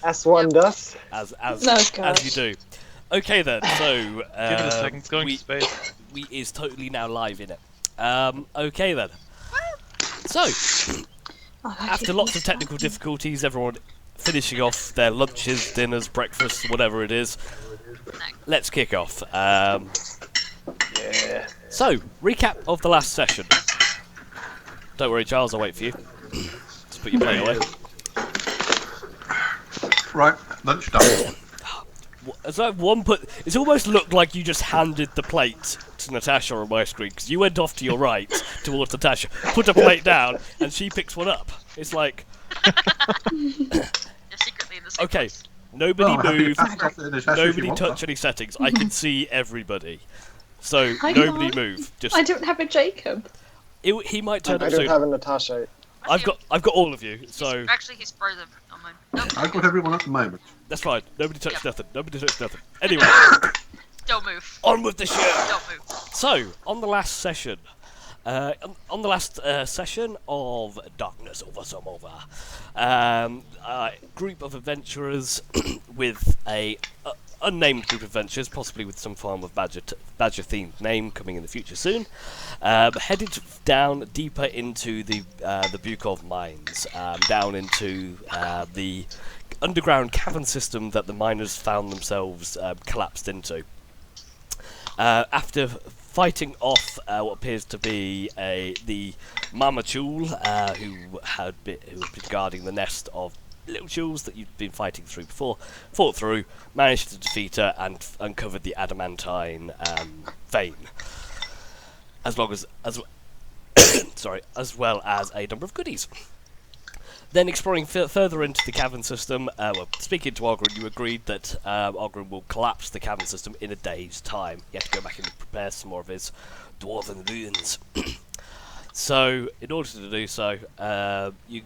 As one does. As you do. Okay then, so Give it a second, it's going to space. We is totally now live in it. Okay then. So after lots of technical difficulties, everyone finishing off their lunches, dinners, breakfasts, whatever it is, let's kick off. Yeah. So, recap of the last session. Don't worry, Charles, I'll wait for you. Just put your plate away. Right, lunch done. It's like it's almost looked like you just handed the plate to Natasha on my screen, because you went off to your right towards Natasha, put a plate down, and she picks one up. It's like... Okay, nobody move, nobody touch any settings. I can see everybody. So, nobody move. Just... I don't have a Jacob. He might turn up soon. I don't have a Natasha. I've got all of you, so... Actually, he's frozen on mine. Nope. I've got everyone at the moment. That's fine. Nobody touch nothing. Nobody touch nothing. Anyway. Don't move. On with the show! Don't move. So, on the last session... session of Darkness over Somova, a group of adventurers with a unnamed group of adventurers, possibly with some form of badger-themed name coming in the future soon, headed down deeper into the Bukov mines, down into the underground cavern system that the miners found themselves collapsed into. After fighting off what appears to be the Mama Chul, who had been guarding the nest of little Chuls that you'd been fighting through before, fought through, managed to defeat her, and uncovered the adamantine vein, as well as a number of goodies. Then exploring further into the cavern system, speaking to Ogren, you agreed that Ogren will collapse the cavern system in a day's time. You have to go back and prepare some more of his dwarven ruins. So, in order to do so, you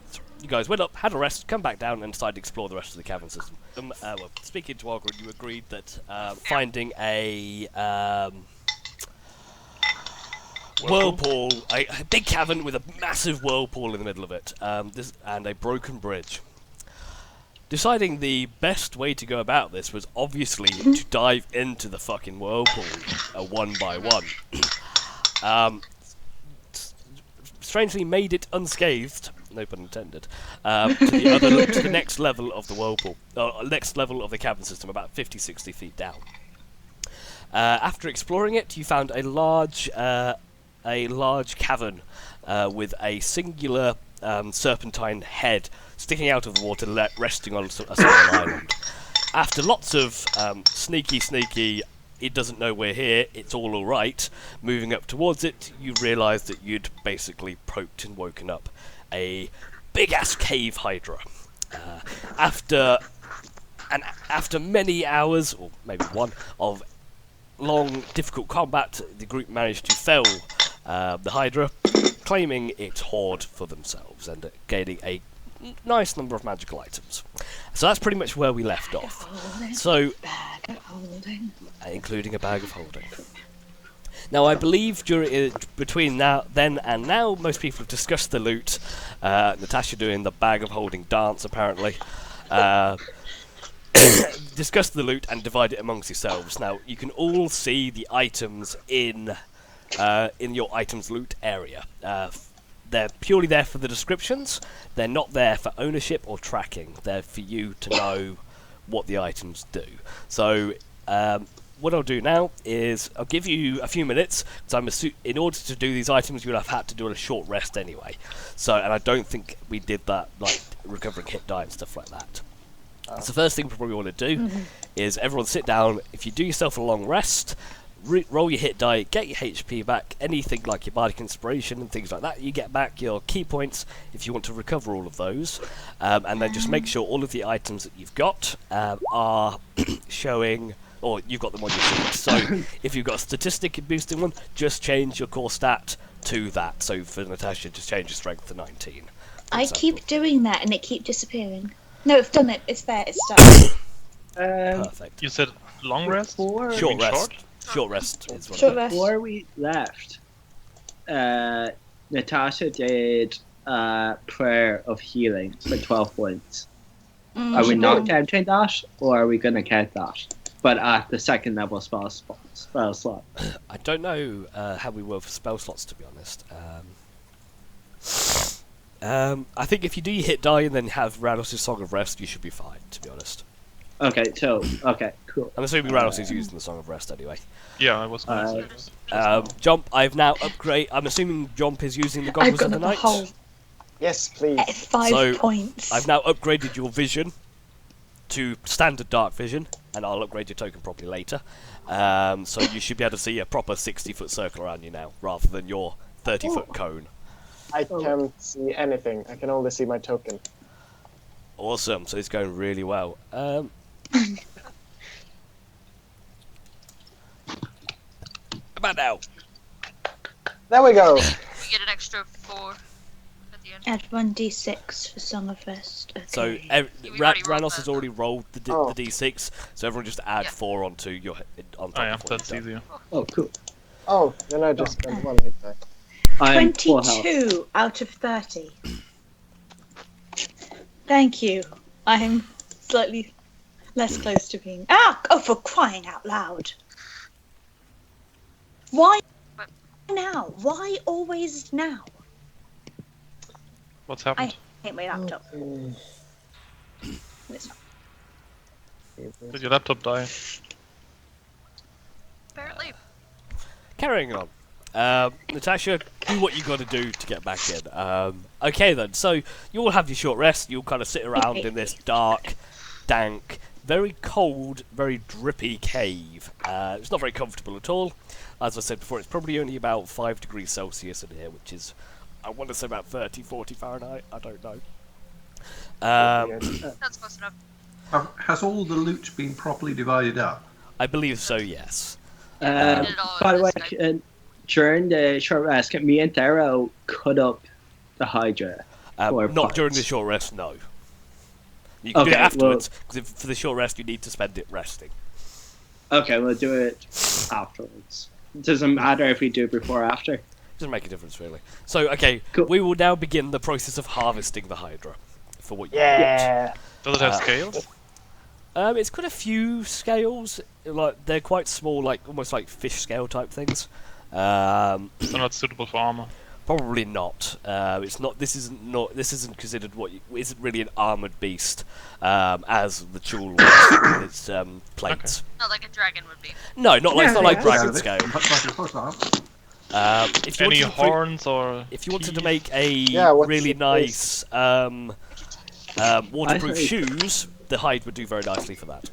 guys went up, had a rest, come back down, and decided to explore the rest of the cavern system. Speaking to Ogren, you agreed that finding a... whirlpool, a big cavern with a massive whirlpool in the middle of it, and a broken bridge. Deciding the best way to go about this was obviously to dive into the fucking whirlpool, one by one. Strangely made it unscathed, no pun intended, to the next level of the whirlpool, next level of the cavern system, about 50-60 feet down. After exploring it, you found a large cavern with a singular serpentine head sticking out of the water, resting on a small island. After lots of sneaky, it doesn't know we're here, it's all alright, moving up towards it, you realise that you'd basically poked and woken up a big-ass cave hydra. After many hours, or maybe one, of long, difficult combat, the group managed to fell the Hydra, claiming its hoard for themselves and gaining a nice number of magical items. So that's pretty much where we left off. So, including a bag of holding. Now, I believe between then and now, most people have discussed the loot. Natasha doing the bag of holding dance, apparently. Discuss the loot and divide it amongst yourselves. Now, you can all see the items in your items loot area. They're purely there for the descriptions. They're not there for ownership or tracking. They're for you to know what the items do. So, what I'll do now is I'll give you a few minutes, because in order to do these items, you'll have had to do a short rest anyway. So, and I don't think we did that, like recovering hit die and stuff like that. So, first thing we probably want to do is everyone sit down. If you do yourself a long rest, roll your hit die, get your HP back, anything like your bardic inspiration and things like that, you get back your key points if you want to recover all of those, and then just make sure all of the items that you've got are showing, or you've got them on your sheet. So if you've got a statistic boosting one, just change your core stat to that. So for Natasha, just change your strength to 19. I keep doing that and it keeps disappearing. No, I've done it. It's there. It's done. Perfect. You said long rest? Short rest. Short rest is what Short rest. Before we left, Natasha did prayer of healing for 12 points. Are we not counting that, or are we going to count that? But at the second level spell slot. I don't know how we were for spell slots, to be honest. I think if you do your hit die and then have Ranos' Song of Rest, you should be fine, to be honest. Okay, cool. I'm assuming Ranos is using the Song of Rest anyway. Yeah, I was going to say. Jump, I've now upgraded. I'm assuming Jump is using the Goggles of the Night. Yes, please. 5 points. I've now upgraded your vision to standard dark vision, and I'll upgrade your token properly later. So you should be able to see a proper 60-foot circle around you now, rather than your 30-foot cone. I can't see anything. I can only see my token. Awesome, so it's going really well. About now. There we go. We get an extra 4 at the end. Add 1d6 for Song of Rest. Okay. So We've already rolled Ranos that. has already rolled the d6, so everyone just add 4 onto your on top. Oh yeah, of what that's you've done. easier. Oh, cool. Oh, then I just spent 1 hit die. I'm full health. 22 out of 30. Thank you. I'm slightly less close to being. Oh, for crying out loud! Why now? Why always now? What's I happened? hate my laptop. Did your laptop die? Apparently. Carrying on. Natasha, do what you got to do to get back in. Okay then, so you all have your short rest. You'll kind of sit around in this dark, dank, very cold, very drippy cave. It's not very comfortable at all. As I said before, it's probably only about 5 degrees Celsius in here, which is, I want to say about 30, 40 Fahrenheit. I don't know. That's close enough. Has all the loot been properly divided up? I believe so, yes. By the way, during the short rest, me and Thero cut up the Hydra. Not during the short rest, no. You can do it afterwards, because for the short rest you need to spend it resting. Okay, we'll do it afterwards. It doesn't matter if we do it before or after. Doesn't make a difference, really. So, okay, Cool. we will now begin the process of harvesting the Hydra. For what you Yeah. Does it have scales? It's got a few scales. Like they're quite small, like almost like fish scale type things. They're not suitable for armor. Probably not. It's not. This isn't considered isn't really an armored beast, as the Chul was with its plates. Not like a dragon would be. No, not like it's not like Yeah. dragon scale. If you Any wanted to horns or? if you wanted to teeth? make a Yeah, what's really the nice waterproof I see. shoes, the hide would do very nicely for that.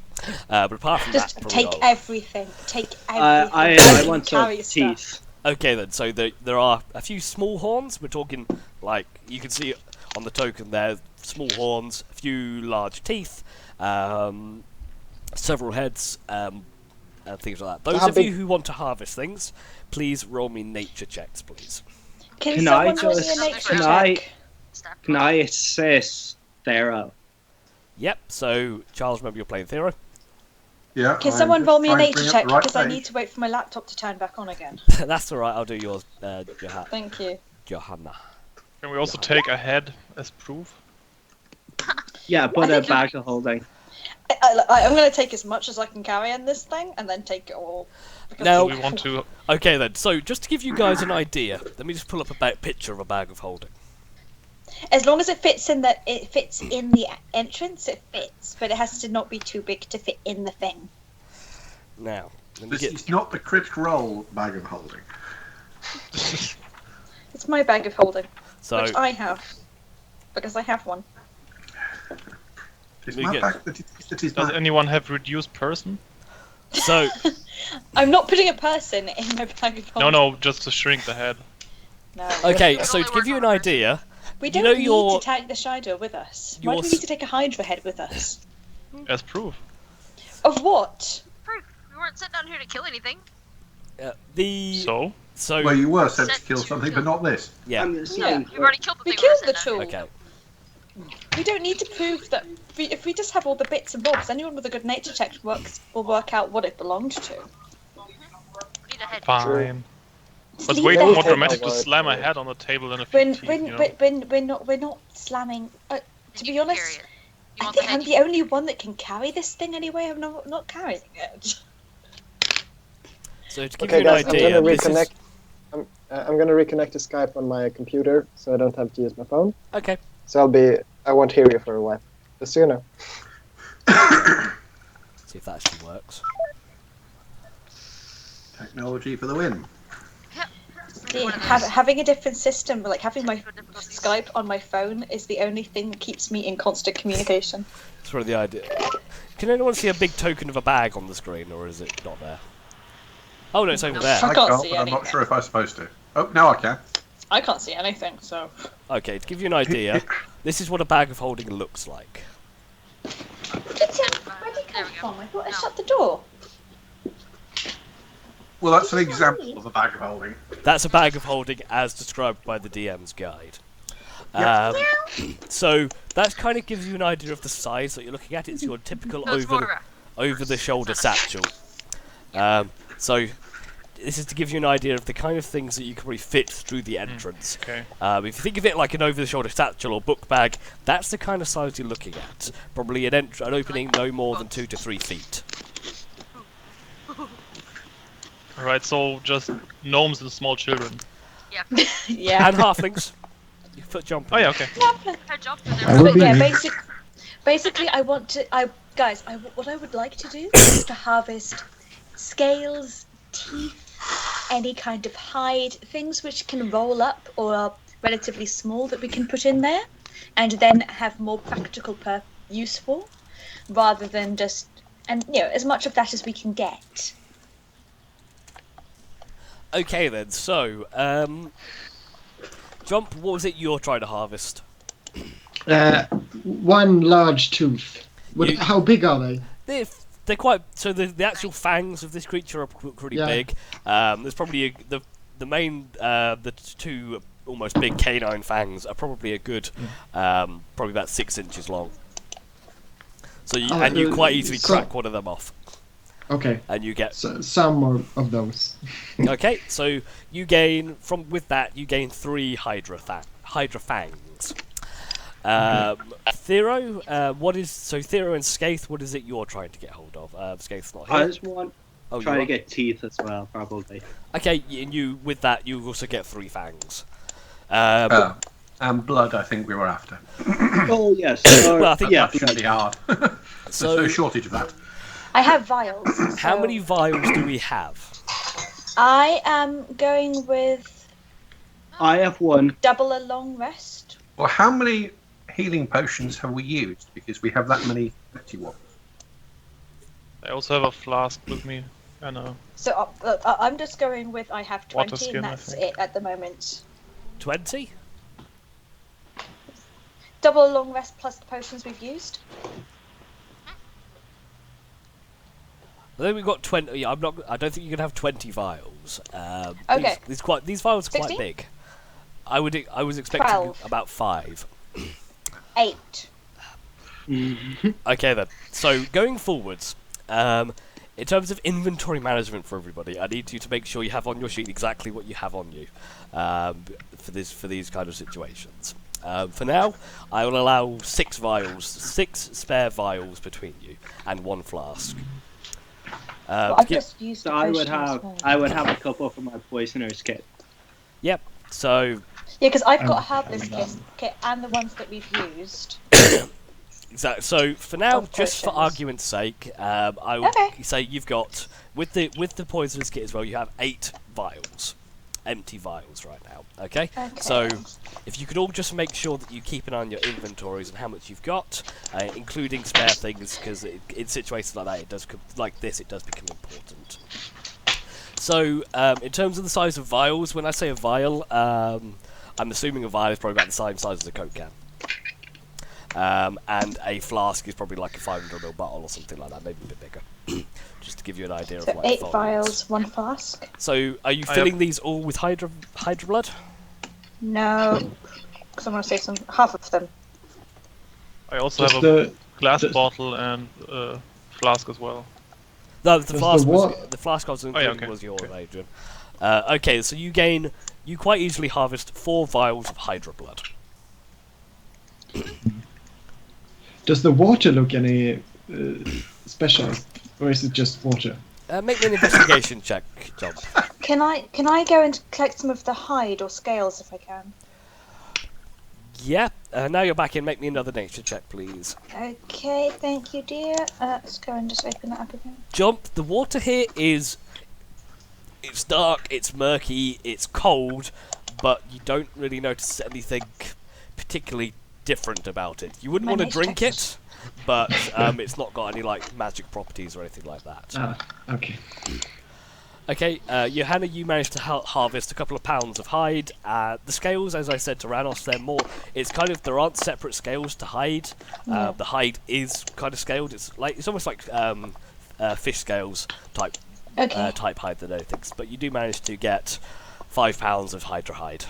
But apart from Just that, probably take not. everything. Take everything. I want some Carry stuff. teeth. Okay then, so there are a few small horns. We're talking, like, you can see on the token there, small horns, a few large teeth, several heads, and things like that. Those How of you big- who want to harvest things, please roll me nature checks, please. Can someone I roll me a just- nature can I- check? Staff. Can I assist Thero? Yep, so, Charles, remember you're playing Thero. Yeah. Can I'm someone just roll me a trying to nature bring up check the right because I page. need to wait for my laptop to turn back on again. That's alright, I'll do yours, Thank you. Johanna. Can we also take a head as proof? Yeah, I put a think you- bag of holding. I'm going to take as much as I can carry in this thing and then take it all. because- Now- Do we want to? Okay then, so just to give you guys an idea, let me just pull up a picture of a bag of holding. As long as it fits in the entrance, it fits, but it has to not be too big to fit in the thing. Now, let me This get... is not the critical role bag of holding. It's my bag of holding, So, which I have, because I have one. It's We my get- bag that is Does mine. anyone have reduced person? so I'm not putting a person in my bag of No, holding. no, just to shrink the head. No. okay, It so only to give you works an on a person. idea, We you don't know need your- to take the Shido with us. Why your do we need to take a Hydra head with us? As proof. Of what? Proof. We weren't sent down here to kill anything. So? so Well, you were sent to Set kill to something, kill. but not this. yeah. I'm just No, saying. we've already killed the We thing. killed were the sent down. tool. Okay. We don't need to prove that. If we just have all the bits and bobs, anyone with a good nature check will work out what it belonged to. We need a head. Fine. But Leave way the more head. dramatic to Word slam a for it. head on the table than a few teeth, you know? We're not slamming. To be honest, Period. You I want think the I'm head? the only one that can carry this thing anyway. I'm not carrying it. So to give Okay, you an guys, I'm idea, gonna this is... reconnect. I'm gonna reconnect to Skype on my computer, so I don't have to use my phone. Okay. So I won't hear you for a while. Just so you know. See if that actually works. Technology for the win. Yeah, having a different system, like having my Skype on my phone, is the only thing that keeps me in constant communication. That's probably the idea. Can anyone see a big token of a bag on the screen, or is it not there? Oh no, it's over there. I can't see but I'm not anything. sure if I'm supposed to. Oh, now I can. I can't see anything, so. Okay, to give you an idea, this is what a bag of holding looks like. Where did it come from? I thought I shut the door. Well, that's an example of a bag of holding. That's a bag of holding as described by the DM's guide. Yep. So that kind of gives you an idea of the size that you're looking at. It's your typical No, it's Moira. over the shoulder satchel. So this is to give you an idea of the kind of things that you can probably fit through the entrance. Okay. If you think of it like an over-the-shoulder satchel or book bag, that's the kind of size you're looking at. Probably an opening no more than 2 to 3 feet. Alright, so just gnomes and small children. Yeah. Yeah. And halflings. You foot jumping. Oh yeah, okay. Head job. would be Yeah, me. basically, I want to. What I would like to do is to harvest scales, teeth, any kind of hide, things which can roll up or are relatively small that we can put in there, and then have more practical use for, rather than just as much of that as we can get. Okay then, so, Jump, what was it you're trying to harvest? One large tooth. You- How big are they? They're quite, so the actual fangs of this creature are pretty Yeah. big. There's probably the main, the two almost big canine fangs are probably a good, probably about 6 inches long. So you, Oh, and you quite easily so- crack one of them off. Okay, And you get, so, some more of those. okay, so you gain, with that, you gain 3 Hydra fangs. Thero, Thero and Skaith, what is it you're trying to get hold of? Skaith's not here. I just want Oh, try you to are? get teeth as well, probably. Okay, and you, with that, you also get 3 fangs. And blood, I think we were after. Oh yes. Well, I think yeah. That shouldn't be hard. There's So- no shortage of that. I have vials. How so many vials do we have? I am going with I have one. double a long rest. Well, how many healing potions have we used? Because we have that many empty ones. I also have a flask with me. I know. So I'm just going with I have 20, Water skin, and I that's think. it at the moment. 20? Double a long rest plus the potions we've used. I think we've got 20. Yeah, I don't think you can have 20 vials. Okay. These vials are quite 16? big. I was expecting 12. about 5. 8. Okay then. So going forwards, in terms of inventory management for everybody, I need you to make sure you have on your sheet exactly what you have on you for these kind of situations. For now, I will allow 6 spare vials between you, and 1 flask. Well, to I've get- just used So the I would potion as have well. I would have a couple for my poisoner's kit. Yep. So Yeah, because I've got a herbalist kit and the ones that we've used. exactly. So for now, Of just for potions. argument's sake, I would Okay. say you've got with the poisoner's kit as well. You have 8 vials, empty vials right now. Okay. Okay. So if you could all just make sure that you keep an eye on your inventories and how much you've got, including spare things, because in situations like that, it does become important. So in terms of the size of vials, when I say a vial, I'm assuming a vial is probably about the same size as a Coke can. And a flask is probably like a 500ml bottle or something like that, maybe a bit bigger. Just to give you an idea So of like 8 volumes. vials, 1 flask. So are you I filling have- these all with Hydra blood? No, because I want to say half of them. I also Does have a the glass does- bottle and flask as well. No, the Does flask the was wa- the flask I was yeah, including okay. was yours, Okay. Adrian. Okay, so you quite easily harvest 4 vials of Hydra blood. Does the water look any special, or is it just water? Make me an investigation check, John. Can I go and collect some of the hide or scales if I can? Yeah. Now you're back in. Make me another nature check, please. Okay, thank you, dear. Let's go and just open that up again. Jump. The water here is... It's dark, it's murky, it's cold, but you don't really notice anything particularly different about it. You wouldn't My want to nature drink check. it, but it's not got any like magic properties or anything like that. Okay. Okay, Johanna, you managed to harvest a couple of pounds of hide. The scales, as I said to Ranos, they're more... It's kind of... There aren't separate scales to hide. Yeah. The hide is kind of scaled. It's almost like fish scales type Okay. type hide than anything. But you do manage to get 5 pounds of hydra hide.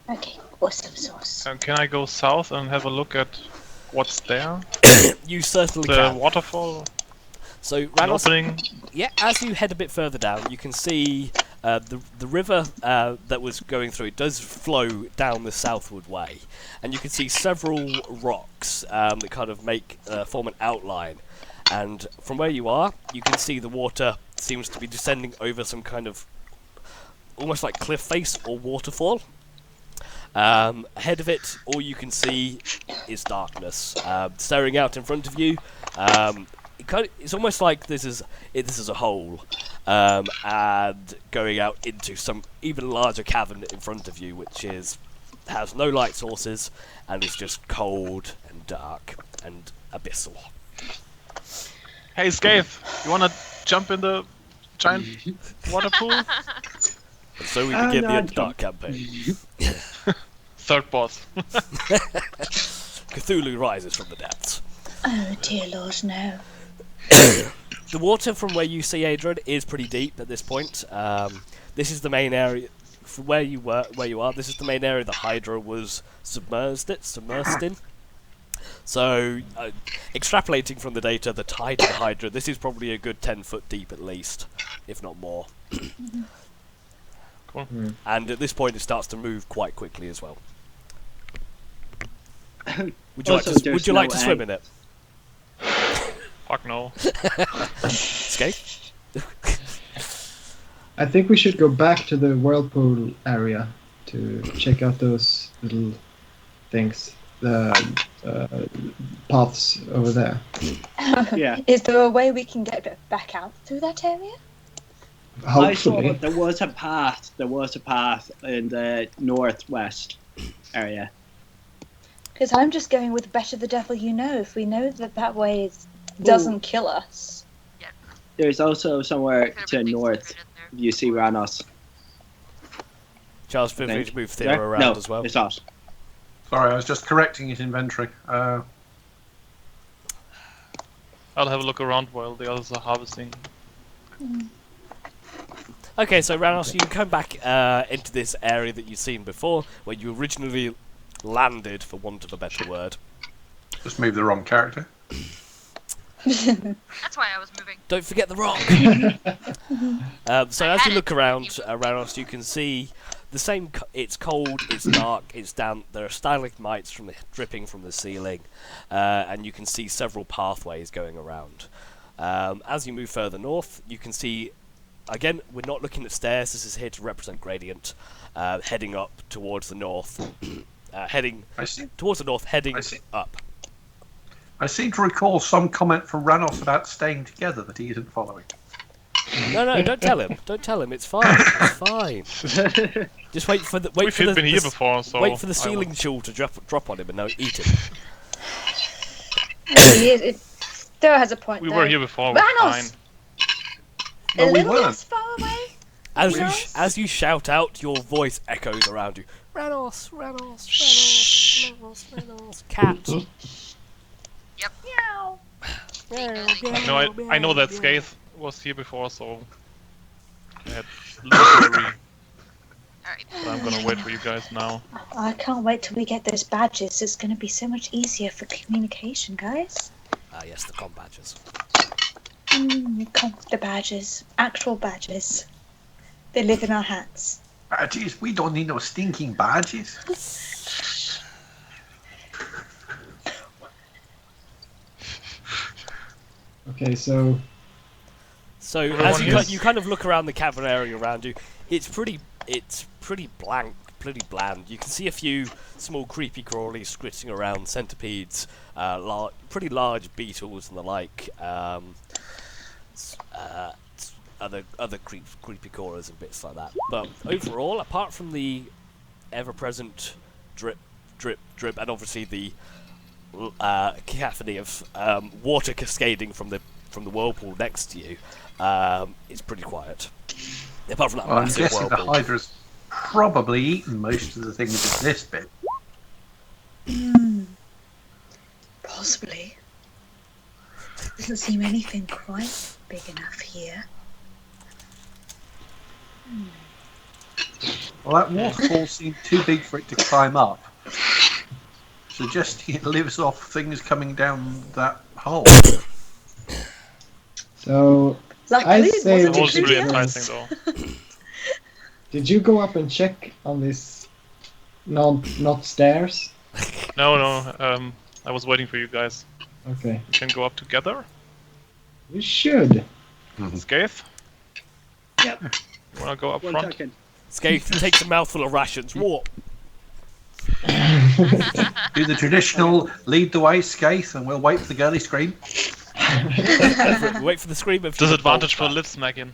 Okay, awesome sauce. Can I go south and have a look at what's there? You certainly The can. waterfall? So, An Ranos, opening? yeah, as you head a bit further down, you can see the river that was going through. It does flow down the southward way, and you can see several rocks that kind of form an outline. And from where you are, you can see the water seems to be descending over some kind of almost like cliff face or waterfall. Ahead of it, all you can see is darkness staring out in front of you. It's almost like this is a hole, and going out into some even larger cavern in front of you, which has no light sources and is just cold and dark and abyssal. Hey, Scathe, you wanna jump in the giant water pool? And so we begin no, the Underdark campaign. Third boss. Cthulhu rises from the depths. Oh dear Lord, no. The water from where you see Adrian is pretty deep at this point. This is the main area from where you are. This is the main area the Hydra was submersed in. So, extrapolating from the data, the tide of the Hydra, this is probably a good 10 foot deep at least, if not more. Cool. And at this point, it starts to move quite quickly as well. Would you Also, like to there's swim no in it? Fuck no. Escape? I think we should go back to the whirlpool area to check out those little things. The paths over there. Yeah. Is there a way we can get back out through that area? I saw Hopefully. that there was a path. There was a path in the northwest area. Because I'm just going with better the devil you know. If we know that way doesn't kill us. There's also somewhere Could've to the been north. secreted If you see Ranos. Charles, feel free Think. to move Theo around no, as well. it's not. Sorry, I was just correcting his inventory. I'll have a look around while the others are harvesting. Okay, so Ranos, you come back into this area that you've seen before, where you originally landed, for want of a better word. Just moved the wrong character. That's why I was moving. Don't forget the rock! So as you look around, Ranos, you can see the same... It's cold, it's dark, it's damp, there are stalagmites dripping from the ceiling, and you can see several pathways going around. As you move further north, you can see... Again, we're not looking at stairs, this is here to represent gradient, heading up towards the north. Heading towards the north, heading up. I seem to recall some comment from Ranos about staying together that he isn't following. No, don't tell him. Don't tell him. It's fine. It's fine. Just wait for the We've been here before, so wait for the ceiling jewel to drop on him and now eat him. Theo has a point. we though. were here before. We're fine. Ranos! No, A we little weren't. less far away. As you shout out, your voice echoes around you. Ranos, Ranos, Ranos, Ranos, Ranos. Cat. Yep. Meow. No, I know that Scathe was here before, so I had little worry. Alright. But I'm gonna wait for you guys now. I can't wait till we get those badges. It's going to be so much easier for communication, guys. Ah, yes, the comm badges. The badges. Actual badges. They live in our hats. Badges? We don't need no stinking badges. Okay, so So Everyone as is- you kind of look around the cavern area around you, it's pretty blank, pretty bland. You can see a few small creepy crawlies scritching around, centipedes, pretty large beetles and the like, other creepy crawlers and bits like that. But overall, apart from the ever-present drip, drip, drip, and obviously the cacophony of water cascading from the whirlpool next to you, it's pretty quiet. Apart from that Well, I'm massive guessing the whirlpool. Hydra's probably eaten most of the things in this bit. Possibly. Doesn't seem anything quite big enough here. Well, that waterfall seemed too big for it to climb up. Suggesting it lives off things coming down that hole. so Luckily, I it say It wasn't was too really creepy. enticing though. did you go up and check on this not stairs? No. I was waiting for you guys. Okay. We can go up together. You should. Skaith, Yep. you wanna go up 1 front? second. Skaith takes a mouthful of rations. Walk. Do the traditional lead the way, Skaith, and we'll wait for the girly scream. Wait for the scream of Disadvantage for bolt lip smacking.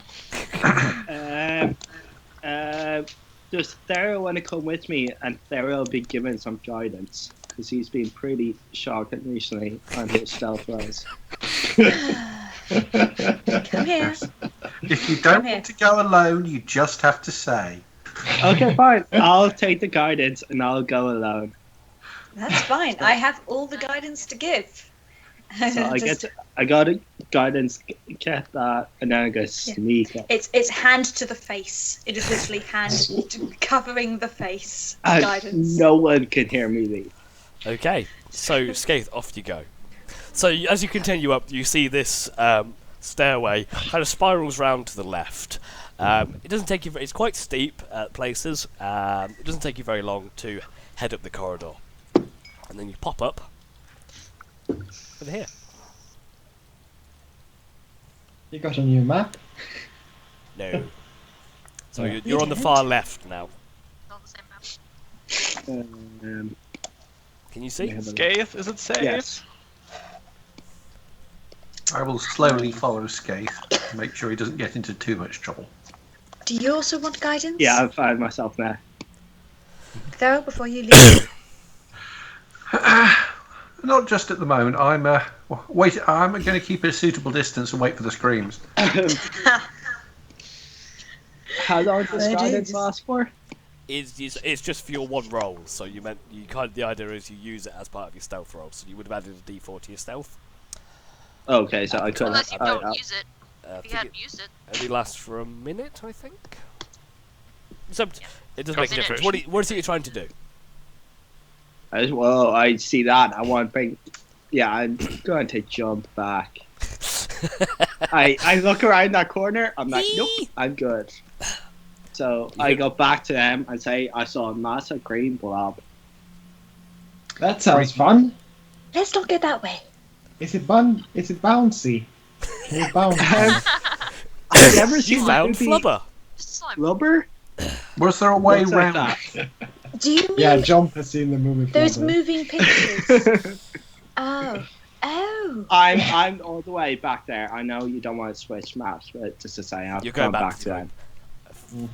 Does Thera want to come with me, and Thera will be given some guidance because he's been pretty shocking recently on his stealth rolls. Come here. If you don't Come here. want to go alone, you just have to say. Okay, fine. I'll take the guidance and I'll go alone. That's fine. I have all the guidance to give. So Just- I got a guidance, get that, and then I go sneak up. It's hand to the face. It is literally hand covering the face. And Guidance. no one can hear me leave. Okay, so Skaith, off you go. So as you continue up, you see this stairway kind of spirals round to the left. It doesn't take you. It's quite steep at places. It doesn't take you very long to head up the corridor, and then you pop up over here. You got a new map? No. So Yeah. you're on the far left now. Not the same map. Can you see? we have a- Skaith, is it safe? Yes. I will slowly follow Skaith to make sure he doesn't get into too much trouble. Do you also want guidance? Yeah, I've found myself now. Thera, before you leave. Not just at the moment. I'm going to keep it a suitable distance and wait for the screams. How long does Where guidance is- last for? It's just for your one roll. So the idea is you use it as part of your stealth roll. So you would have added a D4 to your stealth. Okay, so I could. Unless you don't use it. I If you think hadn't used it. it only lasts for a minute, I think. So it doesn't make a Concentration. difference. What is it you're trying to do? I see that. I want to bring. Yeah, I'm going to jump back. I look around that corner. I'm like, nope, I'm good. So I go back to them and say, I saw a massive green blob. That sounds fun. Let's not go that way. Is it bouncy? Can you bounce? I've never You seen found that movie. flubber. Slime. Rubber? Was there a way Looks like round? that. Do you mean Yeah, Jump has seen the movie. those Flubber. moving pictures? Oh. Oh. I'm all the way back there. I know you don't want to switch maps, but just to say, I'm You're going back to to them.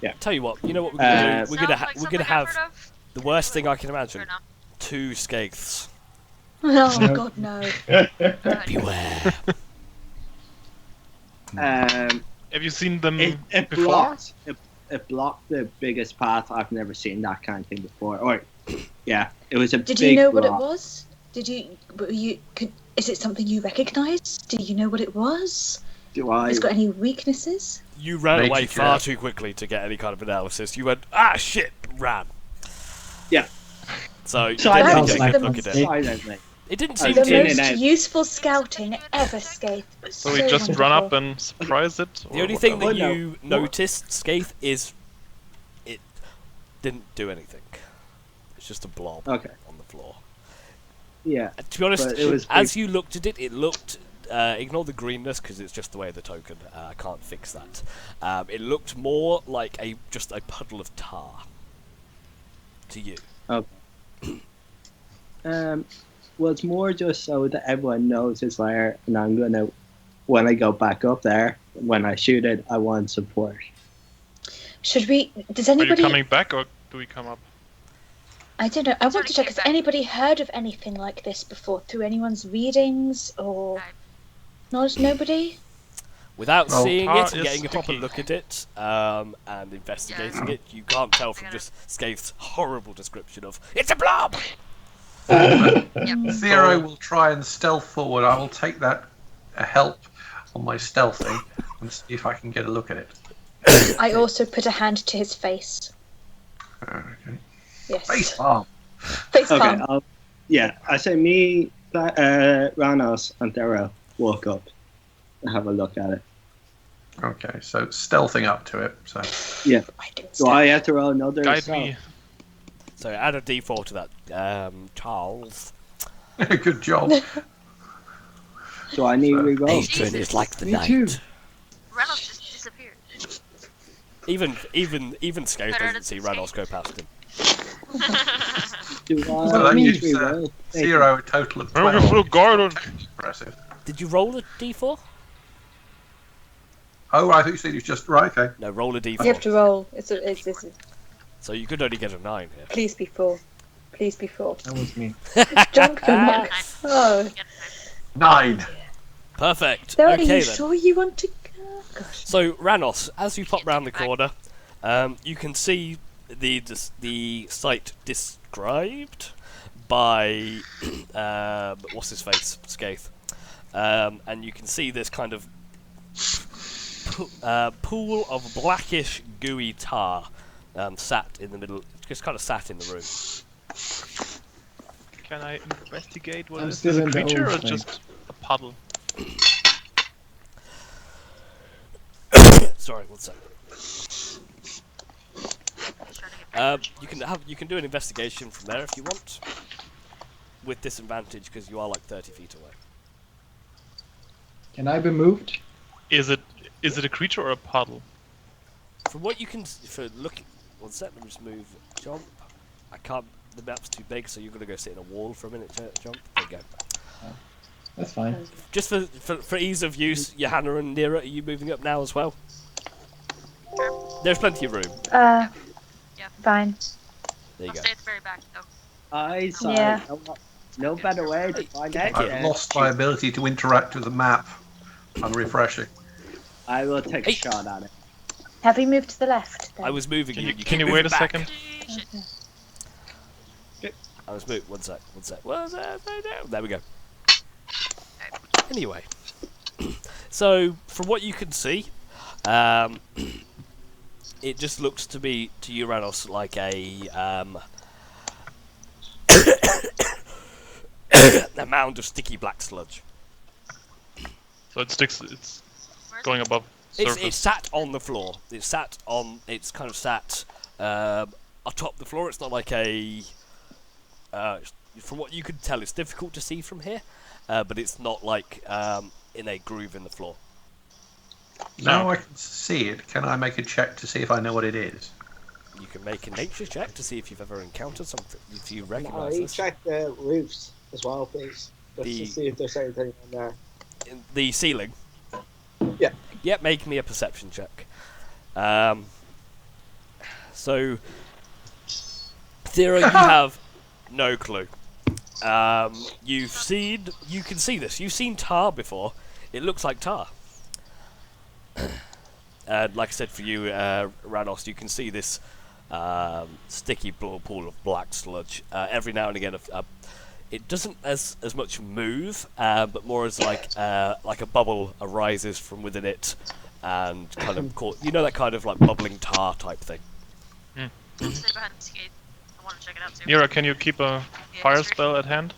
Yeah. Tell you what, you know what we're gonna do? We're Sounds gonna like we're something gonna I've have heard of. the worst thing I can imagine: Or not. 2 Skaiths. Oh God, no. Beware. Have you seen them It before? blocked. It blocked the biggest path. I've never seen that kind of thing before. Or, yeah, it was a Did big you know what it block. was? Did you? Were you? Could? Is it something you recognised? Do you know what it was? Do I? Has it got any weaknesses? You ran Major away far curve. too quickly to get any kind of analysis. You went, ah, shit, ran. Yeah. So you So I didn't Sounds get a like good a look at it. mistake. Silently. It didn't I seem The was in to. and most out. useful scouting ever, Skaith. So we just run up and surprise it? The or only what thing else? that no. you noticed, Skaith, is it didn't do anything. It's just a blob Okay. on the floor. Yeah. And to be honest, But it was as you looked at it, it looked ignore the greenness because it's just the way of the token. I can't fix that. It looked more like just a puddle of tar to you. Well, it's more just so that everyone knows it's there, and I'm gonna, when I go back up there, when I shoot it, I want support. Should we? Does Are you anybody? coming back or do we come up? I don't know. I want to check. Has came back. anybody heard of anything like this before through anyone's readings or? Not nobody. Without Well, seeing tar it and is getting a proper sticky. look at it and investigating it, you can't tell from just Scaith's horrible description of "It's a blob." Zero will try and stealth forward. I will take that help on my stealthing and see if I can get a look at it. I also put a hand to his face. Okay. Yes. Face palm. Face Okay, palm. I say me, Ranos, and Thera walk up and have a look at it. Okay, so stealthing up to it. So I do. Do I have to roll another? Guide stealth? me. So add a D4 to that, Charles. good job. Do I need to re-roll? Adrian is like the Me night. too. Reynolds just disappeared. Even Scaith Better doesn't see than Ranos go past him. Do So that I need gives to re-roll? Zero a total of Remember 12. full garden. Impressive. Did you roll a D4? Oh, I thought you said it was just right. Okay. No, roll a D4. You have to roll. It's So you could only get a 9 here. please be 4. Please be 4. That was me. Jump for not. Oh, 9. Perfect. Sarah, are Okay you then. sure you want to go? Gosh. So Ranos, as you pop round the corner, you can see the site described by what's his face, Scaith, and you can see this kind of pool of blackish gooey tar sat in the middle, just kind of sat in the room. Can I investigate what I'm is still this, a in the creature or old thing. just a puddle? Sorry, one sec. You can do an investigation from there if you want, with disadvantage because you are like 30 feet away. Can I be moved? Is it a creature or a puddle? From what you can, for looking, one sec, let me just move jump. I can't. The map's too big, so you're gonna go sit in a wall for a minute to jump. There you go. That's fine. Just for ease of use, Johanna and Nira, are you moving up now as well? There's plenty of room. Yeah. Fine. There you I'll go. stay at the very back though. I saw Yeah. no better way to find out. I've lost my ability to interact with the map. I'm refreshing. I will take a Hey. shot at it. Have we moved to the left? Then? I was moving Can you. you, keep can you wait a moving back. second? I was moving. One sec. There we go. Anyway, so from what you can see, it just looks to be to Uranus like a a mound of sticky black sludge. So it sticks. It's going above It's surface. sat on the floor. It's sat on. It's kind of sat atop the floor. It's not like a. From what you can tell, it's difficult to see from here, but it's not like in a groove in the floor. Now I can see it. Can I make a check to see if I know what it is? You can make a nature check to see if you've ever encountered something. If you Can recognise I this. check the roofs as well, please? Just The- to see if there's anything on there. In the ceiling. Yeah. Yep, make me a perception check. So, Thera, you have no clue. You can see this. You've seen tar before. It looks like tar. And like I said for you, Ranos, you can see this sticky pool of black sludge. Every now and again, it doesn't as much move, but more as like a bubble arises from within it, and kind of that kind of like bubbling tar type thing. I'll stay behind the skate. I want to check it out too. Nira, can you keep a fire spell at hand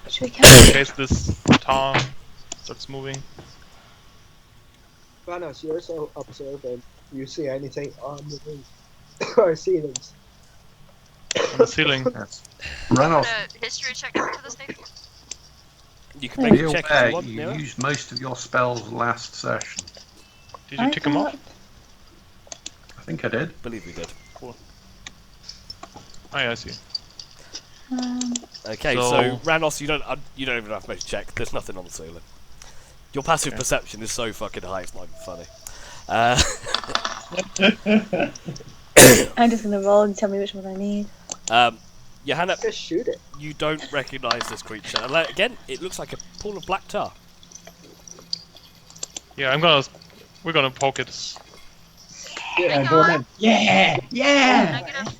Should we in come? case this tar starts moving? Vanos, you're so observant. You see anything on the roof or ceilings? On the ceiling. Yes. Reynolds. History check after this thing. You can make Be a check if aware, you want, you Nero. used most of your spells last session. Did you tick him off? I think I did. I believe we did. Oh, yeah, I see. Okay, So- so Ranos, you don't even have to make a check. There's nothing on the ceiling. Your passive Okay. perception is so fucking high, it's not even funny. I'm just gonna roll and tell me which one I need. Johanna, Just shoot it. you don't recognise this creature. And again, it looks like a pool of black tar. Yeah, we're gonna poke it. Yeah, go ahead. Yeah, yeah. Negative.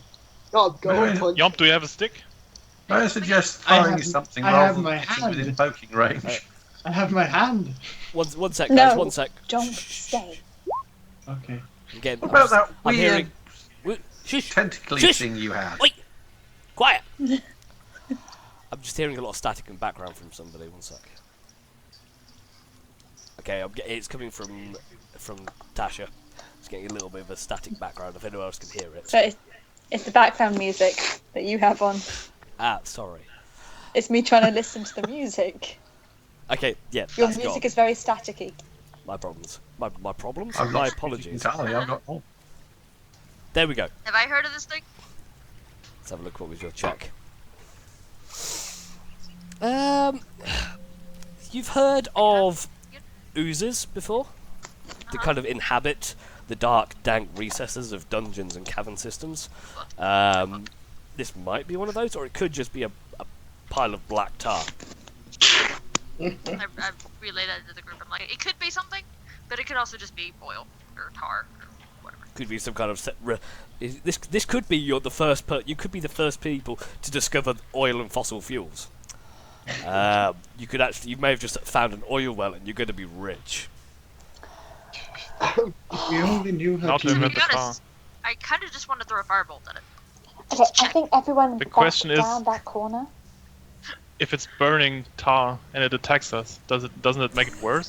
God, go Wait, and punch. Yomp, do you have a stick? May I suggest I throwing have- something I have rather my than hitting hand. within poking range? I have my hand. One sec, No. guys, one sec. Don't stay. Okay. Again, What about that I'm weird hearing... Shush! tentacly Shush! thing you had? Wait! Quiet! I'm just hearing a lot of static in the background from somebody. One sec. Okay, it's coming from Tasha. It's getting a little bit of a static background. If anyone else can hear it. So it's the background music that you have on. Ah, sorry. It's me trying to listen to the music. Okay, yeah, Your that's music gone. is very staticky. My problems. My problems? I'm My not apologies. entirely. I'm not. Oh, There we go. Have I heard of this thing? Let's have a look. What was your check? You've heard of oozes before? They kind of inhabit the dark, dank recesses of dungeons and cavern systems. This might be one of those, or it could just be a pile of black tar. I relay that to the group. I'm like, it could be something, but it could also just be oil or tar or whatever. Could be some kind of this could be you could be the first people to discover oil and fossil fuels. You may have just found an oil well and you're going to be rich. We only knew how Not to. to To invent be the tar. honest, I kind of just want to throw a firebolt at it. Okay, I think everyone The back question is- down that corner. If it's burning tar and it attacks us, doesn't it make it worse?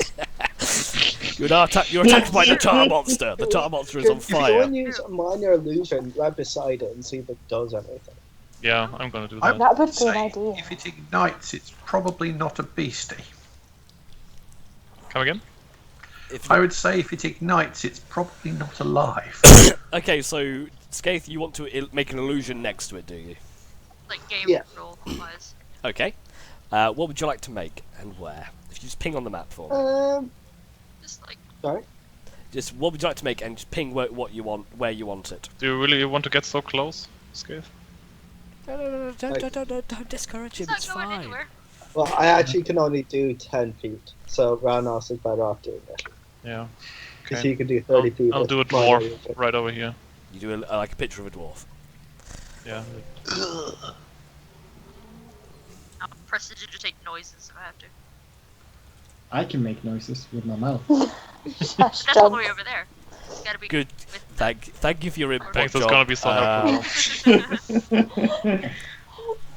You're attacked by the tar monster. The tar monster is on If you fire. want to use a minor illusion right beside it and see if it does anything. Yeah, I'm gonna do I that. That would be an say, idea. if it ignites, it's probably not a beastie. Come again? I would say if it ignites, it's probably not alive. Okay, so Skaith, you want to make an illusion next to it, do you? Like game Yeah. rule wise. Okay. What would you like to make and where? If you just ping on the map for me. Just like Sorry? Just what would you like to make and just ping what you want, where you want it. Do you really want to get so close, Scave? No, don't discourage him. it's It's not going fine. anywhere. Well, I actually can only do 10 feet, so Ranos is better off doing it. Yeah. Because Okay. he can do 30 feet. I'll with do a minor dwarf illusion. right over here. You do like a picture of a dwarf. Yeah. I'll prestidigitate noises if I have to. I can make noises with my mouth. Shush, That's all the jump. way over there. You gotta be Good. with Thank you for your input. Thanks, that's John. gonna be so helpful.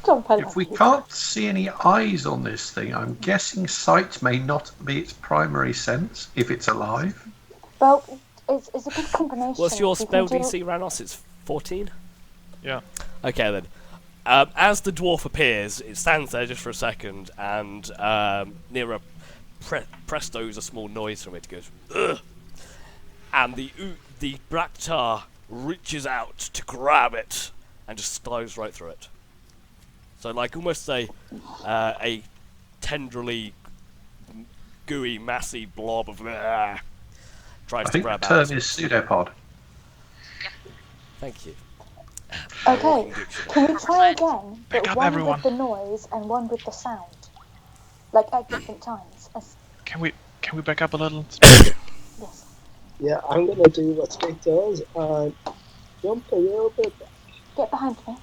Jump, I If love we you. can't see any eyes on this thing, I'm guessing sight may not be its primary sense if it's alive. Well, it's a good combination. What's your You can spell do- DC, Ranos? It's 14? Yeah. Okay then. As the dwarf appears, it stands there just for a second, and Nero prestos a small noise from it. It goes, ugh! And the black tar reaches out to grab it and just dives right through it. So, like almost a tenderly gooey, massy blob of tries I to think the grab term out. is pseudopod. Thank you. Okay, Walking dictionary. can we try again, Pick but up, one everyone. with the noise and one with the sound? Like at different times. Can we back up a little? Yes. Yeah, I'm gonna do what Skate does and jump a little bit back. Get behind me.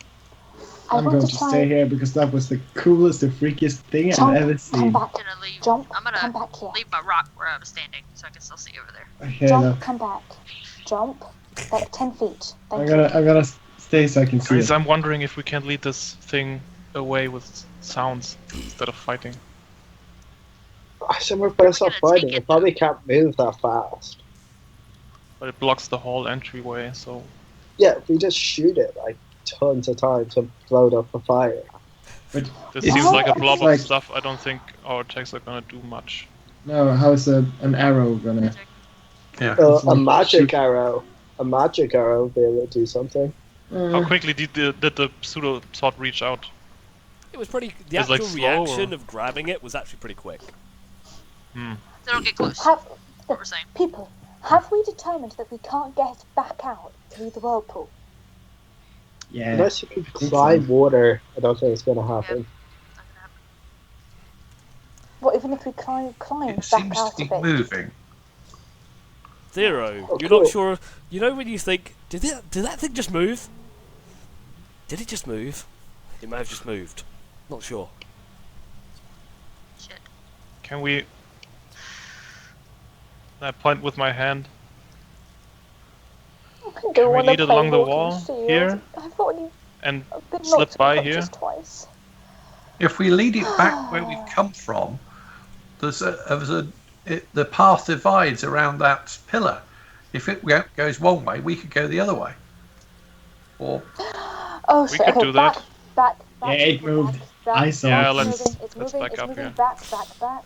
I'm going to stay here because that was the coolest and freakiest thing I've Jump, ever come seen. back. gonna leave. Jump, I'm come gonna back here. leave my rock where I was standing, so I can still see over there. Okay, Jump, no. come back. Jump. Like 10 feet. I'm Thank gonna I'm gonna stay so I can see Guys, it. I'm wondering if we can lead this thing away with sounds instead of fighting. So we're better stop gonna take fighting. it, It probably can't move that fast. But it blocks the whole entryway, so Yeah, if we just shoot it like tons of times and blow it up for fire. But This it's- seems like a blob it's like- of stuff. I don't think our attacks are gonna do much. No, how's an arrow gonna? Yeah. It's A like magic shoot- arrow. A magic arrow will be able to do something. How quickly did the pseudo sword reach out? It was pretty. The Is it, like, actual slow, reaction or- of grabbing it was actually pretty quick. Hmm. So don't get close. Have, What we're saying. people, have we determined that we can't get back out through the whirlpool? Yeah. Unless you can think climb so. water, I don't think it's going to happen. Not gonna happen. What even if we climb It back seems out to of be it? moving. Zero. Oh, You're cool. not sure. You know when you think, did that thing just move? Did it just move? It may have just moved. Not sure. Shit. Can we? I point with my hand. I Can don't we want to lead it play along the Walking wall Shield. here? I've already And been slip knocked by unconscious here? twice. If we lead it back where we've come from, the path divides around that pillar. If it goes one way, we could go the other way. Or Oh We shit! could Okay, do that. back. Yeah, it people, moved. Back. I saw Yeah, it. let's- It's let's moving. back It's up moving. here. Back.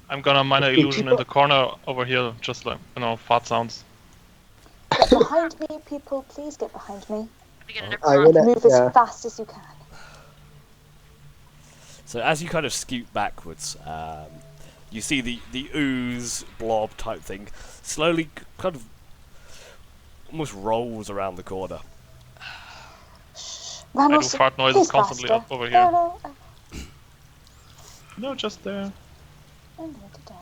I'm gonna minor illusion in the corner over here, just like fart sounds. Get behind me, people. Please get behind me. We get a I'm different gonna- Move yeah. as fast as you can. So as you kind of scoot backwards, you see the ooze blob type thing slowly kind of almost rolls around the corner. I do Ramos, fart noises please constantly faster. up over here. No, No, just there. I need to die.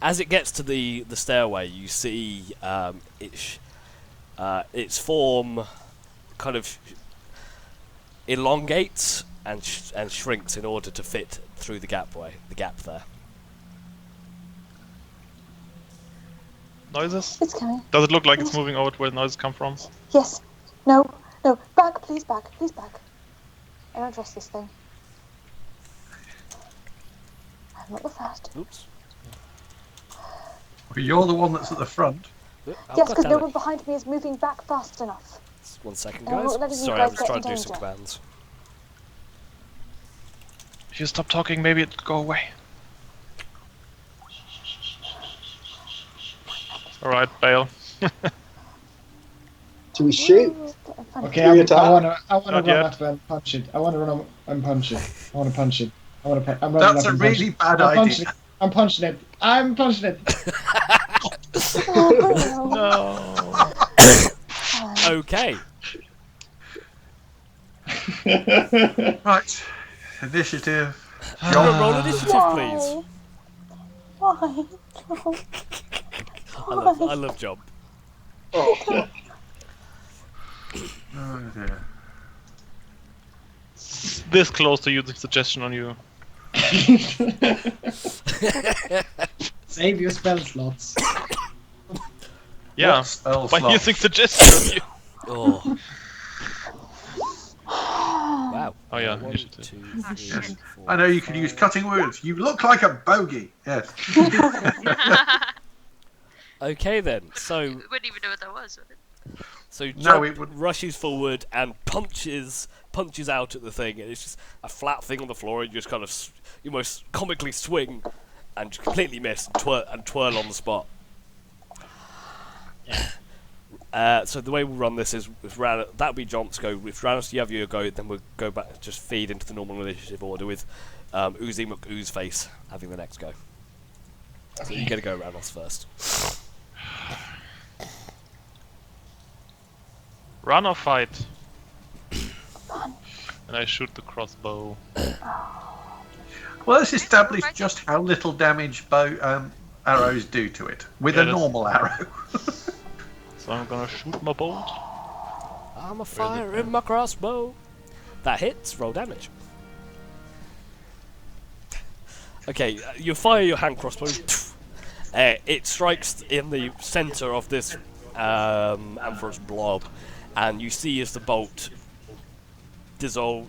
As it gets to the stairway, you see its form kind of elongates and shrinks in order to fit through the gap there. Noises? It's coming. Does it look like it's moving over to where the noises come from? Yes. No. Back, please back. I don't trust this thing. I'm not the first. Oops. well, you're the one that's at the front. Oh, Yes, God because damn no it. one behind me is moving back fast enough. 1 second, I'm not guys. letting you Sorry, I guys was get trying in to do some danger. commands. If you stop talking, maybe it'll go away. Alright, bail. Do we shoot? Okay, Do you I attack? wanna Not run yet. up and punch it. I wanna run up and punch it. I wanna punch it. I'm running That's up a and punch really it. bad I'm idea. punching it. I'm punching it. No. Okay. Right. Initiative. Roll initiative, please. Why? I love Job. Oh, Oh dear. This close to using suggestion on you. Save your spell slots. Yeah, What spell by slot? using suggestion on you. Oh. Wow. Oh yeah, 1, initiative. 2, Yes. 3, 4, I know you can use 5. cutting words. You look like a bogey. Yes. Okay then. So We wouldn't even know what that was. Would it? So No, Job it would- rushes forward and punches out at the thing, and it's just a flat thing on the floor, and you just kind of you almost comically swing and just completely miss and twirl on the spot. So the way we'll run this is that'll be Jomp's go. If Ranos, you have your go, then we'll go back, just feed into the normal initiative order with Oozy McOozeface having the next go. So you're gonna go Ranos first. Run or fight? And I shoot the crossbow. Well, let's establish just how little damage arrows do to it with Yeah, a that's- normal arrow. So I'm gonna shoot my bolt. I'm a fire in my crossbow. That hits. Roll damage. Okay, you fire your hand crossbow. It strikes in the center of this amorphous blob, and you see as the bolt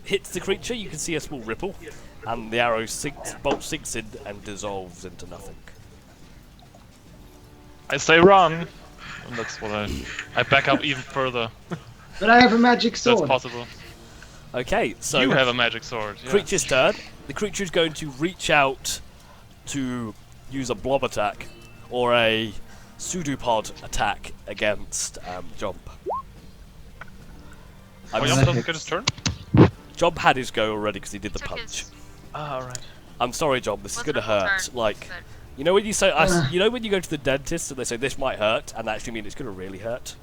hits the creature, you can see a small ripple, and the bolt sinks in and dissolves into nothing. I say run! And that's what I back up even further. But I have a magic That's sword. possible. Okay, so You have a magic sword. Yeah. creature's turn. The creature is going to reach out to use a blob attack or a pseudopod attack against Jump. Oh, I'm Jump s- doesn't get his turn? Jump had his go already because he did the Took punch. his- Ah, alright. I'm sorry, Jump. This is Wasn't gonna a full hurt. turn, Like, but- you know when you say, you know when you go to the dentist and they say this might hurt, and they actually mean it's gonna really hurt.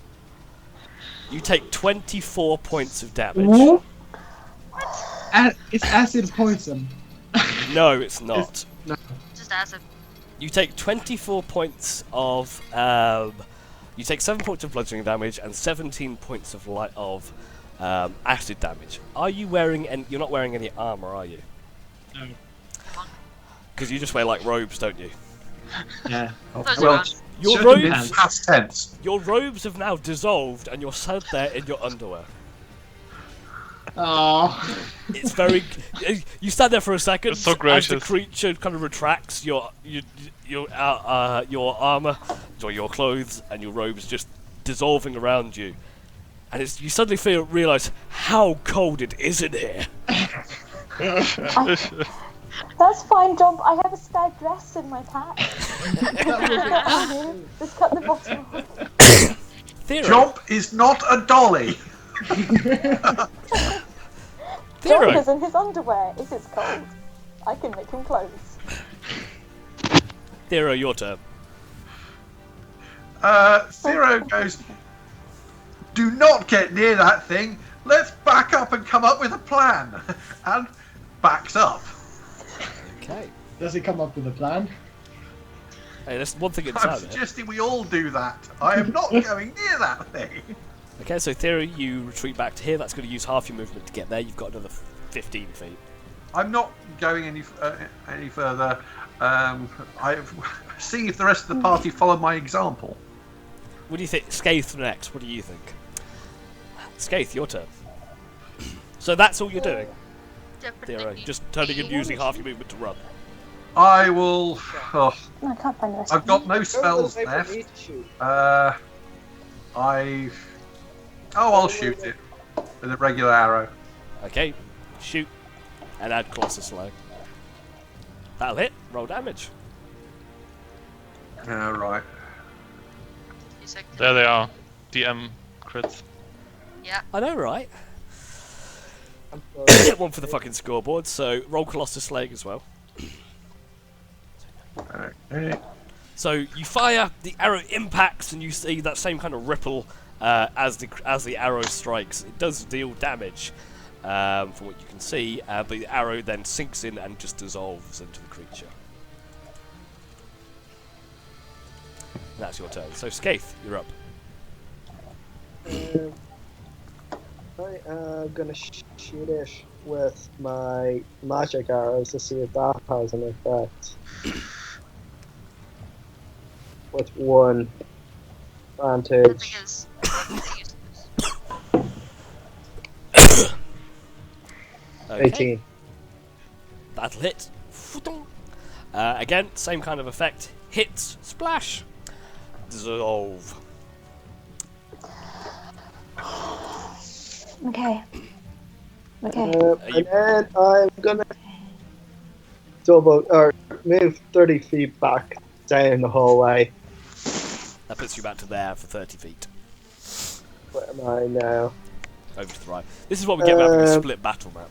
You take 24 points of damage. Ooh. It's acid poison. No, it's not. Just acid. You take 24 points of. You take 7 points of bludgeoning damage and 17 points of acid damage. Are you wearing? You're not wearing any armor, are you? No. Because you just wear like robes, don't you? Yeah. Those are Well, on. Your shouldn't be robes, past tense. your robes have now dissolved, and you're sat there in your underwear. Oh. It's very. You stand there for a second It's so as the gracious. creature kind of retracts your armor or your clothes, and your robes just dissolving around you, and you suddenly realize how cold it is in here. That's fine, Jump. I have a spare dress in my pack. Just cut the bottom off. Thera, Jump is not a dolly. Jump Thera, is in his underwear. If it's cold, I can make him clothes. Thera, your turn. Zero goes, do not get near that thing. Let's back up and come up with a plan. And backs up. Okay. Does he come up with a plan? Hey, there's one thing I'm inside there. suggesting we all do that. I am not going near that thing. Okay, so Thera, you retreat back to here. That's going to use half your movement to get there. You've got another 15 feet. I'm not going any further. See if the rest of the party follow my example. What do you think? Skaith next. What do you think? Skaith, your turn. So that's all you're doing, Thera. Definitely. Just turning and using half your movement to run. I will. Oh, No, I can't find the rest. I've got no Don't spells wait for left. me to shoot. I'll shoot it with a regular arrow. Okay, shoot, and add Colossus Slow. That'll hit. Roll damage. Right. There they are. DM crits. Yeah. I know, right? I'm Get one for the fucking scoreboard. So roll Colossus Slag as well. Okay. So you fire, the arrow impacts, and you see that same kind of ripple as the arrow strikes. It does deal damage, from what you can see, but the arrow then sinks in and just dissolves into the creature. That's your turn. So Skaith, you're up. I am gonna shoot it with my magic arrows to see if that has an effect. With one The advantage. thing is, Okay. 18. That'll hit. Again, same kind of effect. Hits, splash, dissolve. Okay. Okay. And then I'm gonna move 30 feet back down the hallway. That puts you back to there for 30 feet. Where am I now? Over to the right. This is what we get about having a split battle map.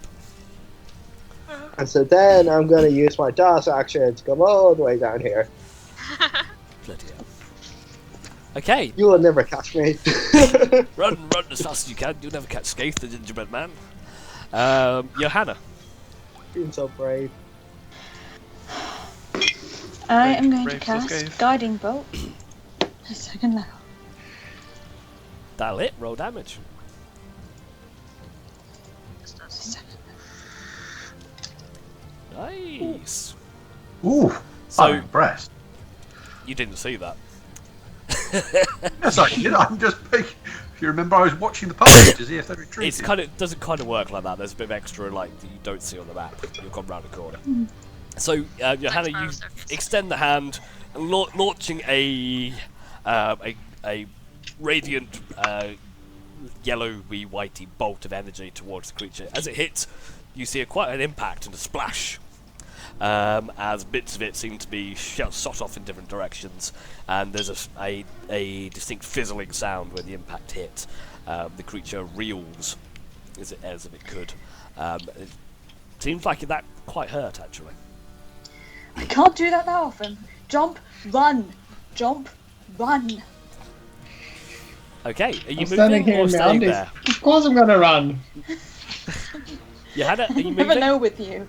And so then I'm gonna use my dash action to come all the way down here. Bloody hell. Okay, You will never catch me. run as fast as you can. You'll never catch Skaith, the gingerbread man. Johanna. Being so brave. I am going to Brave for cast Skaith. Guiding Bolt. A second level. That'll hit. Roll damage. this does. Nice. Ooh. So- I'm impressed. You didn't see that. Yes, I did. I'm just. If you remember, I was watching the party to see if they retreated. Doesn't kind of work like that. There's a bit of extra like that you don't see on the map. You've gone round the corner. So Johanna, you Exposed surface. extend the hand, and launching a radiant yellowy, whitey bolt of energy towards the creature. As it hits, you see quite an impact and a splash. As bits of it seem to be shot off in different directions, and there's a distinct fizzling sound where the impact hit. The creature reels as if it could. It seems like that quite hurt, actually. I can't do that often. Jump, run. Jump, run. Okay, are you I'm standing moving here or in my staying undies. there? Of course I'm gonna run. Johanna, are you Never moving? know with you.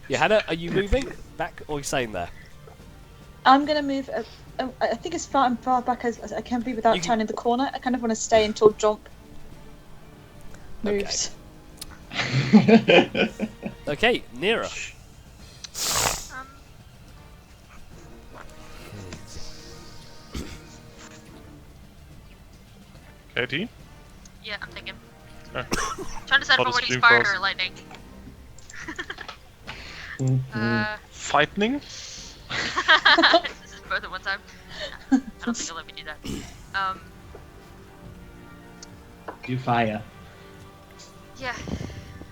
Johanna, are you moving back or are you staying there? I'm gonna move. I think as far back as I can be without You can- turning the corner. I kind of want to stay until Jump moves. Okay, Nira. Um, Katie? yeah, I'm thinking. Okay. Trying to decide if I What want is to use stream fire first? or lightning. Mhm. Frightening? This is both at one time. No, I don't think it'll let me do that. You fire. Yeah,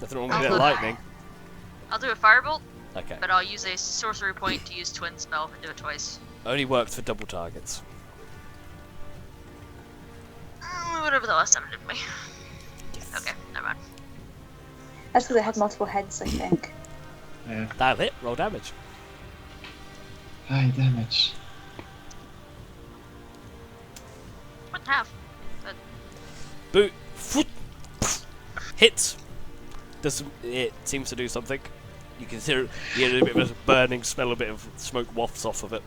Nothing wrong I'll with look. lightning. I'll do a firebolt, Okay. but I'll use a sorcery point to use twin spell and do it twice. Only works for double targets. Whatever the last time it did me. Okay, never mind. That's because I had multiple heads, I think. Yeah. That'll hit. Roll damage. High damage. 1.5. Boot. Foot. Hits. It seems to do something. You can hear a bit of a burning smell, a bit of smoke wafts off of it.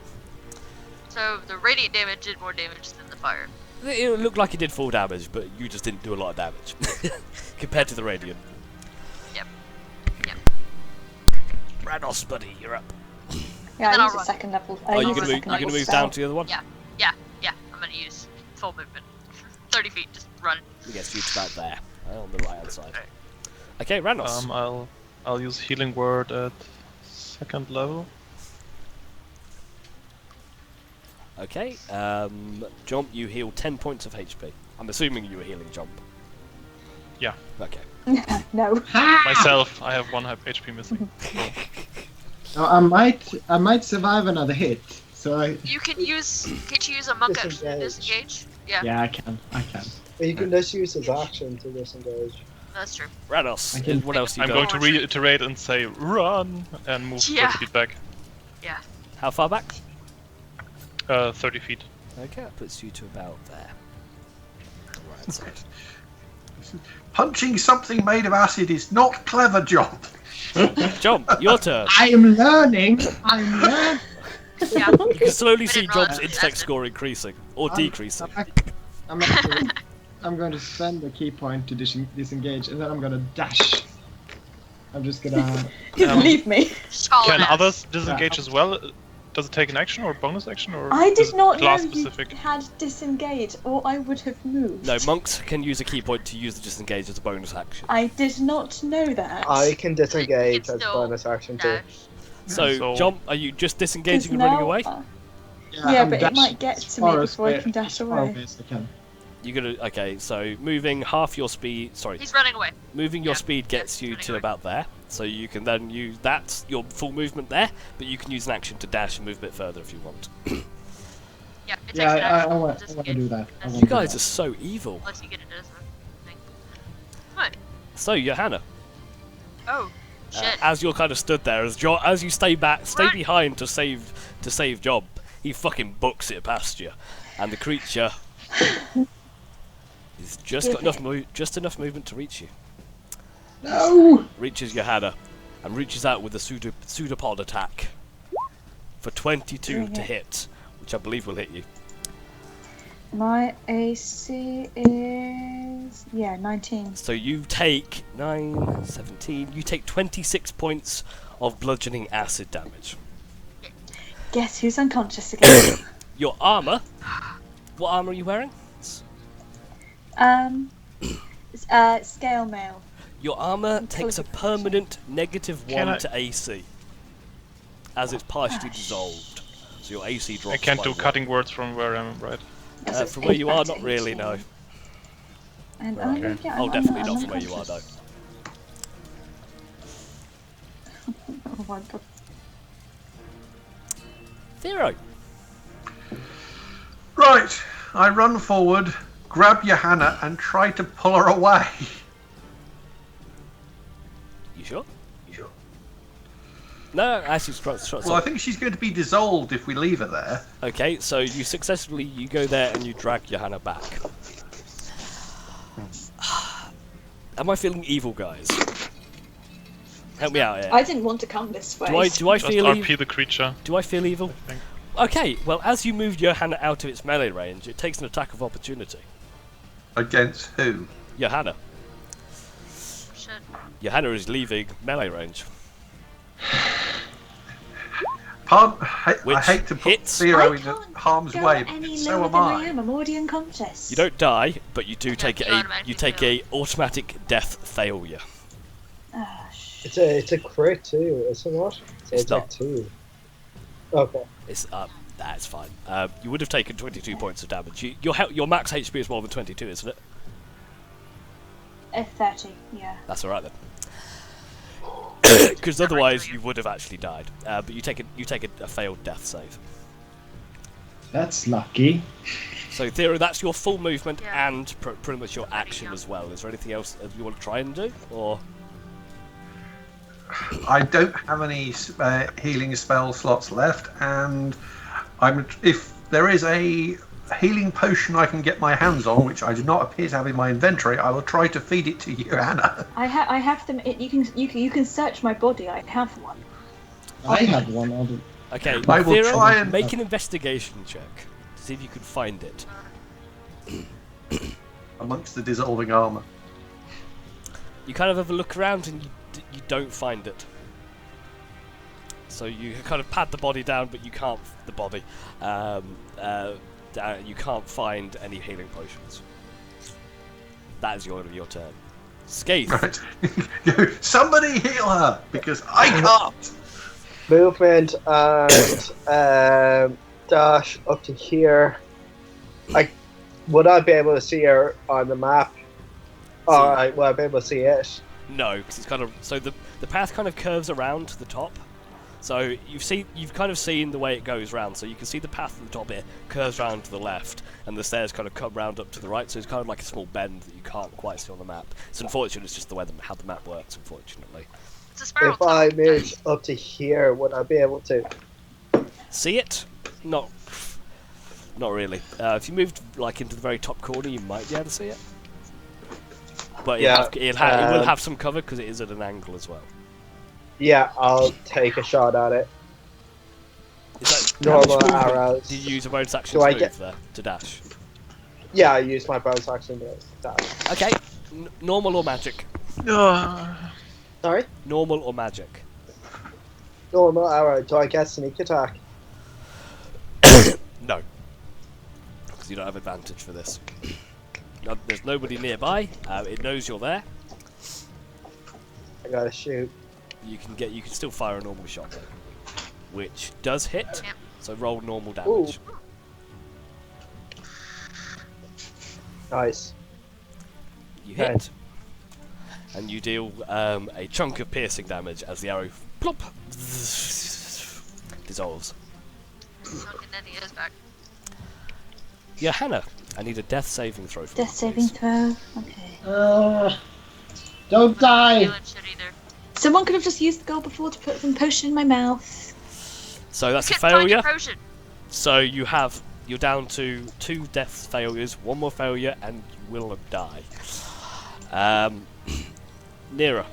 So the radiant damage did more damage than the fire. It looked like it did full damage, but you just didn't do a lot of damage compared to the radiant. Yep. Rados, buddy, you're up. Yeah, Then I I'll use a run. second level. Oh, use you're a gonna second level move spell. down to the other one? Yeah, I'm gonna use full movement. 30 feet, just run. I guess you about there, on the right hand side. Okay, Ranos. I'll use healing word at second level. Okay, Jump, you heal 10 points of HP. I'm assuming you were healing Jump. Yeah. Okay. No. Myself, I have 1 HP missing. Now, I might survive another hit. So I. You can use. Can't you use a monk action to Disengage. disengage? Yeah, Yeah, I can. But you can just use his action to disengage. that's true. Ranos, I can- what else you I'm got? going to reiterate and say run and move Yeah. 30 feet back. Yeah. How far back? 30 feet. Okay, that puts you to about there. Right hand side. Punching something made of acid is not clever, John. Jump, your turn. I am learning. I'm learning. Yeah. You can slowly I see didn't roll Jump's that. intellect That's it. score increasing, or decreasing. I'm going to spend the key point to disengage, and then I'm going to dash. I'm just gonna. Leave me. Just follow Can that. others disengage as well? Does it take an action or a bonus action or I is did it not know class you specific? had disengage, or I would have moved. No, monks can use a key point to use the disengage as a bonus action. I did not know that. I can You disengage can as still bonus action too. dash. So, So- Jump, are you just 'Cause disengaging and now- running away? Yeah, I'm but it dashing might get as to far me as before I way- can dash as far away. away as I can. You're gonna okay. So moving half your speed. Sorry, He's running away. moving your Yeah, speed gets yeah, you running to away. about there. So you can then use that's your full movement there, but you can use an action to dash and move a bit further if you want. Yeah, it takes Yeah, an action I to want to disengage. do that. I That's- wanna You do guys that. are so evil. Unless you get it as a thing. What? So Johanna, Oh, shit. as you're kind of stood there, as you stay Run. behind to save Job, he fucking books it past you, and the creature is just got Give just enough movement to reach you. No! Reaches Johanna and reaches out with a pseudopod attack for 22 Doing to it. hit, which I believe will hit you. My AC is 19. So you take 9, 17. You take 26 points of bludgeoning acid damage. Guess who's unconscious again? Your armor. What armor are you wearing? Scale mail. Your armor takes a Intelligent permanent -1 Can I- to AC, as it's partially Ah, dissolved. So your AC drops. I can't by do 1. cutting words from where I am, right? From where you are, not really, no. And Okay. Oh, definitely not from where you are, though. Oh my god. Zero. Right, I run forward, grab Johanna, and try to pull her away. You sure? No, actually, Well, I think she's going to be dissolved if we leave her there. Okay, so you go there and you drag Johanna back. Am I feeling evil, guys? Help me out here. I didn't want to come this way. Do I Just feel RP evil? the creature. Do I feel evil? think. Okay, well, as you move Johanna out of its melee range, it takes an attack of opportunity. Against who? Johanna. Shit. Johanna is leaving melee range. I Which hate to put hits. Zero I in can't harm's go way, any but so lower am than I I. am. I'm already unconscious. You don't die, but you do take you a automatically a automatic death failure. Ah, sh- It's a crit too, isn't it? So It's it's not. like 2. Okay. It's that's fine. You would have taken 22 points of damage. Your max HP is more than 22, isn't it? 30, yeah. That's all right then. Because otherwise you would have actually died. But you take a failed death save. That's lucky. So Thera, that's your full movement Yeah. and pretty much your action as well. Is there anything else you want to try and do, or? I don't have any healing spell slots left, and if there is a healing potion I can get my hands on, which I do not appear to have in my inventory, I will try to feed it to you, Anna. I have them. You can search my body. I have one. I have one other. Okay, I will Thera, try and- make an investigation check to see if you can find it. Amongst the dissolving armour. You kind of have a look around and you don't find it. So you kind of pat the body down, but you can't you can't find any healing potions. That is your turn. Skaith. Right. Somebody heal her, because I can't. Movement and dash up to here. Would I be able to see her on the map? Alright, will I be able to see it? No, because it's kind of the path kind of curves around to the top. So you've kind of seen the way it goes round. So you can see the path at the top here curves round to the left, and the stairs kind of come round up to the right. So it's kind of like a small bend that you can't quite see on the map. It's unfortunate. It's just the way how the map works. Unfortunately. It's a spiral If I tunnel, move guys. up to here, would I be able to? See it? Not really. If you moved like into the very top corner, you might be able to see it. But Yeah, it will have some cover because it is at an angle as well. Yeah, I'll take a shot at it. Is that Normal how much movement arrows. Did you use a bonus action Do to I move get- there to dash? Yeah, I use my bonus action to dash. Okay. Normal or magic? Sorry? Normal or magic? Normal arrow. Do I get sneak attack? No. Because you don't have advantage for this. No, there's nobody nearby. It knows you're there. I gotta shoot. You can still fire a normal shot though, which does hit. Yep. So roll normal damage. Nice. You hit, and you deal a chunk of piercing damage as the arrow plop dissolves. Not getting any ears back. Johanna, I need a death saving throw from Death you, saving please. throw. Okay. Don't die! Feeling shit either. Someone could have just used the gold before to put some potion in my mouth. So that's a Can't find your failure. potion. So you're down to 2 death failures, 1 more failure, and you will die. Nira.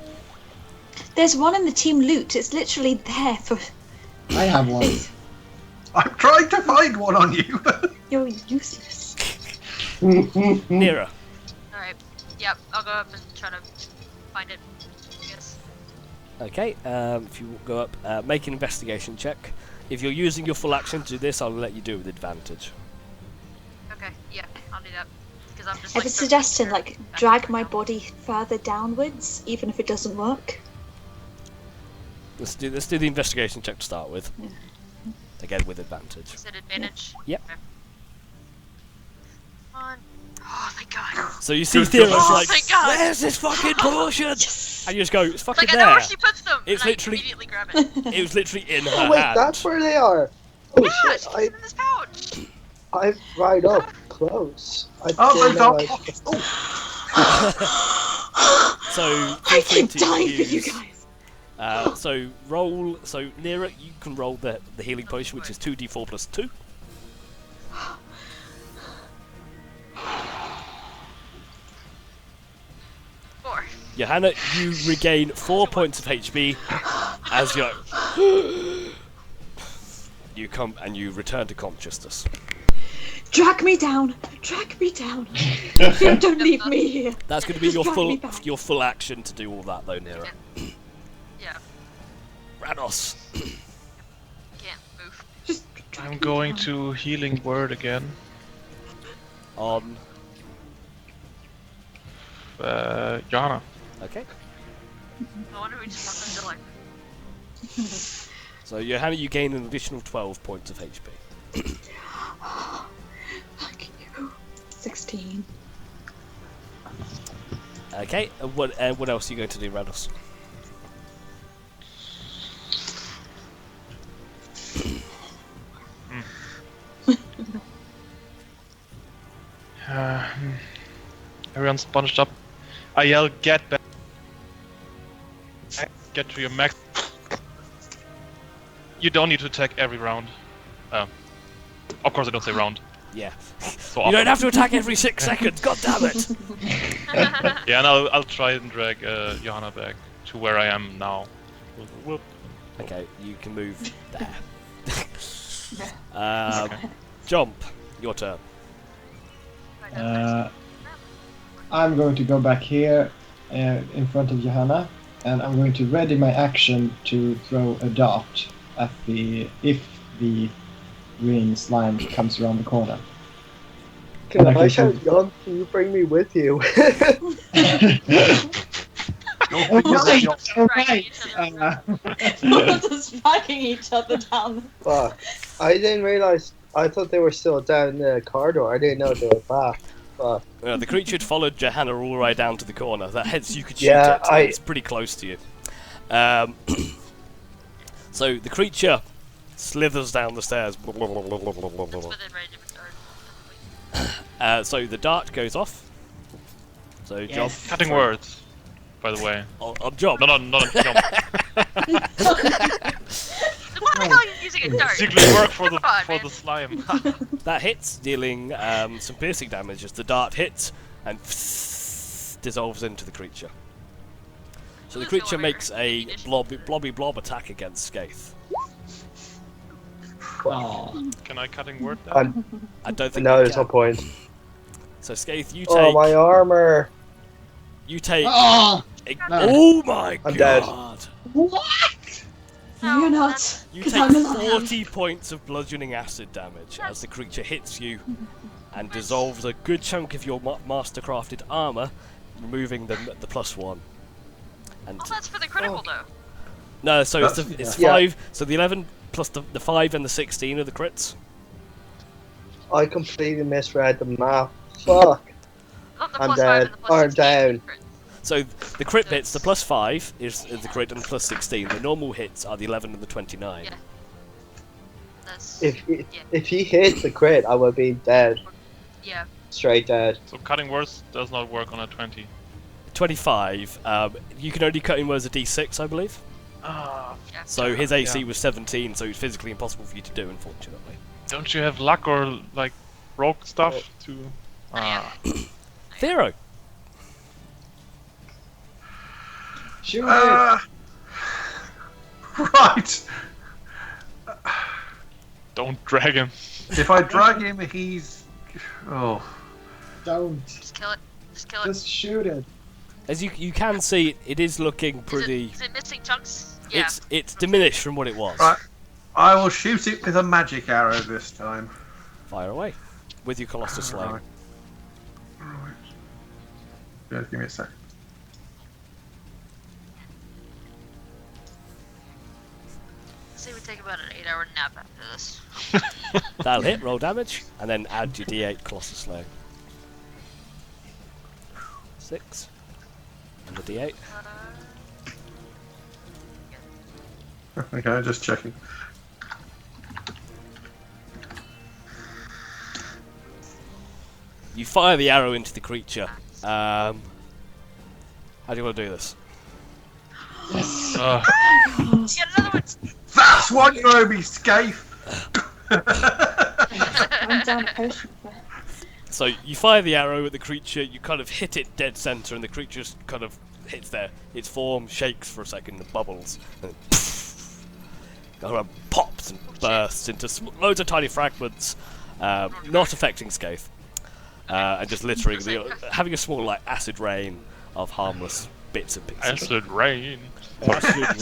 There's one in the team loot. It's literally there for. I have one. I'm trying to find one on you. You're useless. Nira. Alright. Yep, I'll go up and try to find it. I guess. Okay, if you go up, make an investigation check. If you're using your full action to do this, I'll let you do it with advantage. Okay, yeah, I'll do that. Because I'm just I was suggesting, like, drag my body further downwards, even if it doesn't work. Let's do the investigation check to start with. Again with advantage. Is it advantage? Yep. Okay. Oh, thank God. So you see Thero's like, thank God. where's this fucking potion? And you just go, it's fucking Like, I there. know where she puts them. It's and literally- I immediately grab it. It was literally in her Oh wait, hand. that's where they are. Oh Yeah, shit! she puts them in this pouch. I'm right up close. Oh, didn't they know don't. So I feel free can to die for you use. guys. So roll. So Nira, you can roll the healing potion, which is 2d4 plus 2. Four. Johanna, you regain 4 points of HP as you come and you return to consciousness. Drag me down. Drag me down. Don't leave me here. That's going to be your Drag me back. full action to do all that, though, Nira. Yeah. Ranos. Can't move. Just drag I'm me going down. to healing word again. On. Yana. Okay. I wonder who just wants them to like. So Johanna, you gain an additional 12 points of HP. Thank you. 16. Okay. And what else are you going to do, Ranos? Everyone's bunched up. I yell, get back. Get to your max. You don't need to attack every round. Of course I don't say round. Yeah. So You often. don't have to attack every 6 seconds. God damn it! Yeah, and I'll try and drag Johanna back to where I am now. Whoop. Okay, you can move there. Jump. Your turn. I'm going to go back here in front of Johanna, and I'm going to ready my action to throw a dart at if the green slime comes around the corner. Can And I I can shout, shoot- Jan, can you bring me with you? Alright, Dragging each We're just dragging each other down. Fuck. I didn't realize. I thought they were still down the corridor. I didn't know they were back. Fuck. The creature had followed Johanna all the way down to the corner. That hence you could shoot Yeah, it. It's pretty close to you. So the creature slithers down the stairs. Within range of a dart. So the dart goes off. So Job. Cutting words, by the way. On Job. Not on jump. So why the hell are you using a dart? Particularly work for the Come on, for man. the slime. That hits, dealing some piercing damage as the dart hits and dissolves into the creature. So the Who's creature over makes a here? blobby blob attack against Skaith. Oh. Can I cutting word that? I don't think No, you there's no can. point. So Skaith, you Oh, take my armor. you take Oh! oh my I'm god. dead. What? No, you're not. You 'cause take I'm alive. 40 points of bludgeoning acid damage as the creature hits you and dissolves a good chunk of your mastercrafted armor, removing the +1. And Oh, that's for the critical though. no, so it's That's- yeah. 5. So the 11 plus the 5 and the 16 are the crits. I completely misread the map. Fuck. Not the I'm plus 5 dead. and the plus I'm 16 down. crit. So the crit hits, the +5 is the crit and the +16. The normal hits are the 11 and the 29. Yeah. That's If he hit the crit, I would be dead. yeah. Straight dead. So cutting words does not work on a 20. 25. You can only cut him as a D6, I believe. Ah, Yeah. So his AC Yeah. was 17, so it's physically impossible for you to do, unfortunately. don't you have luck or like rogue stuff to? Ah, Thero. Shoot it! Right. don't drag him. If I drag him, he's. Oh. Don't. Just kill it. Just kill it. Just shoot it. As you can see, it is looking pretty. Is it missing chunks? Yeah. It's diminished from what it was. Right. I will shoot it with a magic arrow this time. Fire away with your Colossus Slaying. Right. Yeah, give me a sec. Say we take about an 8-hour nap after this. That'll hit. Roll damage, and then add your D8 Colossus Slaying. 6. And the D8. Okay, just checking. You fire the arrow into the creature. How do you want to do this? Yet another one. That's what you owe me, Scaife! I'm down a potion for it. So you fire the arrow at the creature, you kind of hit it dead center, and the creature just kind of hits there. Its form shakes for a second and bubbles, and kind of pops and bursts into loads of tiny fragments, not affecting Scathe, and just literally having a small like acid rain of harmless bits and pieces. Acid rain. Acid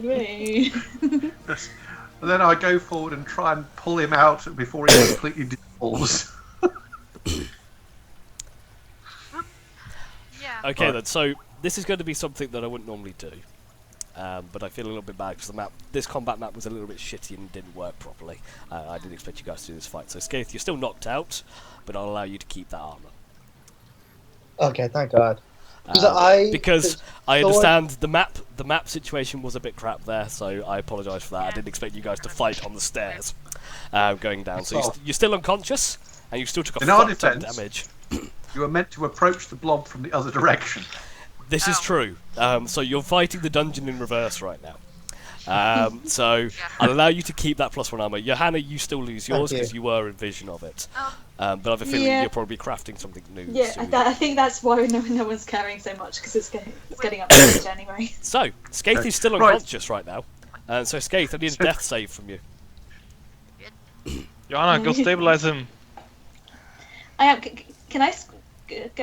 rain. Yes. And then I go forward and try and pull him out before he completely dissolves. Yeah. Okay Right. then, so this is going to be something that I wouldn't normally do, but I feel a little bit bad because this combat map was a little bit shitty and didn't work properly. I didn't expect you guys to do this fight. So Scathe, you're still knocked out, but I'll allow you to keep that armor. Okay, thank God. Because I understand the map situation was a bit crap there, so I apologise for that. I didn't expect you guys to fight on the stairs going down. So you're still unconscious, and you still took a fuck ton of damage. You were meant to approach the blob from the other direction. This is true. So you're fighting the dungeon in reverse right now. So I'll allow you to keep that +1 armor. Johanna, you still lose yours because you were in vision of it. But I have a feeling you're probably crafting something new. Yeah, I think that's why no one's carrying so much, because it's getting up to stage anyway. So, Scathe is still unconscious right now. So Scathe, I need a death save from you. Johanna, go stabilize him. I am. Can I?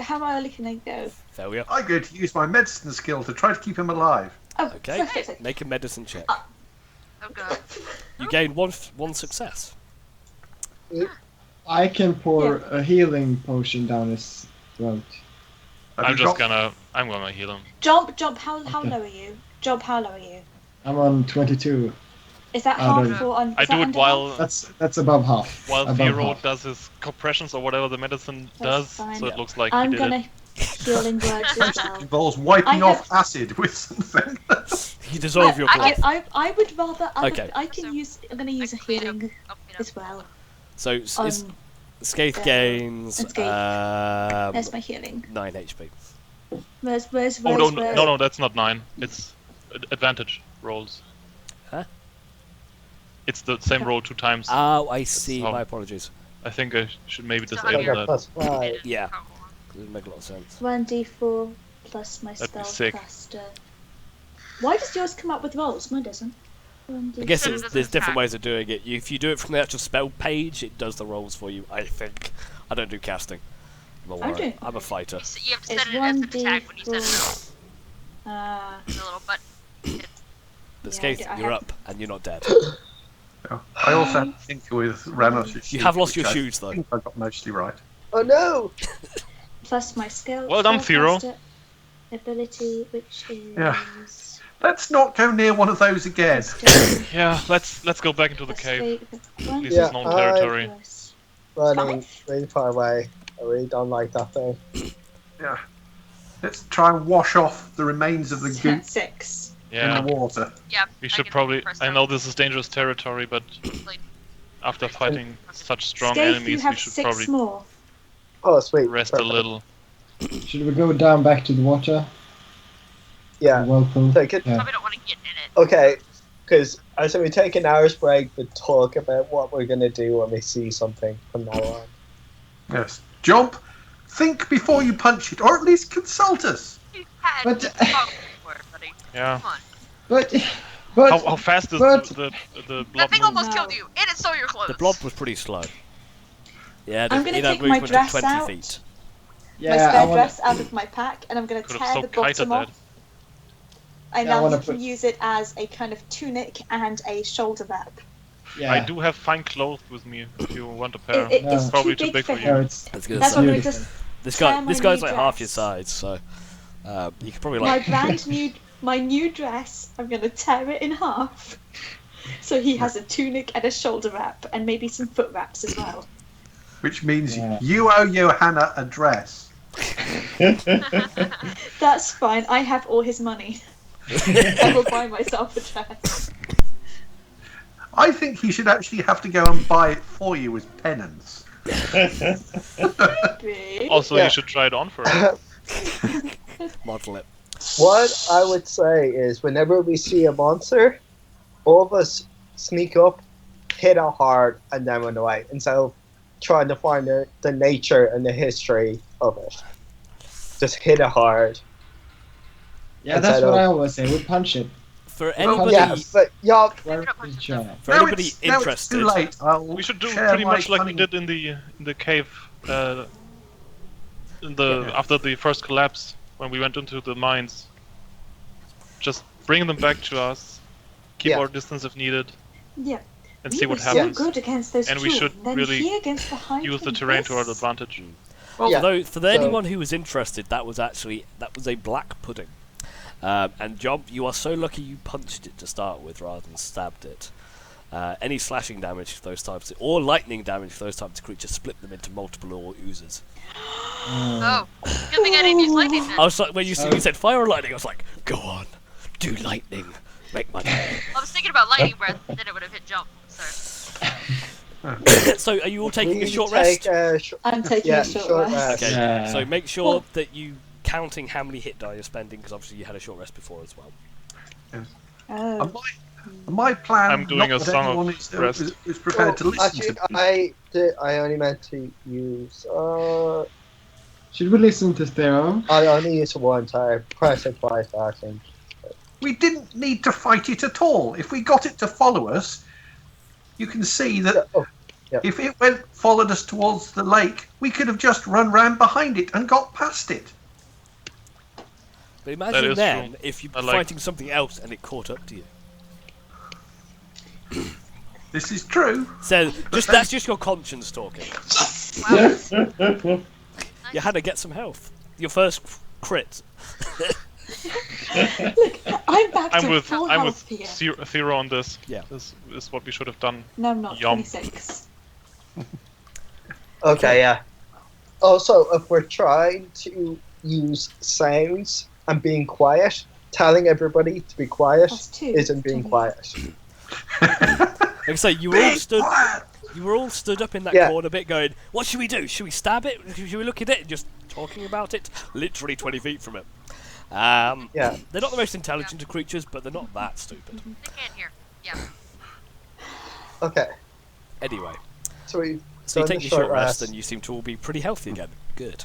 How early can I go? Failure. I'm going to use my medicine skill to try to keep him alive. Oh, Okay, perfect. make a medicine check. Oh god. You gain one success. I can pour a healing potion down his throat. I'm gonna heal him. Jump. How low are you? Jump. How low are you? I'm on 22. Is that Out half of- or on? I is do that it under while half? That's above half. Above Zero half. does his compressions or whatever the medicine That's does, fine. so it looks like I'm he did gonna it. healing words as well. Involves wiping I off have- acid with something. You dissolve your cloth. I would rather. Okay. I'm gonna use a healing as well. So On Scathe gains there's my healing. 9 HP. Where's Oh no, that's not 9. It's advantage rolls. Huh? It's the same roll 2 times. Oh, I see. how- My apologies. I think I should maybe So disable you're- that. +5. Yeah. Doesn't make a lot of sense. 1d4 plus my That'd be spell sick. caster. Why does yours come up with rolls? Mine doesn't. I guess It doesn't there's different track. ways of doing it. If you do it from the actual spell page, it does the rolls for you, I think. I don't do casting. I'm a fighter. You have to It's set it as an attack when you set it 1d4. There's a little button. But Yeah, Scathe, I you're have- up, and you're not dead. I also had to think with Ranos' You have lost which your I shoes, though. think I got mostly right. Oh no! Plus my skill. Well done, Zero. spellcaster Ability, which is. Yeah. Let's not go near one of those again. Yeah, let's go back into the cave. At least Yeah, it's known territory. Running really far away. I really don't like that thing. Yeah. Let's try and wash off the remains of the goop 6. Yeah, in the water. Yeah. we I should can probably. press I that. know this is dangerous territory, but Like, after fighting such strong Scathe, you enemies, we have should 6 probably more. Oh, sweet. rest a Perfect. little. Should we go down back to the water? Yeah. Whirlpool? Take it. Yeah. probably don't want to get in it. Okay, because I said we take an hour's break to talk about what we're going to do when we see something from now on. Yes. Jump. Think before you punch it, or at least consult us. You had But- to talk before, buddy. Yeah. Come on. But How fast is but- the That blob thing move? almost No. killed you, and it stole your clothes. The blob was pretty slow. Yeah, I'm gonna it had take my movement of dress 20 out. feet. My yeah, I spare want dress out of my pack, and I'm going to Could tear have the so kited bottom off. that. And Yeah, I now wanna you can put- use it as a kind of tunic and a shoulder wrap. yeah. I do have fine clothes with me if you want a pair. It's No. Probably too too big big for for No, him. it's That's good. That's what I'm going to beautiful. just. This tear guy, my this guy's new like half your dress. size, so you could probably My like. brand new, my new dress. I'm going to tear it in half, so he has a tunic and a shoulder wrap, and maybe some foot wraps as well. Which means Yeah. you owe Johanna a dress. That's fine. I have all his money. I will buy myself a dress. I think he should actually have to go and buy it for you as penance. Maybe. Also, Yeah. you should try it on first. Model it. What I would say is, whenever we see a monster, all of us sneak up, hit it hard, and then run away, instead of trying to find the nature and the history of it. Just hit it hard. Yeah, that's what I always say. We punch it. For anybody, Yeah, but y'all, Where is Jack? for anybody Now it's too interested, late. We should do share pretty my much like we cunning- did in the cave after the first collapse when we went into the mines. Just bring them back to us, keep Yeah. our distance if needed, Yeah. and We see were what happens. so good against those And two. we should then really he against the Hydra Use the and terrain to our this. advantage. Yeah. although for So- anyone who was interested, that was a black pudding. And Job, you are so lucky you punched it to start with rather than stabbed it. Any slashing damage for those types, or lightning damage for those types of creatures, split them into multiple or oozes. Oh, good thing I didn't use lightning then. I was like, when you said fire or lightning, I was like, go on, do lightning, make my day. I was thinking about lightning breath, then it would have hit jump. So So, are you all taking a we short take rest? a short, I'm taking yeah, a short rest. Okay. Yeah. So make sure that you counting how many hit die you're spending, because obviously you had a short rest before as well. Oh. My plan. I'm doing not a that song of anyone rest. is prepared to listen actually, to me. I only meant to use. Should we listen to Theo? I only used one time. Press it twice, I think. We didn't need to fight it at all. If we got it to follow us, you can see that Oh, yeah. if it followed us towards the lake, we could have just run round behind it and got past it. But imagine is then true. if you're I like- fighting something else and it caught up to you. This is true. So that's just your conscience talking. wow. You had to get some health. Your first crit. Look, I'm back to full I'm health with here. Zero on this. Yeah. This is what we should have done. No, I'm not. Yum. 26. Okay, yeah. Also, if we're trying to use sounds and being quiet, telling everybody to be quiet That's two. isn't being quiet. Like I say, you were all stood. Quiet. You were all stood up in that Yeah. corner bit, going, "What should we do? Should we stab it? Should we look at it?" And just talking about it, literally 20 feet from it. Yeah. They're not the most intelligent of creatures, but they're not that stupid. They can't hear. Yeah. Okay, Anyway, so we. so you done take the your short short rest, rest. and you seem to all be pretty healthy again. Good.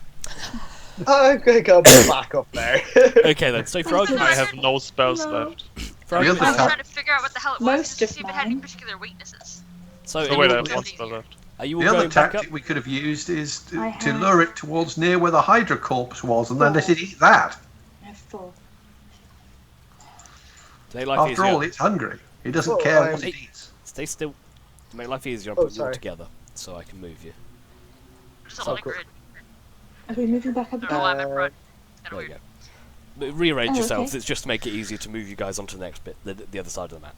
I'm gonna go back up there. Okay then. So for I argument's have no spells No. left. for The I other was argument's time- trying to figure out what the hell it was Most to of see if it had any mine. particular weaknesses. so Oh are wait, you I all, have one spell left. are you all The other going back up? tactic we could have used is I to have- lure it towards near where the Hydra corpse was and then let Four. it eat that. I have 4. To make life After easier, all, it's hungry. It doesn't Well, care I'm- what it eats. stay still. To make life easier, I'll Oh, put you all sorry. together so I can move you. Just on the cool. grid. Are we moving back up I don't know why I'm in front. Kind There of you weird. go. But rearrange Oh, yourselves. okay. It's just to make it easier to move you guys onto the next bit, the other side of the map.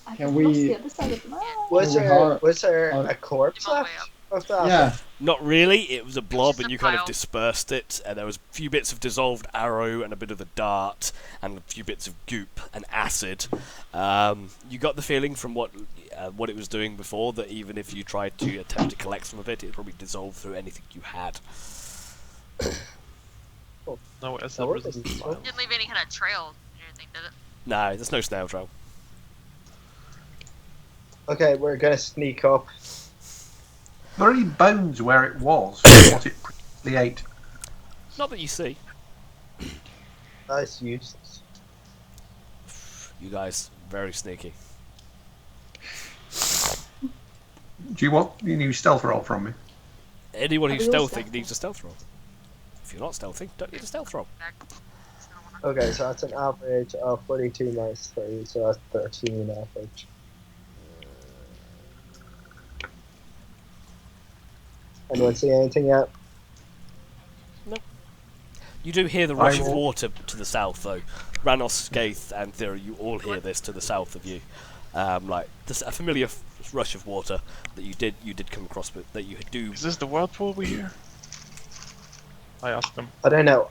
I Can have we- lost the other side of the map. Was Can we there har- was there har- a corpse All the way left up. of that? Yeah. Not really. It was a blob, just and a you kind of pile. dispersed it. And there was a few bits of dissolved arrow, and a bit of the dart, and a few bits of goop and acid. You got the feeling from what it was doing before that even if you tried to attempt to collect some of it, it'd probably dissolve through anything you had. No That acid was resistance. useful. Didn't leave any kind of trail or anything, did it? No, there's no snail trail. Okay, we're gonna sneak up. Are there any bones where it was, what it previously ate? Not that you see. That's useless. You guys, very sneaky. Do you want a new stealth roll from me? Anyone who's Are we all stealthing stealthing? needs a stealth roll. If you're not stealthing, don't need a stealth roll. Back. It's not one. Okay, so that's an average of 42 minus 3, so that's 13 average. Anyone see anything yet? You do hear the rush of will- water to the south, though. Ranos, Skaith, and Thera, you all hear this to the south of you. Like this, a familiar rush of water that you did come across, but that you do. Is this the whirlpool we hear? I asked them. I don't know.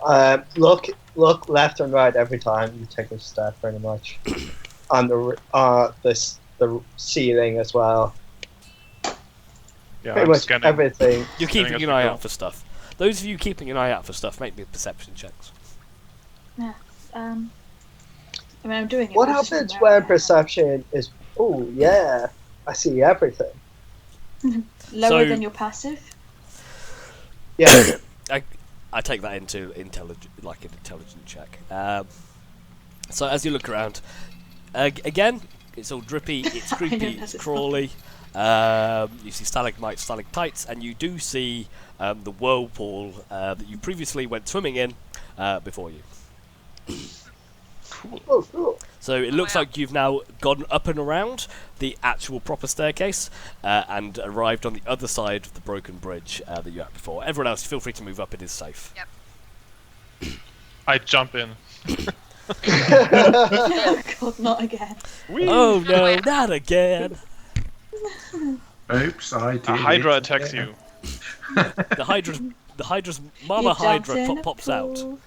Look left and right every time you take a step, pretty much. On the ceiling as well. Yeah, Pretty I'm much scanning. everything. You're Scanning keeping as an we eye go. out for stuff. Those of you keeping an eye out for stuff, make me perception checks. Yeah. I mean, I'm doing it. What just from happens where I when am. perception is? Oh yeah, I see everything. Lower So- than your passive? Yeah. I take that into an intelligent check. So as you look around, again, it's all drippy, it's I know creepy, that it's is crawly. You see stalagmites, stalactites, and you do see the whirlpool that you previously went swimming in before you. Oh, cool. So it looks wow. like you've now gone up and around the actual proper staircase and arrived on the other side of the broken bridge that you had before. Everyone else, feel free to move up, it is safe. Yep. I jump in. Oh god, not again. Oh Go away. no, not again! Oops, I did. A Hydra it attacks again. you. The Hydra's Mama You jumped Hydra in a pops out. pool.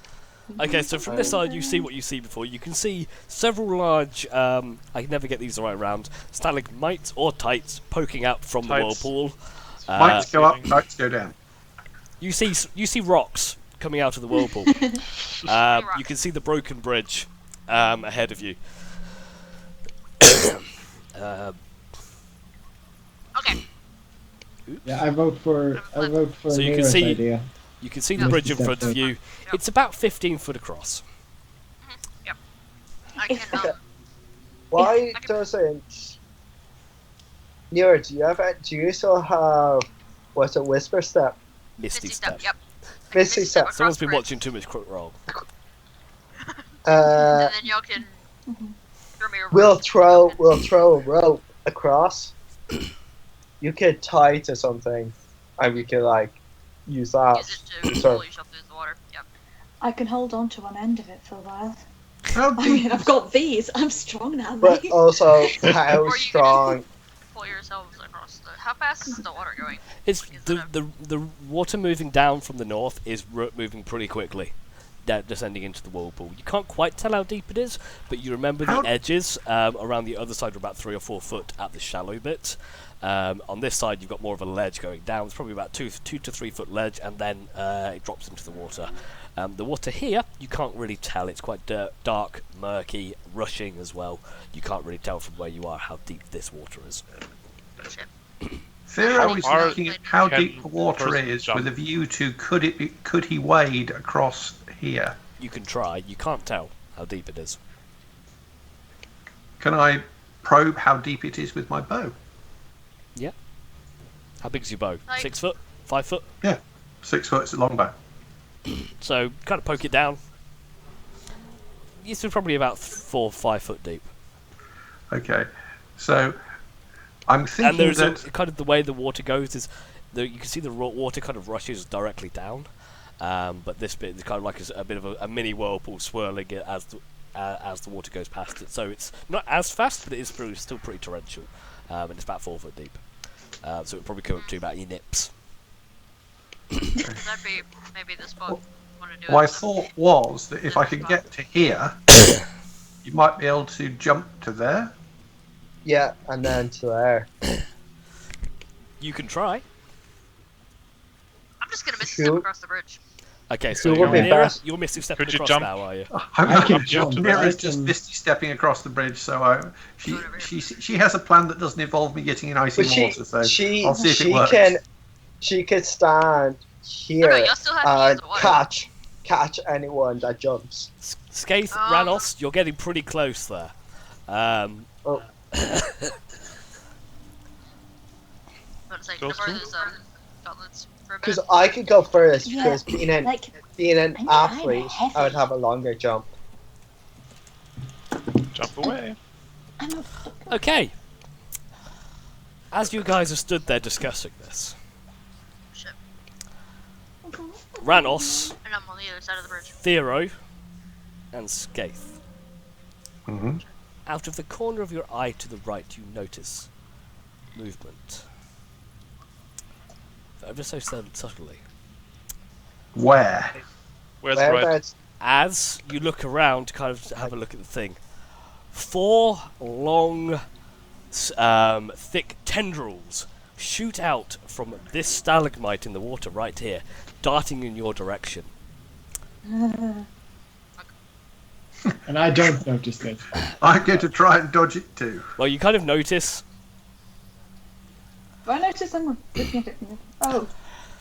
Okay, so from this side you see what you see before. You can see several large, I can never get these the right round, stalagmites or tights poking out from the Tights. whirlpool. Mites go up, mites go down. You see rocks coming out of the whirlpool. You can see the broken bridge ahead of you. Okay. Yeah, I vote for So you can Mira's see- idea. You can see the Yeah. bridge in front of you. Yep. It's about 15 foot across. Yep. I can Why I can- doesn't Nero? Do you still have what's a whisper step? Misty step. Yep. Misty step. across Someone's the been bridge, watching too much Quick Roll. Uh, And then y'all can throw me a we'll rope. throw a rope across. You could tie it to something, and we could like use that. Use it to Sorry. pull yourself through the water. Yep. I can hold on to one end of it for a while. How I deep mean, I've got these. I'm strong now, But mate. also, how Or you could strong? Pull yourselves across the. How fast is the water going? It's Is the, it a- the water moving down from the north is moving pretty quickly, descending into the whirlpool. You can't quite tell how deep it is, but you remember How- the edges around the other side are about 3 or 4 foot at the shallow bit. On this side, you've got more of a ledge going down. It's probably about 2 to 3 foot ledge, and then it drops into the water. The water here, you can't really tell. It's quite dark, murky, rushing as well. You can't really tell from where you are how deep this water is. Shit. Theo How is far looking at how can deep the water person is jump? with a view to could he wade across here? You can try. You can't tell how deep it is. Can I probe how deep it is with my bow? How big's your bow? Like- 6 foot? 5 foot? 6 foot is a long bow. So, kind of poke it down. It's probably about 4 or 5 foot deep. Okay, so I'm And thinking there's that kind of the way the water goes is you can see the water kind of rushes directly down, but this bit is kind of like a bit of a mini whirlpool swirling it as the water goes past it. So it's not as fast, but it is still pretty torrential, and it's about 4 foot deep. So it'll probably come up to about your nips. That'd be maybe the spot. Want to do my it. thought was that if I could get to here, you might be able to jump to there. Yeah, and then to there. You can try. I'm just gonna miss Who- step across the bridge. Okay, so Who would you're be near, best? you're Misty stepping Could you across jump? now, are you? I can Up jump. to Mira's I just can- misty stepping across the bridge, so she has a plan that doesn't involve me getting in icy But water. So she I'll see if it works. she could stand here Okay, y'all still have to use and the water. catch anyone that jumps. Skaith, Ranos, you're getting pretty close there. Oh. But it's like, Close borrow to? those gauntlets for a bit. Because I could go first. Yeah, Because being an like, being an I'm athlete, heavy. I would have a longer jump. Jump away. I'm Okay. As you guys have stood there discussing this, Shit. Ranos, And I'm on the other side of the bridge. Thero, and Skaith, hmm out of the corner of your eye to the right, you notice movement. Ever so subtly. Where? Where's right? Whereabouts? As you look around to kind of have a look at the thing, 4 long, thick tendrils shoot out from this stalagmite in the water right here, darting in your direction. And I don't notice this. I'm going to try and dodge it too. Well, you kind of notice. Do I notice someone looking at me? Oh,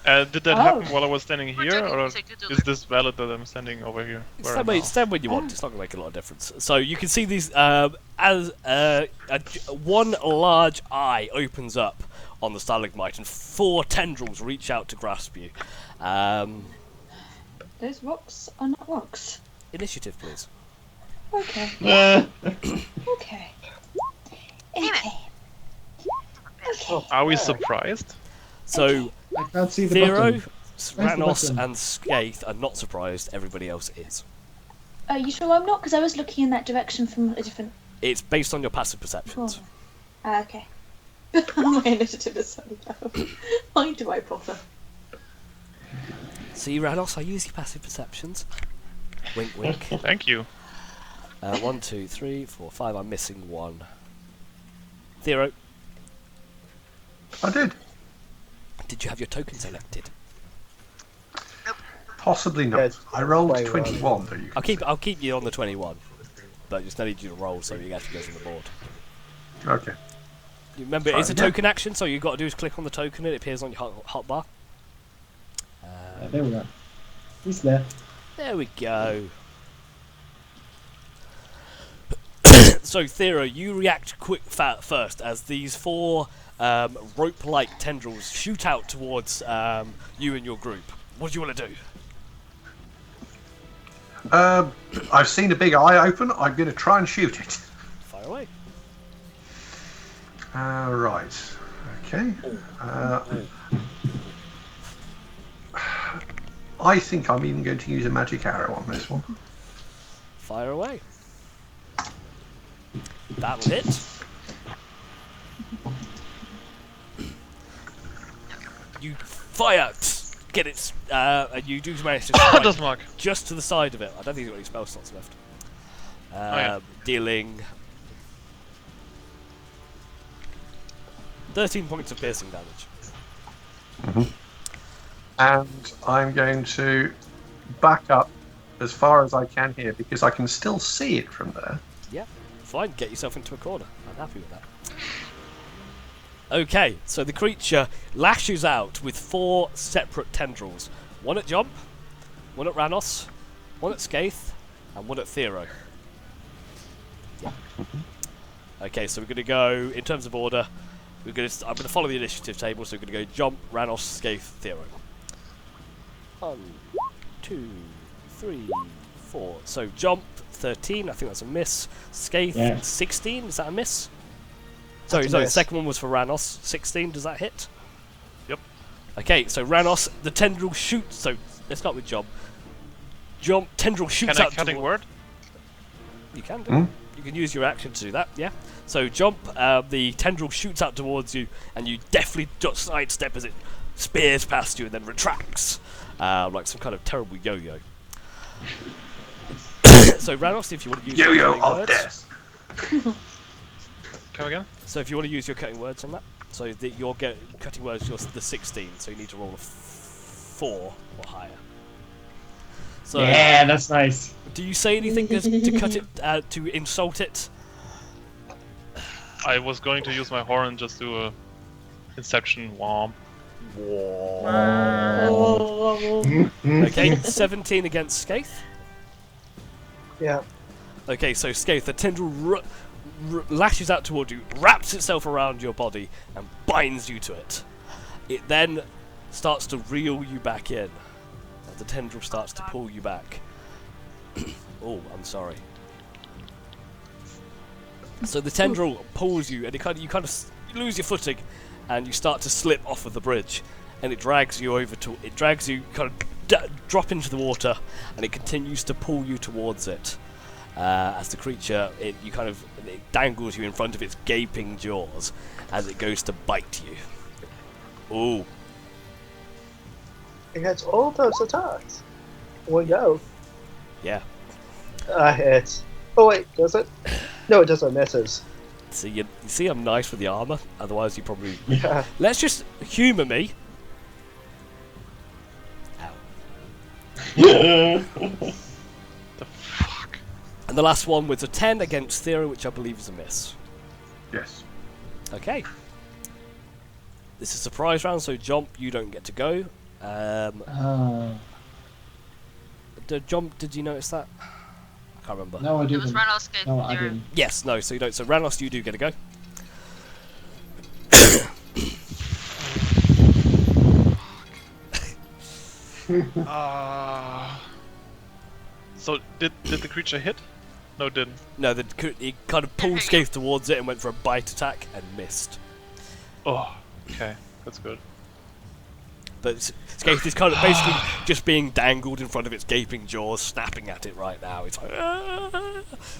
Did that happen while I was standing We're here, taking or music to is this valid that I'm standing over here? Where I'm now? Stand when you want. It's not going to make a lot of difference. So you can see these as one large eye opens up on the stalagmite, and 4 tendrils reach out to grasp you. those rocks are not rocks. Initiative, please. Okay. Okay. Okay. Okay. Are we surprised? So I can't see the Thero, button. Ranos, button? and Skaith are not surprised. Everybody else is. Are you sure I'm not? Because I was looking in that direction from a different. It's based on your passive perceptions. Okay. My initiative is so low. Why do I bother? See, Ranos, I use your passive perceptions. Wink, wink. Thank you. 1, 2, 3, 4, 5. I'm missing 1. Thero, I did. did you have your token selected? Possibly not. Yes, I rolled 21. 21, though. You I'll keep you on the 21, but just need you to roll so you actually goes on the board. Okay. You remember, it's a token action, so you've got to do is click on the token and it appears on your hotbar. There we go. He's there. There we go. So, Thero, you react first as these 4 rope-like tendrils shoot out towards you and your group. What do you want to do? I've seen a big eye open. I'm going to try and shoot it. Fire away. Right. Okay. I think I'm even going to use a magic arrow on this one. Fire away. That'll hit. You fire, get it, and you do manage to strike Does mark. just to the side of it. I don't think you've got any spell slots left. Yeah. Dealing 13 points of piercing damage. And I'm going to back up as far as I can here because I can still see it from there. Yeah, fine. Get yourself into a corner. I'm happy with that. Okay, so the creature lashes out with 4 separate tendrils. 1 at Jump, 1 at Ranos, 1 at Skaith, and 1 at Thero. Yeah. Okay, so we're going to go, in terms of order, I'm going to follow the initiative table, so we're going to go Jump, Ranos, Skaith, Thero. 1, 2, 3, 4. So Jump, 13, I think that's a miss. Skaith, 16, is that a miss? Sorry, the second one was for Ranos. 16, does that hit? Yep. Okay, so Ranos, the tendril shoots. So let's start with Jump. Jump, tendril shoots Can I out. cutting word? You can do. You can use your action to do that. Yeah. So Jump, the tendril shoots out towards you, and you definitely just sidestep as it spears past you and then retracts, like some kind of terrible yo-yo. So Ranos, if you want to use Yo-yo your of words. death. Come again? So if you want to use your cutting words on that, so your cutting words, you're the 16, so you need to roll a 4 or higher. So Yeah, that's nice. do you say anything to cut it, to insult it? I was going to use my horn and just do a Inception womp. Okay, 17 against Skaith. Yeah. Okay, so Skaith, the tendril lashes out toward you, wraps itself around your body, and binds you to it. It then starts to reel you back in. As the tendril starts to pull you back. Oh, I'm sorry. So the tendril pulls you, and you kind of lose your footing, and you start to slip off of the bridge, and it drags you over to. It drags you, kind of drop into the water, and it continues to pull you towards it. As the creature, it dangles you in front of its gaping jaws as it goes to bite you. Ooh. It gets all those attacks. One go. Yeah. Hits. Oh wait, does it? No, it doesn't. Misses. See, you see, I'm nice with the armor. Otherwise, you probably. Yeah. Let's just humour me. Ow. The fuck? And the last one was a 10 against Thera, which I believe is a miss. Yes. Okay. This is a surprise round, so Jump, you don't get to go. Jump, did you notice that? I can't remember. No, I It was didn't. Reynolds Skate. No, I didn't. Yes, no, so you don't. So Ranos, you do get to go. So did the creature hit? No, it didn't. No, he kind of pulled Scathe towards it and went for a bite attack and missed. Oh, okay, that's good. But Scathe is kind of basically just being dangled in front of its gaping jaws, snapping at it right now. It's like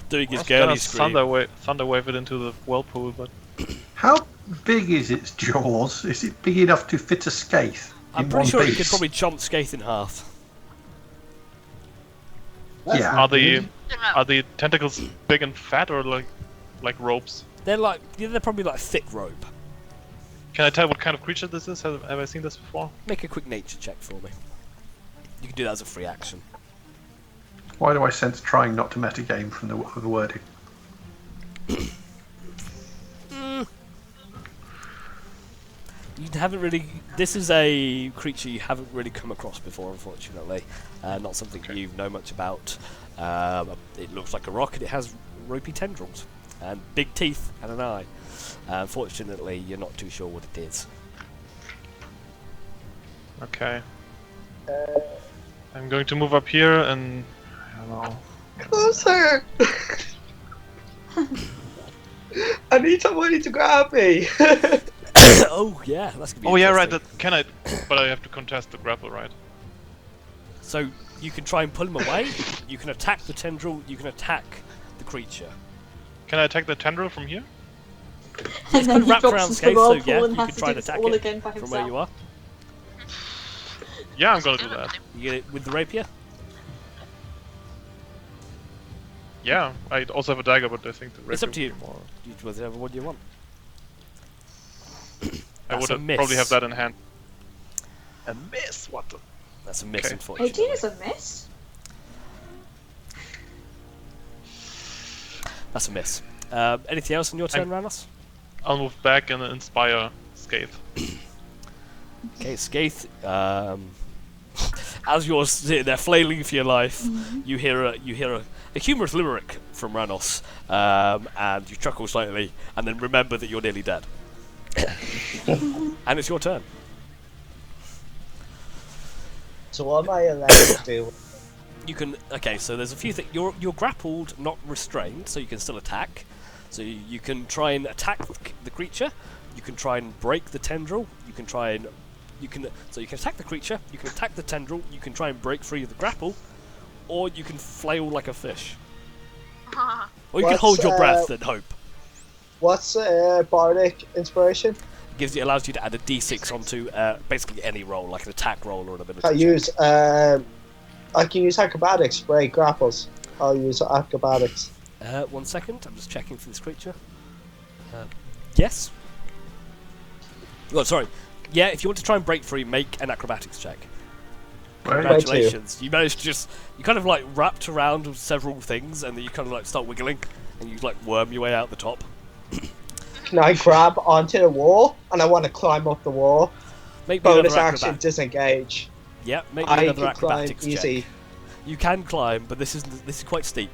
doing his girly scream. Thunderwave it into the whirlpool, but How big is its jaws? Is it big enough to fit a Scathe? I'm in pretty one sure piece? you could probably chomp Scathe in half. That's Yeah. not are the good. are the tentacles big and fat or like ropes? They're probably like thick rope. Can I tell what kind of creature this is? Have I seen this before? Make a quick nature check for me. You can do that as a free action. Why do I sense trying not to metagame from the wording? You haven't really. This is a creature you haven't really come across before, unfortunately. Not something you know much about. It looks like a rock, and it has ropey tendrils and big teeth and an eye. Unfortunately, you're not too sure what it is. Okay. I'm going to move up here and I don't know. Closer! I need somebody to grab me! Oh yeah, that's gonna be. Oh yeah, right. interesting. Can I? But I have to contest the grapple, right? So you can try and pull him away. You can attack the tendril. You can attack the creature. Can I attack the tendril from here? It's kind of he wrapped drops around into Scathe, the so whirlpool yeah, and you has can to try do and this attack all it again by from where you are. Yeah, I'm gonna do that. You get it with the rapier. Yeah, I also have a dagger, but I think the It's up rapier to you. would be more. You do whatever one you want. I That's would a miss. probably have that in hand. A miss? What the? That's a miss, Okay. unfortunately. 18 is a miss. That's a miss. Anything else on your turn, Ranos? I'll move back and inspire Scathe. Okay, Scathe. As you're sitting there flailing for your life, you hear a humorous lyric from Ranos, and you chuckle slightly, and then remember that you're nearly dead. And it's your turn. So what am I allowed to do? You can. Okay, so there's a few things. You're grappled, not restrained, so you can still attack. So you can try and attack the creature. You can try and break the tendril. You can try and so you can attack the creature. You can attack the tendril. You can try and break free of the grapple, or you can flail like a fish. Or you can What's, hold your breath and hope. What's Bardic Inspiration? Allows you to add a d6 onto basically any roll, like an attack roll or an ability. I check. use I can use acrobatics, break grapples. I'll use acrobatics. 1 second, I'm just checking for this creature. Yes. Oh, sorry. Yeah, if you want to try and break free, make an acrobatics check. Congratulations. You managed to you kind of like wrapped around with several things, and then you kind of like start wiggling, and you like worm your way out the top. Can I grab onto the wall? And I want to climb up the wall. Make me Bonus another action, disengage. Yeah, make me I another can climb acrobatics easy. check. You can climb, but this is quite steep.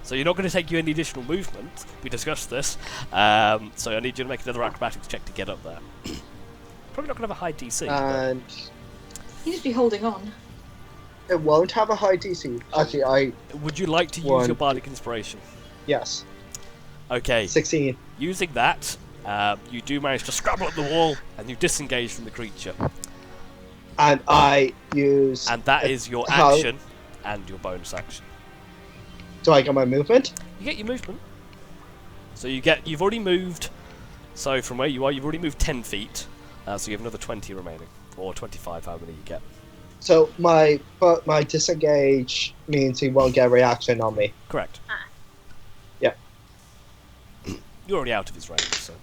So you're not going to take you any additional movement. We discussed this. So I need you to make another acrobatics check to get up there. Probably not going to have a high DC. And You just be holding on. it won't have a high DC. Actually, Would you like to use your bardic inspiration? yes, Okay. 16. Using that, you do manage to scrabble up the wall, and you disengage from the creature. And I use. And that is your how- action and your bonus action. Do I get my movement? You get your movement. So you've already moved. So from where you are, you've already moved 10 feet. So you have another 20 remaining. or 25, how many you get. So my disengage means he won't get a reaction on me. Correct. Yeah. You're already out of his range, so this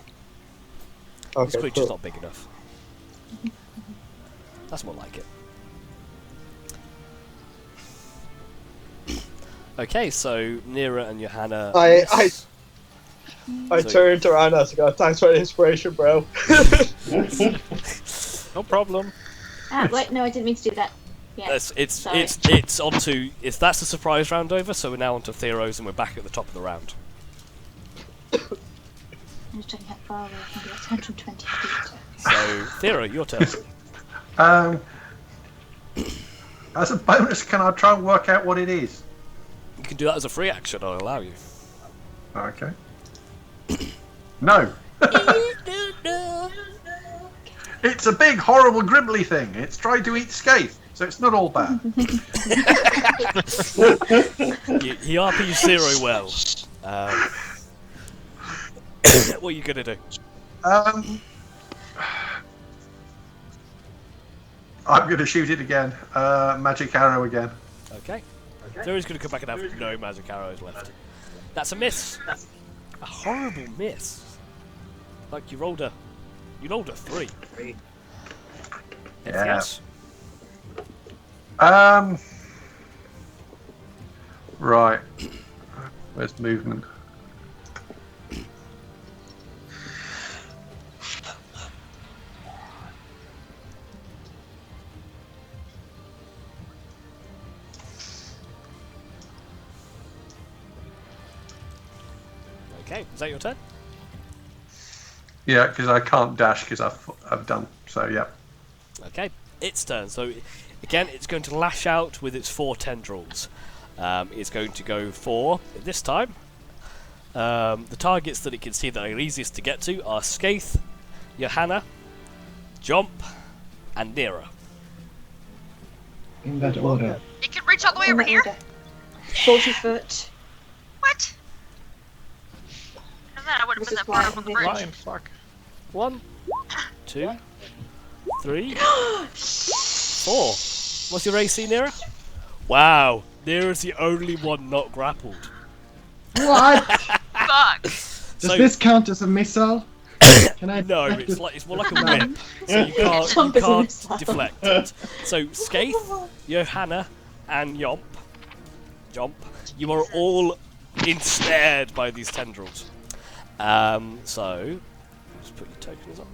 Okay, creature's cool. not big enough. That's more like it. Okay, so Nira and Johanna. I So- turned around and I go, thanks for the inspiration, bro. No problem. Ah, wait, no, I didn't mean to do that. Yeah. Sorry. It's on to. That's the surprise round over, so we're now on to Theros and we're back at the top of the round. I'm just checking how far away I can be. It's 120 feet. So, Thero, your turn. As a bonus, can I try and work out what it is? You can do that as a free action, I'll allow you. Okay. No. It's a big, horrible, gribbly thing. It's trying to eat Scathe, so it's not all bad. He RPs Zero well. What are you going to do? I'm going to shoot it again. Magic arrow again. Okay. Thero's going to come back and have no magic arrows left. That's a miss. A horrible miss. Like you rolled a 3. Anything Yeah. else? Right. Where's movement? Okay, is that your turn? Yeah, because I can't dash because I've done. So yeah. Okay, its turn. So again, it's going to lash out with its 4 tendrils. It's going to go for, this time, the targets that it can see that are easiest to get to are Scathe, Johanna, Jump, and Nira. In that order. It can reach all the way In over that here? order. 40 foot. What? And then I wouldn't This put is that far why up on the this- bridge. Fine, fuck. 1, 2, 3, 4. What's your AC, Nira? Wow, Nira's the only one not grappled. What? Fuck! Does So- this count as a missile? Can I? No, it's more like a whip, so you Jump is a can't missile. deflect it. So Scathe, Johanna, and Jomp, you are all ensnared by these tendrils. So just put your tokens on.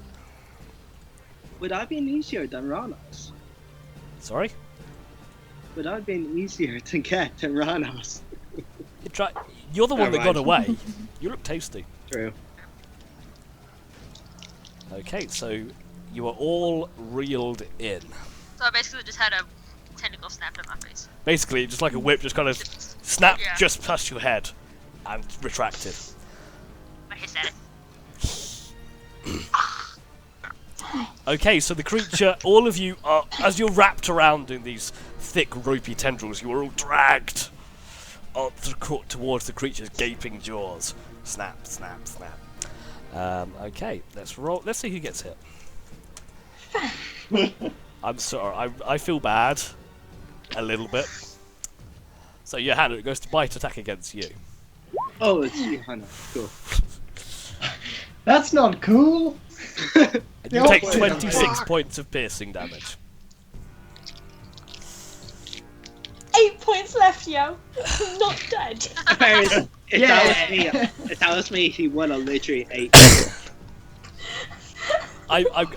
Would I be easier than Ranos? Sorry, Would I have been easier to get than Ranos? you're the one that got Alright. away. You look tasty. True. Okay, so you are all reeled in. So I basically just had a tentacle snapped in my face. Basically, just like a whip, just kind of snapped Yeah. just past your head and retracted. I hissed at it. Okay, so the creature, all of you are, as you're wrapped around in these thick, ropey tendrils, you are all dragged up towards the creature's gaping jaws. Snap, snap, snap. Okay, let's roll. Let's see who gets hit. I'm sorry, I feel bad. A little bit. So Johanna, it goes to bite attack against you. Oh, it's Johanna. Cool. That's not cool. And you No take way. 26 points of piercing damage. 8 points left, yo. I'm not dead. If that was me, he would have literally 8.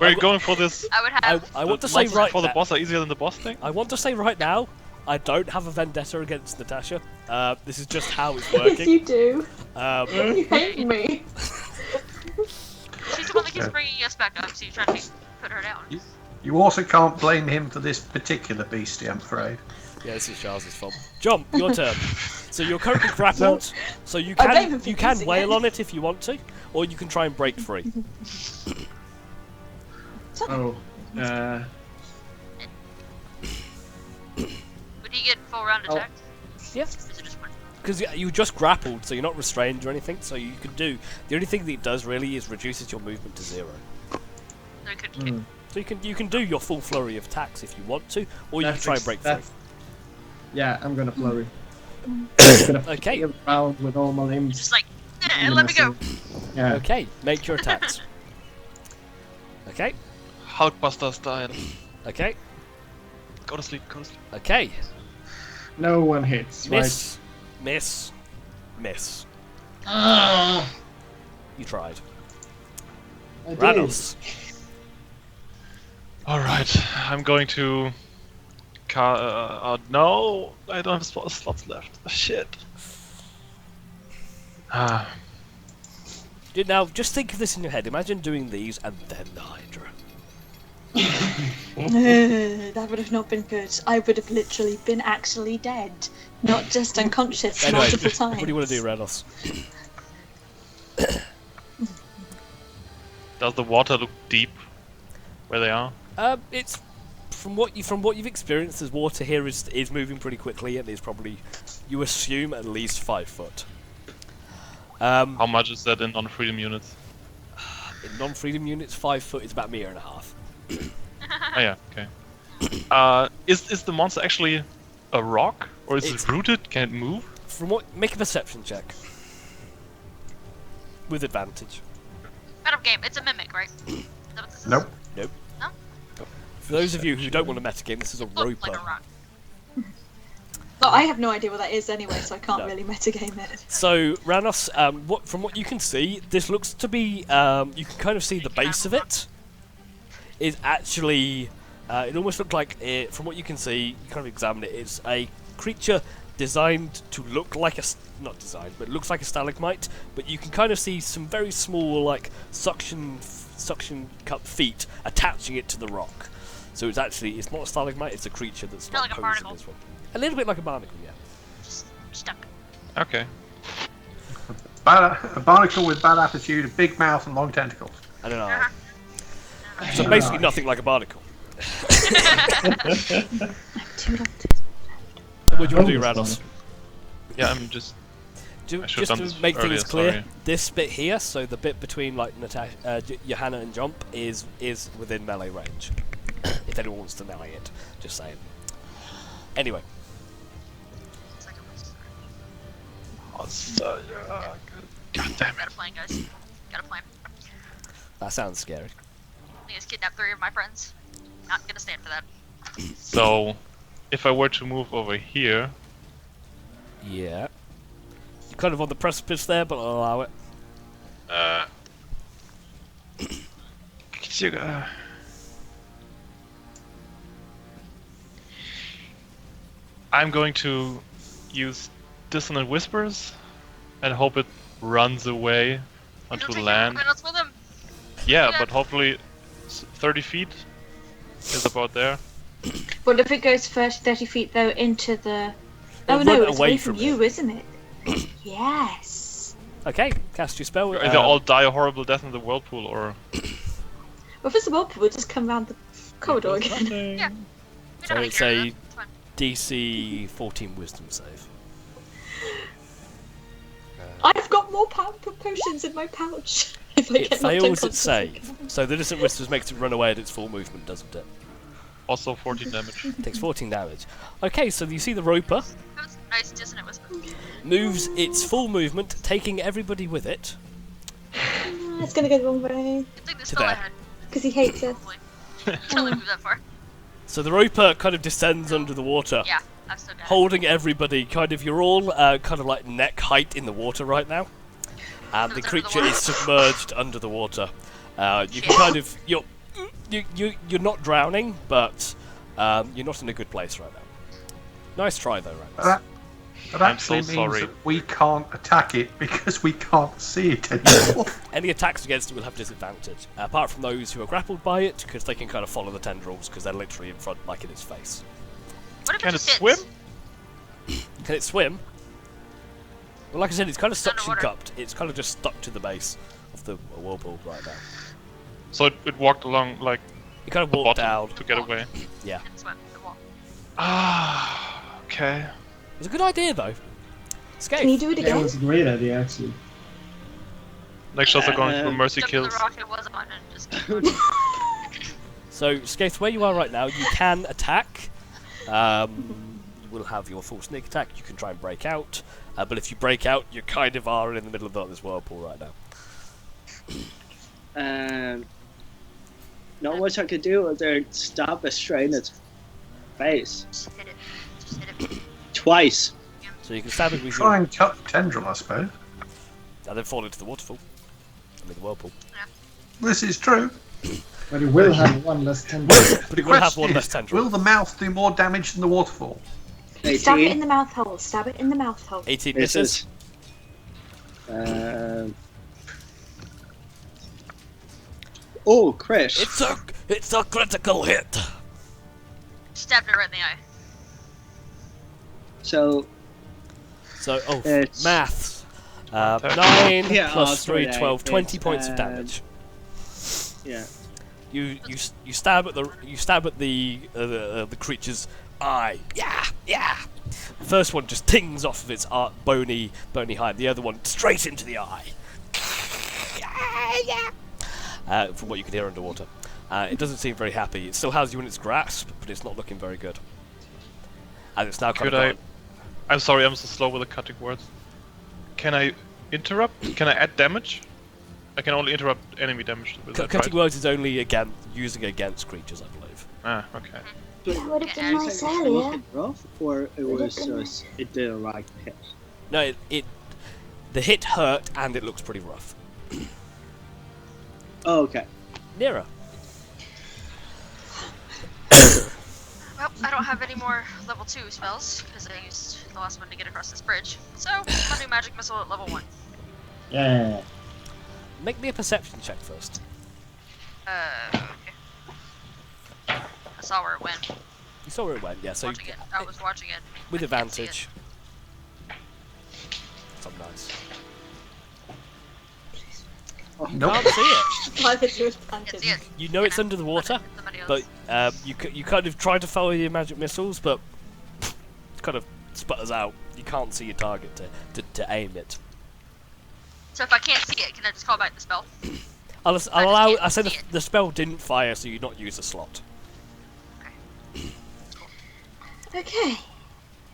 We're going for this. I would have. I want to say monsters right for the now, boss are easier than the boss thing. I want to say right now, I don't have a vendetta against Natasha. This is just how it's working. You do. Um, You hate me. She's the one that keeps bringing us back up, so you're trying to put her down. You also can't blame him for this particular beastie, I'm afraid. yeah, this is Charles' fault. Jump, your turn. So you're currently grappled, so you I blame him for can using wail it. on it if you want to, or you can try and break free. Oh. Would he get full round Oh. attack? Yeah. Is it just one? Because you just grappled, so you're not restrained or anything. So you can do the only thing that it does really is reduces your movement to 0. So he could So you can do your full flurry of attacks if you want to, or you can try and break through. Yeah, I'm gonna flurry. Gonna Okay. play around with all my limbs. Just like, let me go. Yeah. Okay, make your attacks. Okay, Hulkbuster style. okay, Go to sleep, go to sleep. okay. No one hits. Miss, miss, miss. Right. You tried. I did. Ranos. Alright, I'm going to... no, I don't have slots left. Shit. Now, just think of this in your head. Imagine doing these and then the Hydra. That would have not been good. I would have literally been actually dead, not just unconscious Anyway, multiple times. what do you want to do, Ranos? Does the water look deep where they are? It's from what you've experienced. As water here is moving pretty quickly, and is probably, you assume, at least 5 foot. How much is that in non-freedom units? In non-freedom units, 5 foot is about a meter and a half. Oh yeah, okay. Is the monster actually a rock, or is it rooted? Can it move? Make a perception check with advantage. Out of game. It's a mimic, right? Is that what this is? Nope. Nope. No? For those of you who don't want to metagame, this is a Look roper. like a rock. Well, I have no idea what that is anyway, so I can't No. really metagame it. So Ranos, from what you can see, this looks to be. You can kind of see the base of it is actually. It almost looked like from what you can see. You kind of examine it. It's a creature designed to look like not designed, but it looks like a stalagmite. But you can kind of see some very small, like suction cup feet attaching it to the rock. So it's not a stalagmite. It's a creature that's Not not like a posing barnacle. as one. A little bit like a barnacle, yeah. Just stuck. Okay. A barnacle with bad attitude, a big mouth, and long tentacles. I don't know. Uh-huh. So basically nothing like a barnacle. What do you want to do, Rados? Yeah, I'm just... I should have Just done to this make earlier, things clear, sorry. this bit here, so the bit between like Johanna and Jump is within melee range. If anyone wants to melee it, just saying. Anyway, It's like a whisper. God damn Got a plan, guys. Got a plan. that sounds scary. I just kidnapped 3 of my friends. Not gonna stand for that. So, if I were to move over here... Yeah. You're kind of on the precipice there, but I'll allow it. I'm going to use Dissonant Whispers and hope it runs away onto land. With him. Yeah, Yeah. but hopefully 30 feet is about there. What if it goes first 30 feet though into the... Oh It'll no, run it's away away from from you, isn't it? Yes. Okay, cast your spell. Either all die a horrible death in the whirlpool, or... Well, if it's a whirlpool, we'll just come round the corridor again. Yeah. We So know how to it's get rid a of them. It's fine. DC 14 Wisdom save. I've got more potions in my pouch. If I It get knocked fails its unconscious save. again. So the Dissonant Whispers makes it run away at its full movement, doesn't it? Also 14 damage. Takes 14 damage. Okay, so you see the Roper That was nice, dissonant whisper. moves its full movement, taking everybody with it. It's gonna go the wrong way. Good thing the To spell I there. had. Because he hates us. Probably. Can't really move that far. So the Roper kind of descends under the water, Yeah, I'm still dead. holding everybody. Kind of, you're all kind of like neck height in the water right now, and So the it's under the creature water. is submerged under the water. You can kind of you're not drowning, but you're not in a good place right now. Nice try though, Rand. That I'm actually so means sorry. that we can't attack it because we can't see it anymore. Any attacks against it will have disadvantage, apart from those who are grappled by it, because they can kind of follow the tendrils, because they're literally in front, like in its face. What if Can it it just swim? hits? Can it swim? Well, like I said, it's kind of It's suction underwater. cupped. It's kind of just stuck to the base of the whirlpool right now. So it walked along, like, It kind of the walked bottom down. to get away. Yeah, And swim the wall. Ah, okay. it was a good idea though. Can you Escape. do it That again? was a great idea, actually. Next shots are going to mercy Jump to the kills. rock it was on and just So, Skaith, where you are right now, you can attack. You will have your full sneak attack. You can try and break out. But if you break out, you kind of are in the middle of this whirlpool right now. Not much I could do other than stab a straight in its face. Just hit it. Just hit it. Twice. So you can stab it with Try your... and cut the tendril, I suppose. And then fall into the waterfall. I mean, the whirlpool. This is true. But it will have one less tendril. But it will have one less tendril. Will the mouth do more damage than the waterfall? 18. Stab it in the mouth hole. Stab it in the mouth hole. 18 Misses. misses. Oh, crit. It's a critical hit. Stabbed it right in the eye. So, It's maths. 9 Yeah, plus sorry, 3, 12, 20 it's, points of damage. yeah. You stab at the creature's eye. Yeah. The first one just tings off of its bony hide. The other one straight into the eye. From what you can hear underwater. It doesn't seem very happy. It still has you in its grasp, but it's not looking very good. And it's now kind Could of gone. I'm sorry, I'm so slow with the cutting words. Can I interrupt? Can I add damage? I can only interrupt enemy damage with that, Cutting right? words is only using against creatures, I believe. Ah, okay. That would have been Yeah, nice It was earlier. rough, or it was just it didn't like hit. No, the hit hurt and it looks pretty rough. Oh, okay. Nira. Well, I don't have any more level 2 spells because I used the last one to get across this bridge. So, I'm gonna do magic missile at level 1. Yeah. Make me a perception check first. Okay. I saw where it went. You saw where it went, yeah. So Watching it. I was watching it. with I can't see advantage. Something nice. Nope. Can't see it. Why did you it. Can't see it. You know it's under the water, but you kind of try to follow your magic missiles, but it kind of sputters out. You can't see your target to aim it. So if I can't see it, can I just call back the spell? I'll just allow. can't I said see it. the spell didn't fire, so you not use a slot. Okay.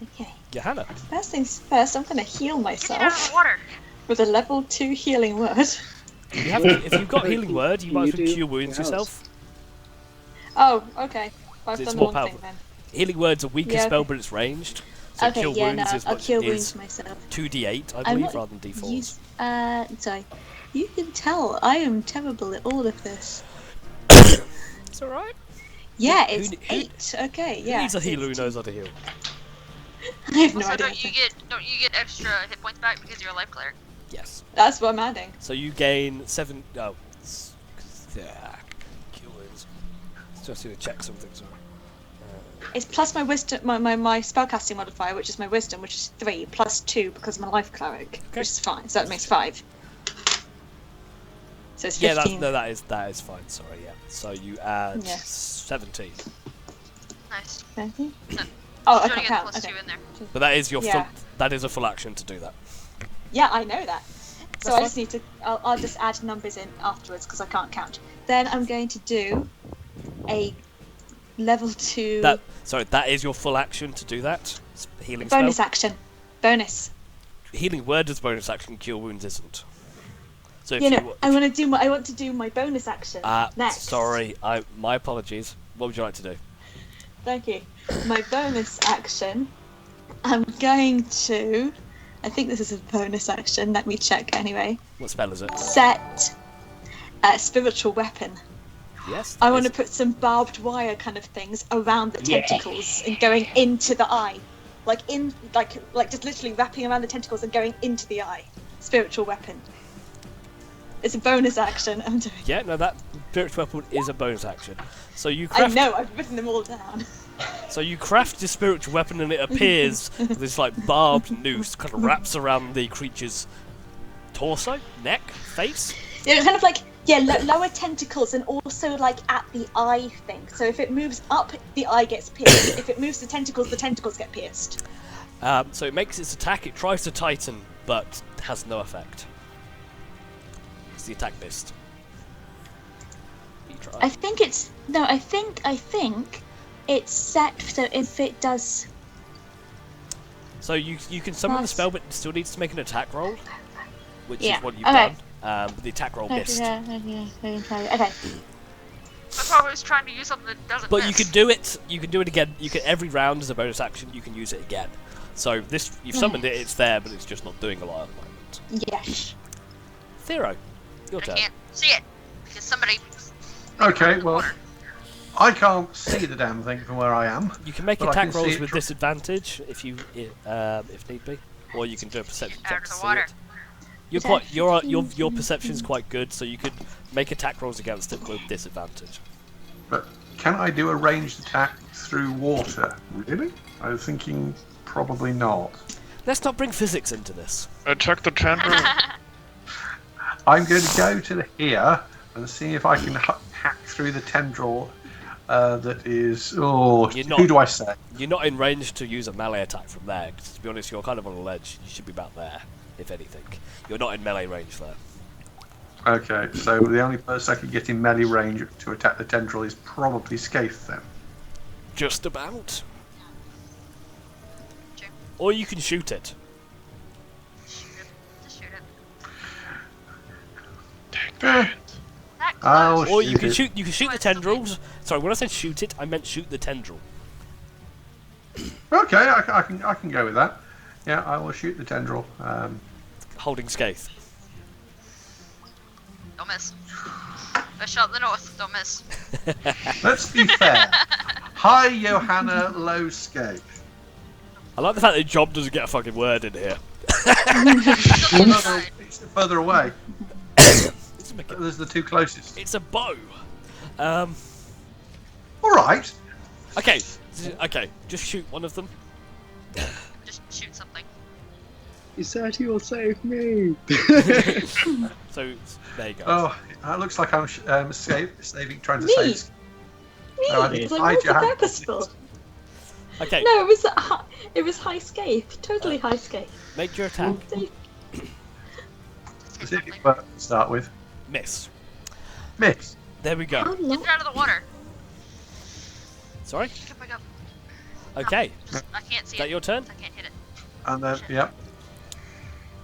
Okay. Johanna. First things first, I'm going to heal Get it out of myself the water. with a level 2 healing word. You have if you've got healing word, you might as well do cure wounds your house. yourself. Oh, okay. I've It's done more the wrong thing powerful. then. Healing word's a weaker Yeah, spell, okay. but it's ranged. So Okay, cure yeah, no, wounds is I'll much cure is wounds myself. 2d8, I I'm believe, not rather than d4s. use- sorry. You can tell I am terrible at all of this. It's alright. Yeah, Who- it's who- 8. Okay, Who yeah. needs a it's healer who 2. knows how to heal? I have no Also, idea. don't you get extra hit points back because you're a life cleric? Yes. That's what I'm adding. So you gain 7. Oh. Cure wounds. Just going to check something, sorry. It's plus my wisdom, my spellcasting modifier, which is my wisdom, which is 3, plus 2 because I'm a life cleric, Okay. which is fine. So that makes 5. So it's Yeah, 15. that is fine, sorry, yeah. So you add Yeah. 17. Nice. 17? No. Oh, I Should can't get count. plus Okay. 2 in there. But that is your Yeah. that is a full action to do that. Yeah, I know that. So That's I just need to. I'll just add numbers in afterwards because I can't count. Then I'm going to do a level 2 That is your full action to do that. Healing bonus spell. action. Bonus. Healing word is bonus action. Cure wounds isn't. So if You you know, I want to do my bonus action next. sorry, my apologies. What would you like to do? Thank you. My bonus action. I'm going to. I think this is a bonus action. Let me check anyway. What spell is it? Set spiritual weapon. Yes. I want to put some barbed wire kind of things around the tentacles and going into the eye, like just literally wrapping around the tentacles and going into the eye. Spiritual weapon. It's a bonus action. I'm doing. Yeah, no, that spiritual weapon is a bonus action. So you I craft. know. I've written them all down. So you craft your spiritual weapon, and it appears this like barbed noose kind of wraps around the creature's torso, neck, face. Yeah, kind of like lower tentacles and also like at the eye thing. So if it moves up, the eye gets pierced. If it moves the tentacles get pierced. So it makes its attack. It tries to tighten, but has no effect. It's the attack missed. You try. I think it's no. I think it's set so if it does. So you can summon the Nice. spell, but it still needs to make an attack roll, which Yeah. is what you've Okay. done. But the attack roll missed. Okay. That's why I was trying to use something that doesn't But miss. you can do it. You can do it again. You can every round as a bonus action. You can use it again. So this you've summoned it. It's there, but it's just not doing a lot at the moment. Yes. Thero, your I turn. can't see it because somebody. Okay, well, I can't see the damn thing from where I am. You can make But I attack can see rolls it with from- disadvantage if need be, or you can do a perception Out check of to the see water. it. You're quite your perception's quite good, so you could make attack rolls against it with disadvantage. But can I do a ranged attack through water? Really? I was thinking probably not. Let's not bring physics into this. Chuck the tendril. I'm going to go to here and see if I can hack through the tendril that is... Oh, You're not- who do I say? You're not in range to use a melee attack from there. 'Cause to be honest, you're kind of on a ledge. You should be about there, if anything. You're not in melee range there. Okay, so the only person I could get in melee range to attack the tendril is probably Skaith then. Just about. Sure. Or you can shoot it. Shoot it. Just shoot it. Take that. That I'll close. Or you can it. shoot. You can shoot the tendrils. Sorry, when I said shoot it, I meant shoot the tendril. Okay, I can go with that. Yeah, I will shoot the tendril. Holding Skaith. Don't miss. Best shot in the north. Don't miss. Let's be fair. High Johanna, low Skaith. I like the fact that Job doesn't get a fucking word in here. It's further away. It's a- There's the two closest. It's a bow. All right. Okay. Okay. Just shoot one of them. Just shoot something. You said he will save me. So there you go. Oh, it looks like I'm saving, trying to Me? save. Me, No, I think it's it's like high Johanna. purposeful. Okay. No, it was high scathe, totally high scathe. Make your attack. Just hit Specific something. word to start with. Miss. Miss. There we go. Oh no! Get it out of the water. Sorry. Pick it back up. Okay. I can't see Is that it. your turn? I can't hit it. And then, yep.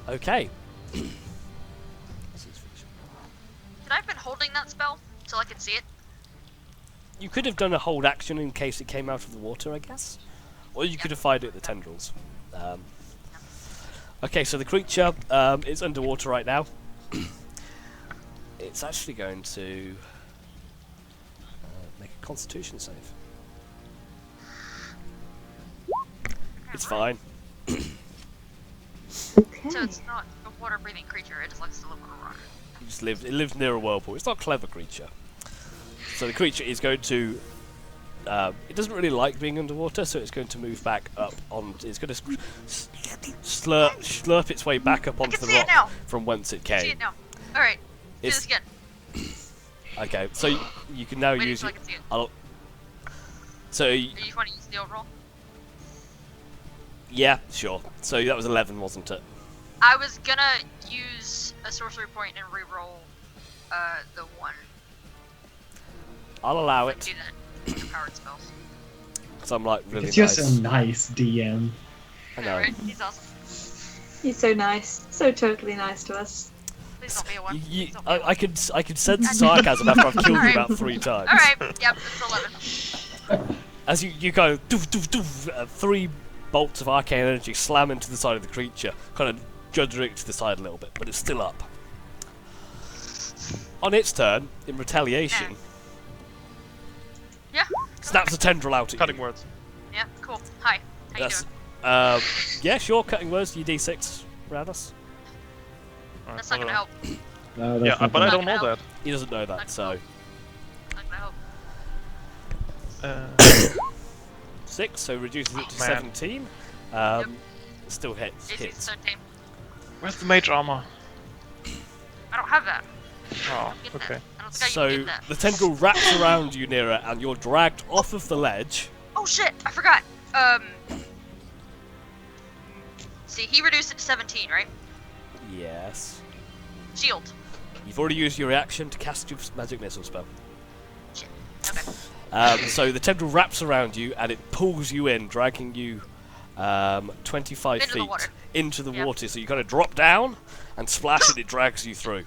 Okay. Could I have been holding that spell till I could see it? You could have done a hold action in case it came out of the water, I guess. Or you could have fired it at the tendrils. Okay, so the creature is underwater right now. It's actually going to make a constitution save. It's fine. So it's not a water-breathing creature. It just likes to live on water. It lives near a whirlpool. It's not a clever creature. So the creature is going to... it doesn't really like being underwater, so it's going to move back up on... It's going to slurp its way back up onto can the see it rock now. from whence it See came. it now. All right. Do It's- this again. Okay, so you can now Wait use until I it. can see it. So Are you want to use the overall? yeah, sure. So that was 11, wasn't it? I was gonna use a sorcery point and re-roll the one. I'll allow Do it that. For powered spells. because I'm like really It's just nice. a nice DM. I know. Right? He's awesome. He's so nice, so totally nice to us. Please don't be a one. You, Please don't be a one. I could sense the sarcasm after I've killed you Alright. about 3 times. All right. Yep. It's 11. As you go, doof, doof, doof, 3 bolts of arcane energy slam into the side of the creature, kind of juddering it to the side a little bit, but it's still up. On its turn, in retaliation, Yeah. snaps a tendril out at Cutting you. words. Yeah. Cool. Hi. How you That's, doing? yeah, sure, cutting words, you d6, Radus. Alright, That's not gonna help. No, that's Yeah, not but I gonna- don't know that. He doesn't know that, so... Not gonna help. 6, so reduces it to man. 17. Still hits. AC's 13. Where's the mage armor? I don't have that. Oh, Get okay. that. I don't think I So can get that. the tendril wraps around you, Nira, and you're dragged off of the ledge. Oh shit! I forgot. See, he reduced it to 17, right? Yes. Shield. You've already used your reaction to cast your magic missile spell. So the tendril wraps around you and it pulls you in, dragging you 25 Into the feet water. into the Yep. water. So you kind of drop down and splash and it drags you through.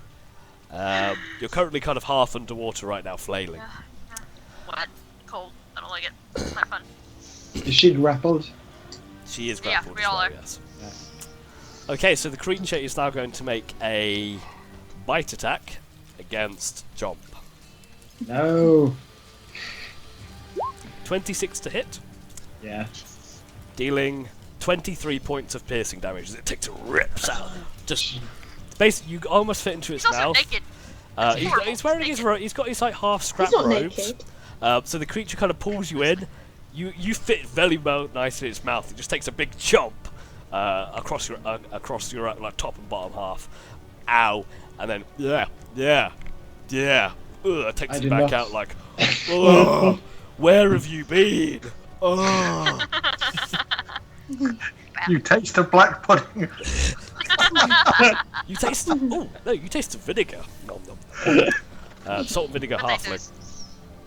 You're currently kind of half underwater right now, flailing. Wet, cold. I don't like it. It's not fun. Is she grappled? She is Yeah, grappled we as all well, are. yes. Okay, so the creature is now going to make a bite attack against Jomp. No. 26 to hit, Yeah. dealing 23 points of piercing damage as it takes and rips out. Just basically, you almost fit into its He's also mouth. naked. That's He's horrible. wearing his Naked. he's got his like half scrap He's not robes. naked. So the creature kind of pulls you in. You fit very well nicely in its mouth. It just takes a big chomp across your like top and bottom half. Ow! And then yeah. It takes I you did back not. out like, oh, where have you been? Oh. You taste of black pudding. You taste. Oh no! You taste the vinegar. Nom, nom. Salt and vinegar halfling.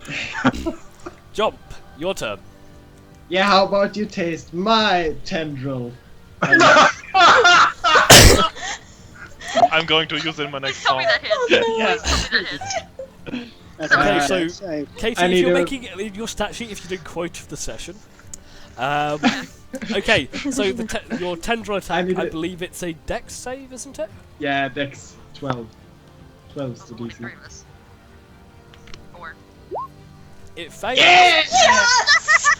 Potatoes. Jump. Your turn. Yeah, how about you taste my tendril? I'm going to use it in my next Tell song. me that hits. Yeah. Please tell me that hits. That's Okay, my so- dex save. Katie, I if need you're a- making in your stat sheet, if you did quote of the session. Okay, so your tendril attack, need I a- believe it's a dex save, isn't it? Yeah, Dex 12. 12's the Only DC. three of us. 4. It fails. Yes!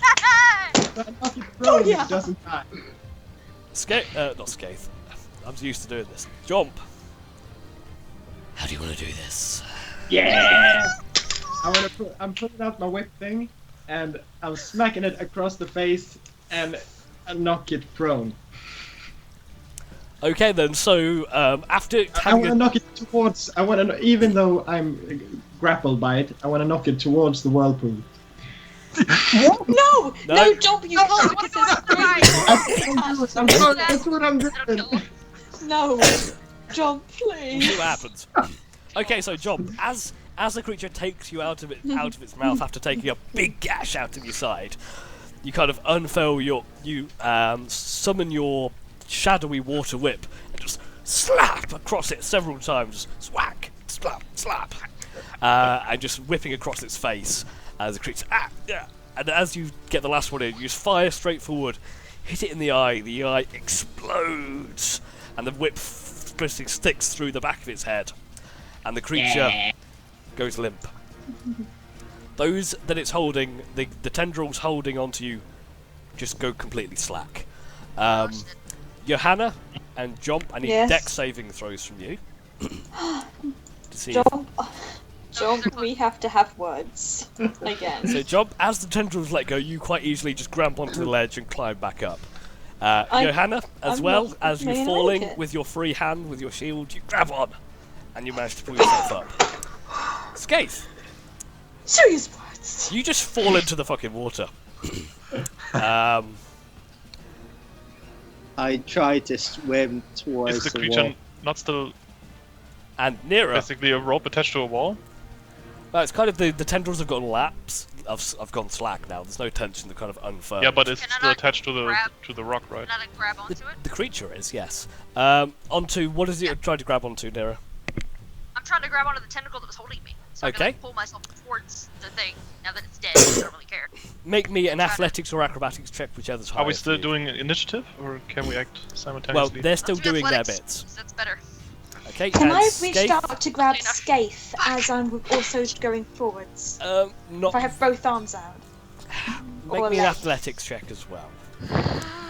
But knock it prone, yeah. it doesn't die. Not Scathe. I'm used to doing this. Jump. How do you want to do this? Yeah! I'm putting out my whip thing, and I'm smacking it across the face, and I knock it prone. Okay then, so after I having want to knock it towards. Even though I'm grappled by it, I want to knock it towards the whirlpool. No! No. No, Jump, you can't because there's three. That's what I'm That'll doing. kill him. No. Jump, see please. what happens. Okay, so Jump, as the creature takes you out of its mouth after taking a big gash out of your side, you kind of unfurl you summon your shadowy water whip and just slap across it several times, just swack, slap, and just whipping across its face as the creature and as you get the last one in, you just fire straight forward, hit it in the eye explodes, and the whip sticks through the back of its head, and the creature goes limp. Those that it's holding, the tendrils holding onto you, just go completely slack. Johanna and Jomp, I need Yes. dex saving throws from you. To see Jump, we have to have words. Again. So Jomp, as the tendrils let go, you quite easily just grab onto the ledge and climb back up. Johanna, as I'm well, not as you're really falling like it. with your free hand, with your shield, you grab on, and you manage to pull yourself up. Scathe, Serious words. you just fall into the fucking water. I try to swim towards Is the the creature wall. not still And Nira, basically a rope attached to a wall? well, it's kind of the tendrils have gone lapse. I've gone slack now. There's no tension. They're kind of unfurled. Yeah, but it's Can I still not attached to the grab- rock, right? Can I like, grab onto it? The creature is, yes. Onto what is it you're trying to grab onto, Nira? I'm trying to grab onto the tentacle that was holding me. So I Okay. can like, pull myself towards the thing now that it's dead. I don't really care. Make me an athletics or acrobatics check, whichever's higher. Are we for still you. doing initiative, or can we act Well, simultaneously? they're still Let's do doing their athletics, bits. 'cause That's better. Okay. Can and I reach Scathe, out to grab Enough. Scathe as I'm also going forwards? Not If I have both arms out. make or me an left. athletics check as well.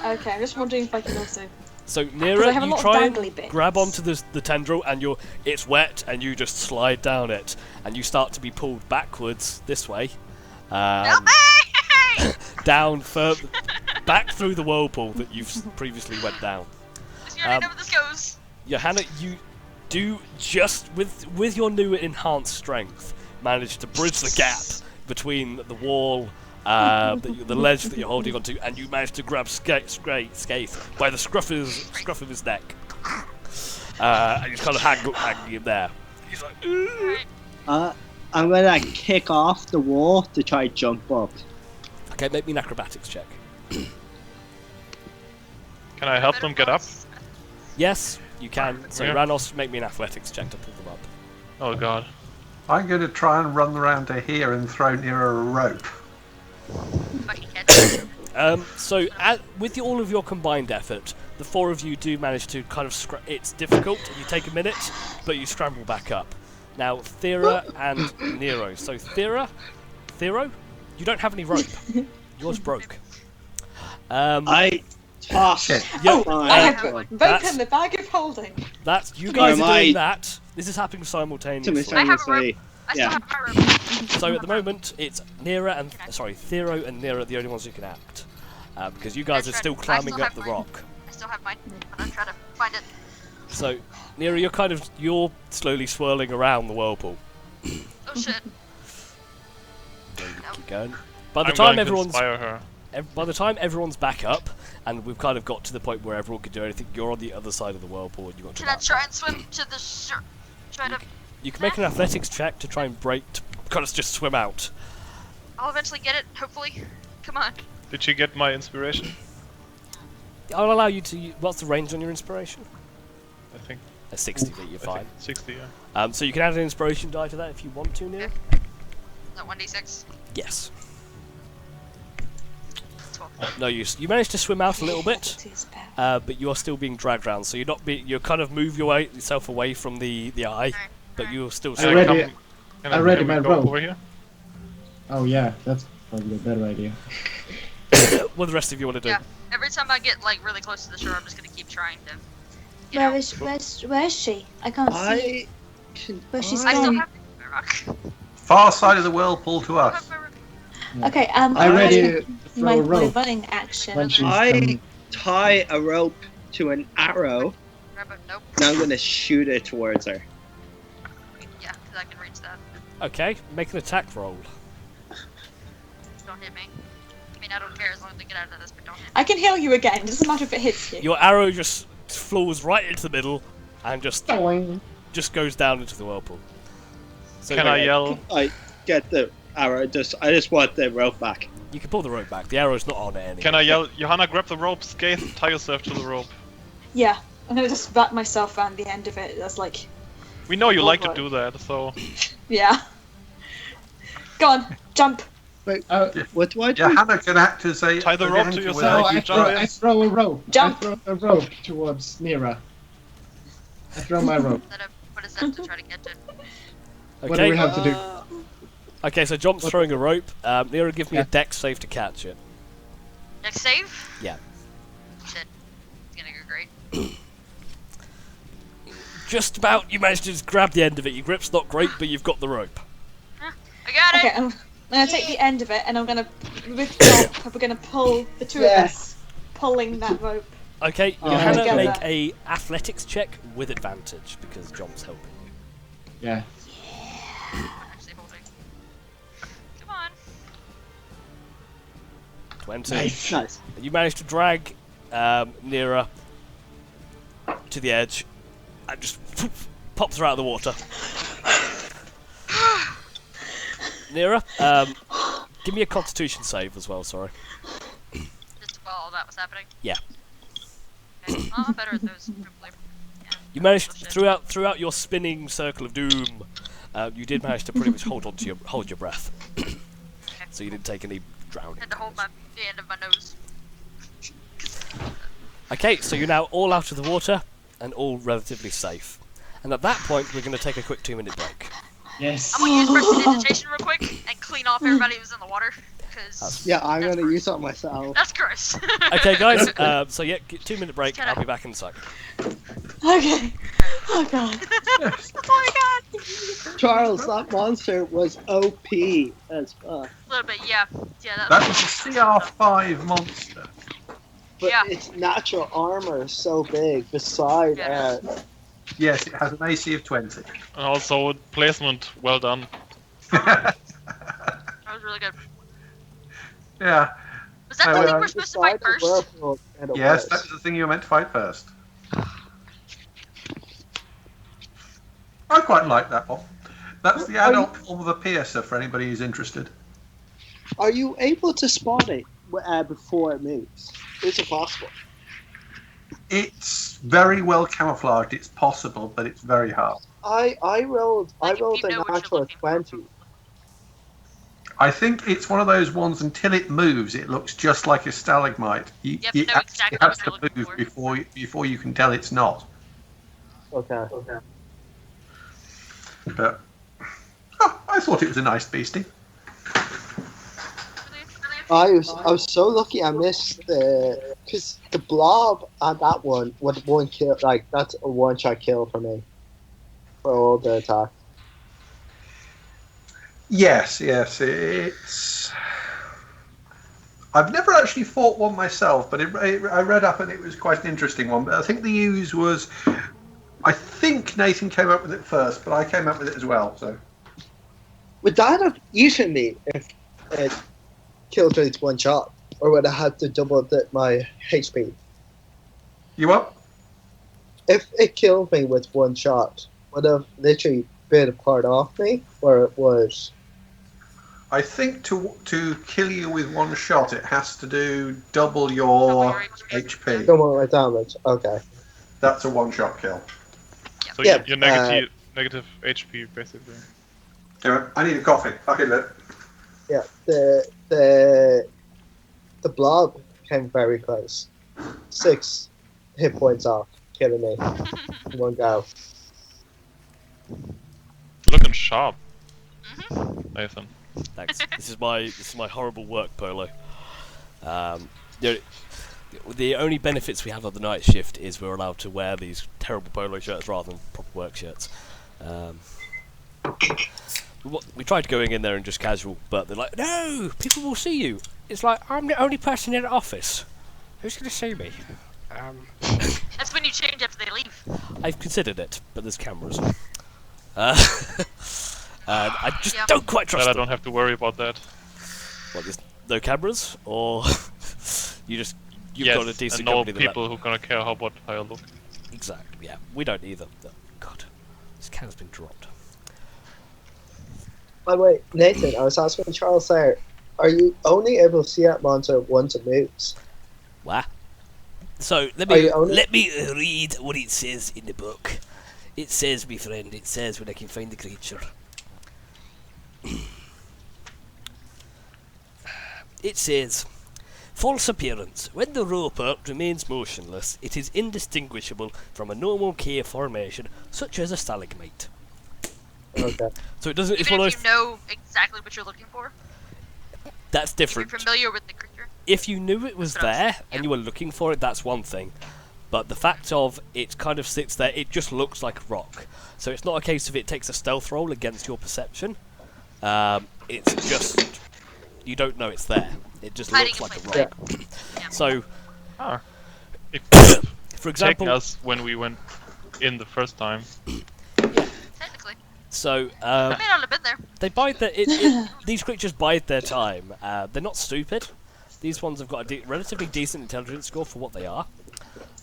Okay, I'm just wondering if I can also. So I have Nira, a you lot of try and dangly bits. grab onto the tendril, and it's wet, and you just slide down it, and you start to be pulled backwards this way, Help me! down further, back through the whirlpool that you've previously went down. You already know where this goes. Johanna, you do just with your new enhanced strength manage to bridge the gap between the wall, the ledge that you're holding onto, and you manage to grab Scathe by the scruff of his neck, and he's kind of hanging him there. He's like, "Ugh." I'm gonna kick off the wall to try jump up. Okay, make me an acrobatics check. Can I help them get up? Yes, you can. So Yeah. Ranos, make me an athletics check to pull them up. Oh god. I'm going to try and run around to here and throw nearer a rope. Fucking catch. So with all of your combined effort, the four of you do manage to kind of it's difficult. You take a minute, but you scramble back up. Now, Thera and Nero. So Thera, you don't have any rope. Yours broke. I toss. Yeah, I have rope that's- in the bag of holding. That's you guys Am are doing I- that. This is happening simultaneously. I have a rope. Simultaneously. I still Yeah. have my rope. So at the moment, it's Thero and Nero are the only ones who can act, because you guys are still climbing up the rock. I still have mine. But I'm trying to find it. So, Nero, you're slowly swirling around the whirlpool. Oh shit. Keep going. By the I'm time going everyone's to inspire her. by the time everyone's back up, and we've kind of got to the point where everyone can do anything, you're on the other side of the whirlpool, and you got to. Can I try and swim to the shore? Try to. You can make an athletics check to try and kind of just swim out. I'll eventually get it. Hopefully. Come on. Did she get my inspiration? I'll allow you to. What's the range on your inspiration? I think. A 60 feet. You're I fine. think 60, yeah. So you can add an inspiration die to that if you want to, Nero. Is that 1d6? Yes. 12. No use. You managed to swim out a little bit, but you are still being dragged around. So you're kind of move yourself away from the eye, but you're still. I ready- Can I ready can we my go rope. over here? Oh yeah, that's probably a better idea. What the rest of you want to do? Yeah. Every time I get like really close to the shore, I'm just gonna keep trying to. You Where know. is she? I can't see. I can. Where she's I still gone. have my rock. Far side of the whirlpool to I us. have my rock. Okay, I ready to throw my a rope running action. when she's I coming. tie a rope to an arrow, Grab it. Nope. and I'm gonna shoot it towards her. Yeah, because I can reach that. Okay, make an attack roll. Don't hit me. I mean, I don't care as long as we get out of this, but don't hit me. I can heal you again. It doesn't matter if it hits you. Your arrow just floors right into the middle, and just Boing. goes down into the whirlpool. So Can I yell? I get the arrow. I just want the rope back. You can pull the rope back. The arrow's not on it anymore. Can I yell? Johanna, grab the rope. Skaith, tie yourself to the rope. Yeah, I'm gonna just wrap myself around the end of it. That's like, We know you like to Alright. do that, so. yeah. Go on, jump. Wait, Oh, what do I do? Johanna can act as a. Tie the an rope to anchor yourself. with no, you I jump in. throw a rope. Jump. I throw a rope towards Nira. I throw my rope. What is that to try to get to? Okay. What do we have to do? Okay, so John's throwing a rope. Nero, give me a dex save to catch it. Next save? Yeah. Shit. It's gonna go great. Just about. You managed to just grab the end of it. Your grip's not great, but you've got the rope. I got it! Okay, I'm gonna take the end of it, and I'm gonna, with Job, we're gonna pull the two of us, pulling that rope. Okay, Oh, Johanna, together. make a athletics check with advantage because John's helping you. Yeah. Actually holding. Come on. 20. Nice. You managed to drag Nira to the edge and just pops her out of the water. Nira, give me a constitution save as well, sorry. Just while all that was happening. Yeah. Okay. Well, I'm better at those, hopefully. Yeah. You managed, Oh, shit. throughout your spinning circle of doom, you did manage to pretty much hold your breath. So you didn't take any drowning. Had to hold the end of my nose. Okay, so you're now all out of the water and all relatively safe. And at that point, we're going to take a quick 2-minute break. Yes. I'm gonna use prestidigitation real quick and clean off everybody who's in the water. Because Yeah, I'm that's gonna gross. use it myself. That's gross. Okay, guys. So yeah, 2-minute break. I'll be back in a sec. Okay. Oh god. Oh my god! Charles, that monster was OP as fuck. A little bit, yeah. Yeah, That was a CR5 monster. But Yeah. its natural armor is so big. Beside, Yeah. Yes, it has an AC of 20. And also, placement, well done. That was really good. Yeah. Was that the Oh, thing we're supposed to fight first? Yes, that was the thing you were meant to fight first. I quite like that one. That's the adult form of a piercer for anybody who's interested. Are you able to spot it before it moves? Is it possible? It's very well camouflaged. It's possible, but it's very hard. I rolled Like, if a you know what you're natural looking for, 20. I think it's one of those ones. Until it moves, it looks just like a stalagmite. You have to know exactly it has what you're to looking move for. before you can tell it's not. Okay. But I thought it was a nice beastie. I was so lucky I missed because the blob and that one with one kill, like that's a one shot kill for me for all the attack. Yes, it's. I've never actually fought one myself, but I read up and it was quite an interesting one. But I think the use was. I think Nathan came up with it first, but I came up with it as well. So. Would that have eaten me if it killed me with one shot, or would I have to double my HP? You up? If it killed me with one shot, would it have literally bit a part off me, or it was? I think to kill you with one shot, it has to do double your HP. Double my damage. Okay. That's a one-shot kill. So Yeah, you're negative HP, basically. Anyway, I need a coffee. Fuck it, Yeah. The blob came very close. 6 hit points off, killing me. in one go. Looking sharp, Nathan. Thanks. This is my horrible work polo. The only benefits we have on the night shift is we're allowed to wear these terrible polo shirts rather than proper work shirts. We tried going in there and just casual, but they're like, no, people will see you. It's like, I'm the only person in the office. Who's going to see me? That's when you change after they leave. I've considered it, but there's cameras. I just don't quite trust But I them. don't have to worry about that. What, there's no cameras? Or you've Yes, got a decent and no company that people who gonna care how about how I look. Exactly, yeah. We don't either. God, this can's been dropped. By the way, Nathan, I was asking Charles there, are you only able to see that monster once it moves? What? So let Are me you only- read what it says in the book. It says, my friend, it says when I can find the creature. It says, false appearance. When the roper remains motionless, it is indistinguishable from a normal cave formation, such as a stalagmite. Okay. So it doesn't. It's Even one if of you those. know exactly what you're looking for, That's if different. you're familiar with the creature. If you knew it was That's what I was- there and you were looking for it, that's one thing. But the fact of it kind of sits there, it just looks like a rock. So it's not a case of it takes a stealth roll against your perception. It's just you don't know it's there. It just Hiding looks in like a plain rock. Yeah. So, Ah. If for taking example, us when we went in the first time. Technically, so I may not have been there. they bide their. These creatures bide their time. They're not stupid. These ones have got a relatively decent intelligence score for what they are.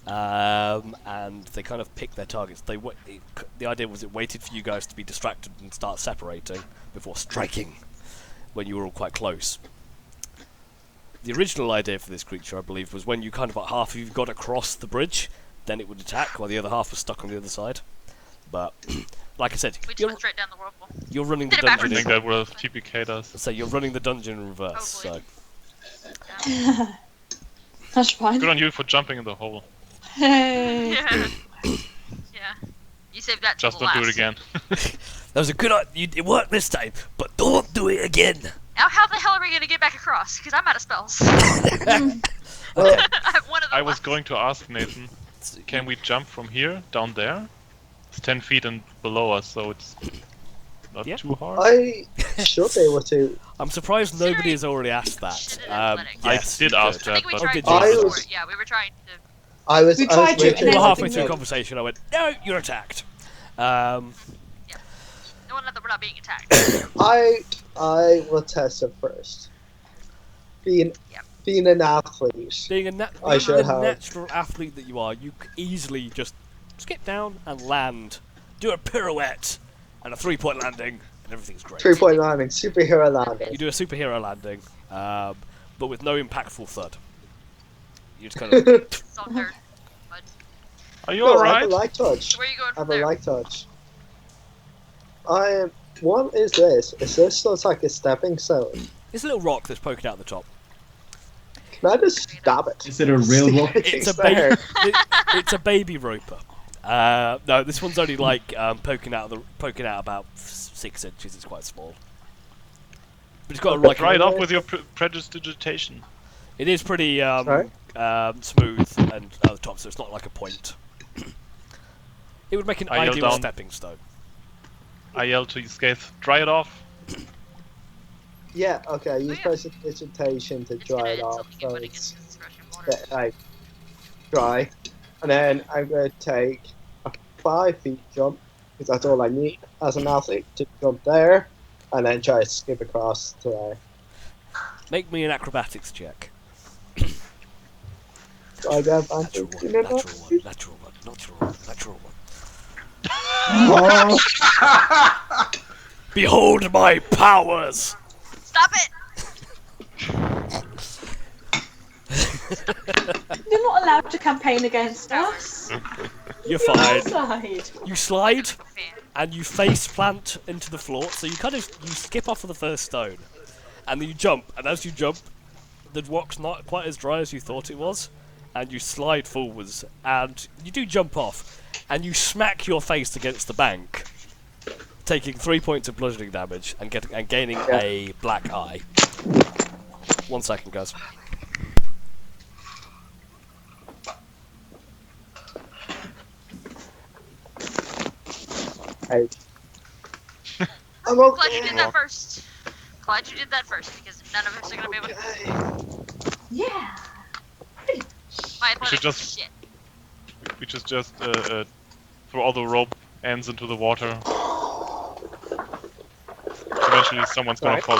And they kind of pick their targets. The idea was it waited for you guys to be distracted and start separating before striking when you were all quite close. The original idea for this creature, I believe, was when you kind of half of you got across the bridge, then it would attack, while the other half was stuck on the other side. But like I said, We just went straight down the whirlpool. you're running the Did it dungeon. I think backwards. that would have TPK'd us. So you're running the dungeon in reverse. Probably. So That's fine. Good on you for jumping in the hole. Hey. Yeah. Yeah. You saved that till Just the don't last. do it again. that was a good. It worked this time, but don't do it again. Now, how the hell are we gonna get back across? Because I'm out of spells. Well, I'm one of the I was left. going to ask Nathan, can we jump from here down there? It's 10 feet and below us, so it's not Yeah. too hard. I should be able to. I'm surprised Considering nobody has already asked that. shit in athletics. Yes, I did you ask did. I that, think we but tried did to you? I go was- for it. Yeah, we were trying to. I was. We I was tried to, waiting and We then were for halfway the through the note. conversation. I went, no, you're attacked. No one that we're not being attacked. I will test it first. Being Yep. being an athlete. Being I should the have. natural athlete that you are, you could easily just skip down and land, do a pirouette, and a 3-point landing, and everything's great. 3-point landing, superhero landing. You do a superhero landing, but with no impactful thud. You just kind of. It's all dirt. Mud. Are you No, I have alright? a light touch. Where are you going I have from a there? light touch. What is this? Is this looks like a stepping stone? It's a little rock that's poking out the top. Can I just stab it? Is it a real rock? It's a there. it's a baby roper. No, this one's only like poking out about 6 inches. It's quite small. But it's got like Try it off with your prestidigitation. it is pretty Sorry? smooth and at the top, so it's not like a point. It would make an I yelled ideal down. stepping stone. I yell to Skaith, dry it off. Yeah, okay, use yeah. precipitation to It's dry gonna it off. instantly So get put it's against discretion water. like dry. And then I'm going to take a 5 feet jump, because that's all I need as an athlete to jump there, and then try to skip across to there. Make me an acrobatics check. So I get Natural advantage one, in it. natural one, natural one, natural one. Oh, Behold my powers! Stop it! You're not allowed to campaign against us. You're fine. Outside. You slide Fan. and you face plant into the floor, so you skip off of the first stone, and then you jump. And as you jump, the rock's not quite as dry as you thought it was, and you slide forwards, and you do jump off, and you smack your face against the bank, taking 3 points of bludgeoning damage and gaining a black eye. 1 second, guys. Hey. I'm Glad you okay. did that first. Glad you did that first, because none of us are gonna be able to. Yeah. My should opponent just- shit. We just throw all the rope ends into the water. Eventually someone's gonna fall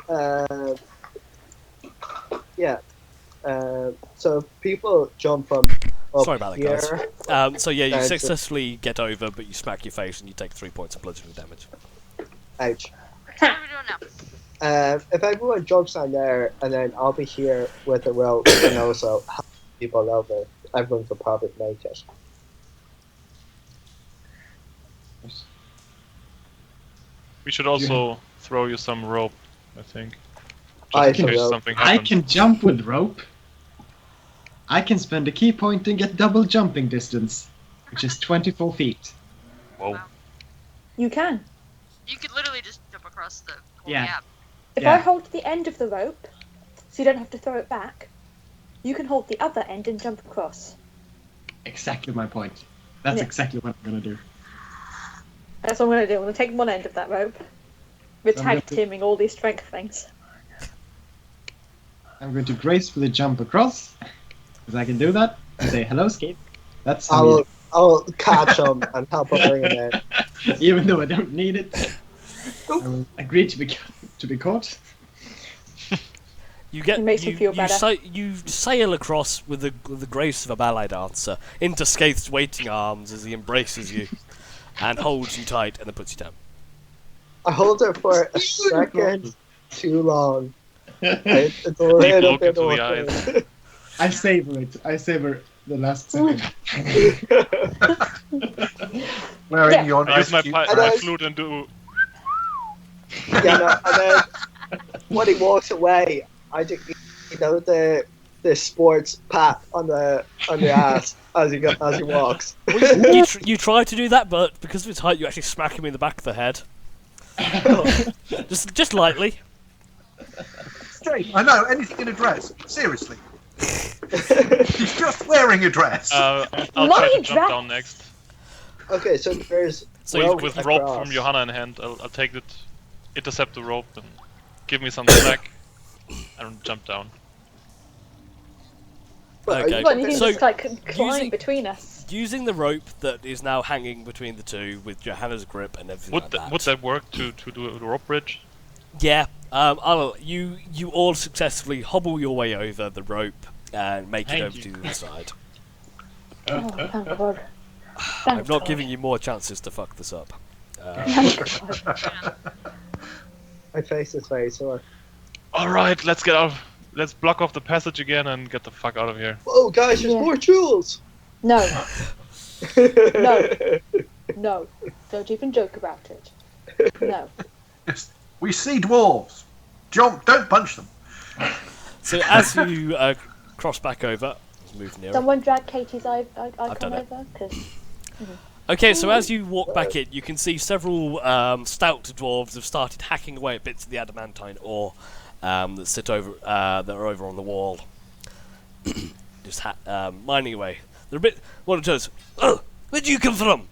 in. Yeah. So people jump from up Sorry about that, here. guys. So yeah, you Thanks. successfully get over, but you smack your face and you take 3 points of bludgeoning damage. Ouch. What are we doing now? If everyone jumps on there, and then I'll be here with the rope, and also help people over. Everyone could probably make it. We should also throw you some rope, I think. I Just in case will. something I happens. can jump with rope. I can spend a key point and get double jumping distance, which is 24 feet. Whoa. You can. You could literally just jump across the whole Yeah. gap. If Yeah. I hold the end of the rope, so you don't have to throw it back, you can hold the other end and jump across. Exactly my point. That's Yeah. exactly what I'm gonna do. That's what I'm going to do. I'm going to take one end of that rope. We're I'm tag going to- teaming all these strength things. I'm going to gracefully jump across, because I can do that, and say hello, skate. That's I'll catch him and help him bring him in. even though I don't need it. I will agree to be caught. You get It makes me feel better. You sail across with the grace of a ballet dancer into Skaith's waiting arms as he embraces you and holds you tight and then puts you down. I hold it for a second too long. It's a Deep little look bit into the awkward. I savor it. I savor the last second. Wearing Yeah. your I use nice my, cute my dress. flute and do. Yeah, no, and then when he walks away, I just the sports pat on the ass as he walks. You try to do that, but because of its height, you actually smack him in the back of the head. just lightly. Straight. I know, anything in a dress. Seriously. She's just wearing a dress. I'll try My to jump dress. down next. Okay, so there's So you- With across. rope from Johanna in hand, I'll take it, intercept the rope, and give me some slack, and jump down. But are Okay. you Well, you can So, just like climb using- between us. Using the rope that is now hanging between the two with Johanna's grip and everything like that. Would that work to do a rope bridge? Yeah. You all successfully hobble your way over the rope and make it Thank over you. to the other side. Oh, thank God. I'm not giving you more chances to fuck this up. My face is very sore. Alright, let's get out. Let's block off the passage again and get the fuck out of here. Oh, guys, there's Yeah. more jewels! No, no, no. Don't even joke about it. No. Yes. We see dwarves. Jump! Don't punch them. So as you cross back over, let's move nearer. Someone drag Katie's icon done it. over, because Okay, so as you walk back in, you can see several stout dwarves have started hacking away at bits of the adamantine ore that sit over that are over on the wall, just mining away. They're a bit. One does. Oh, where do you come from?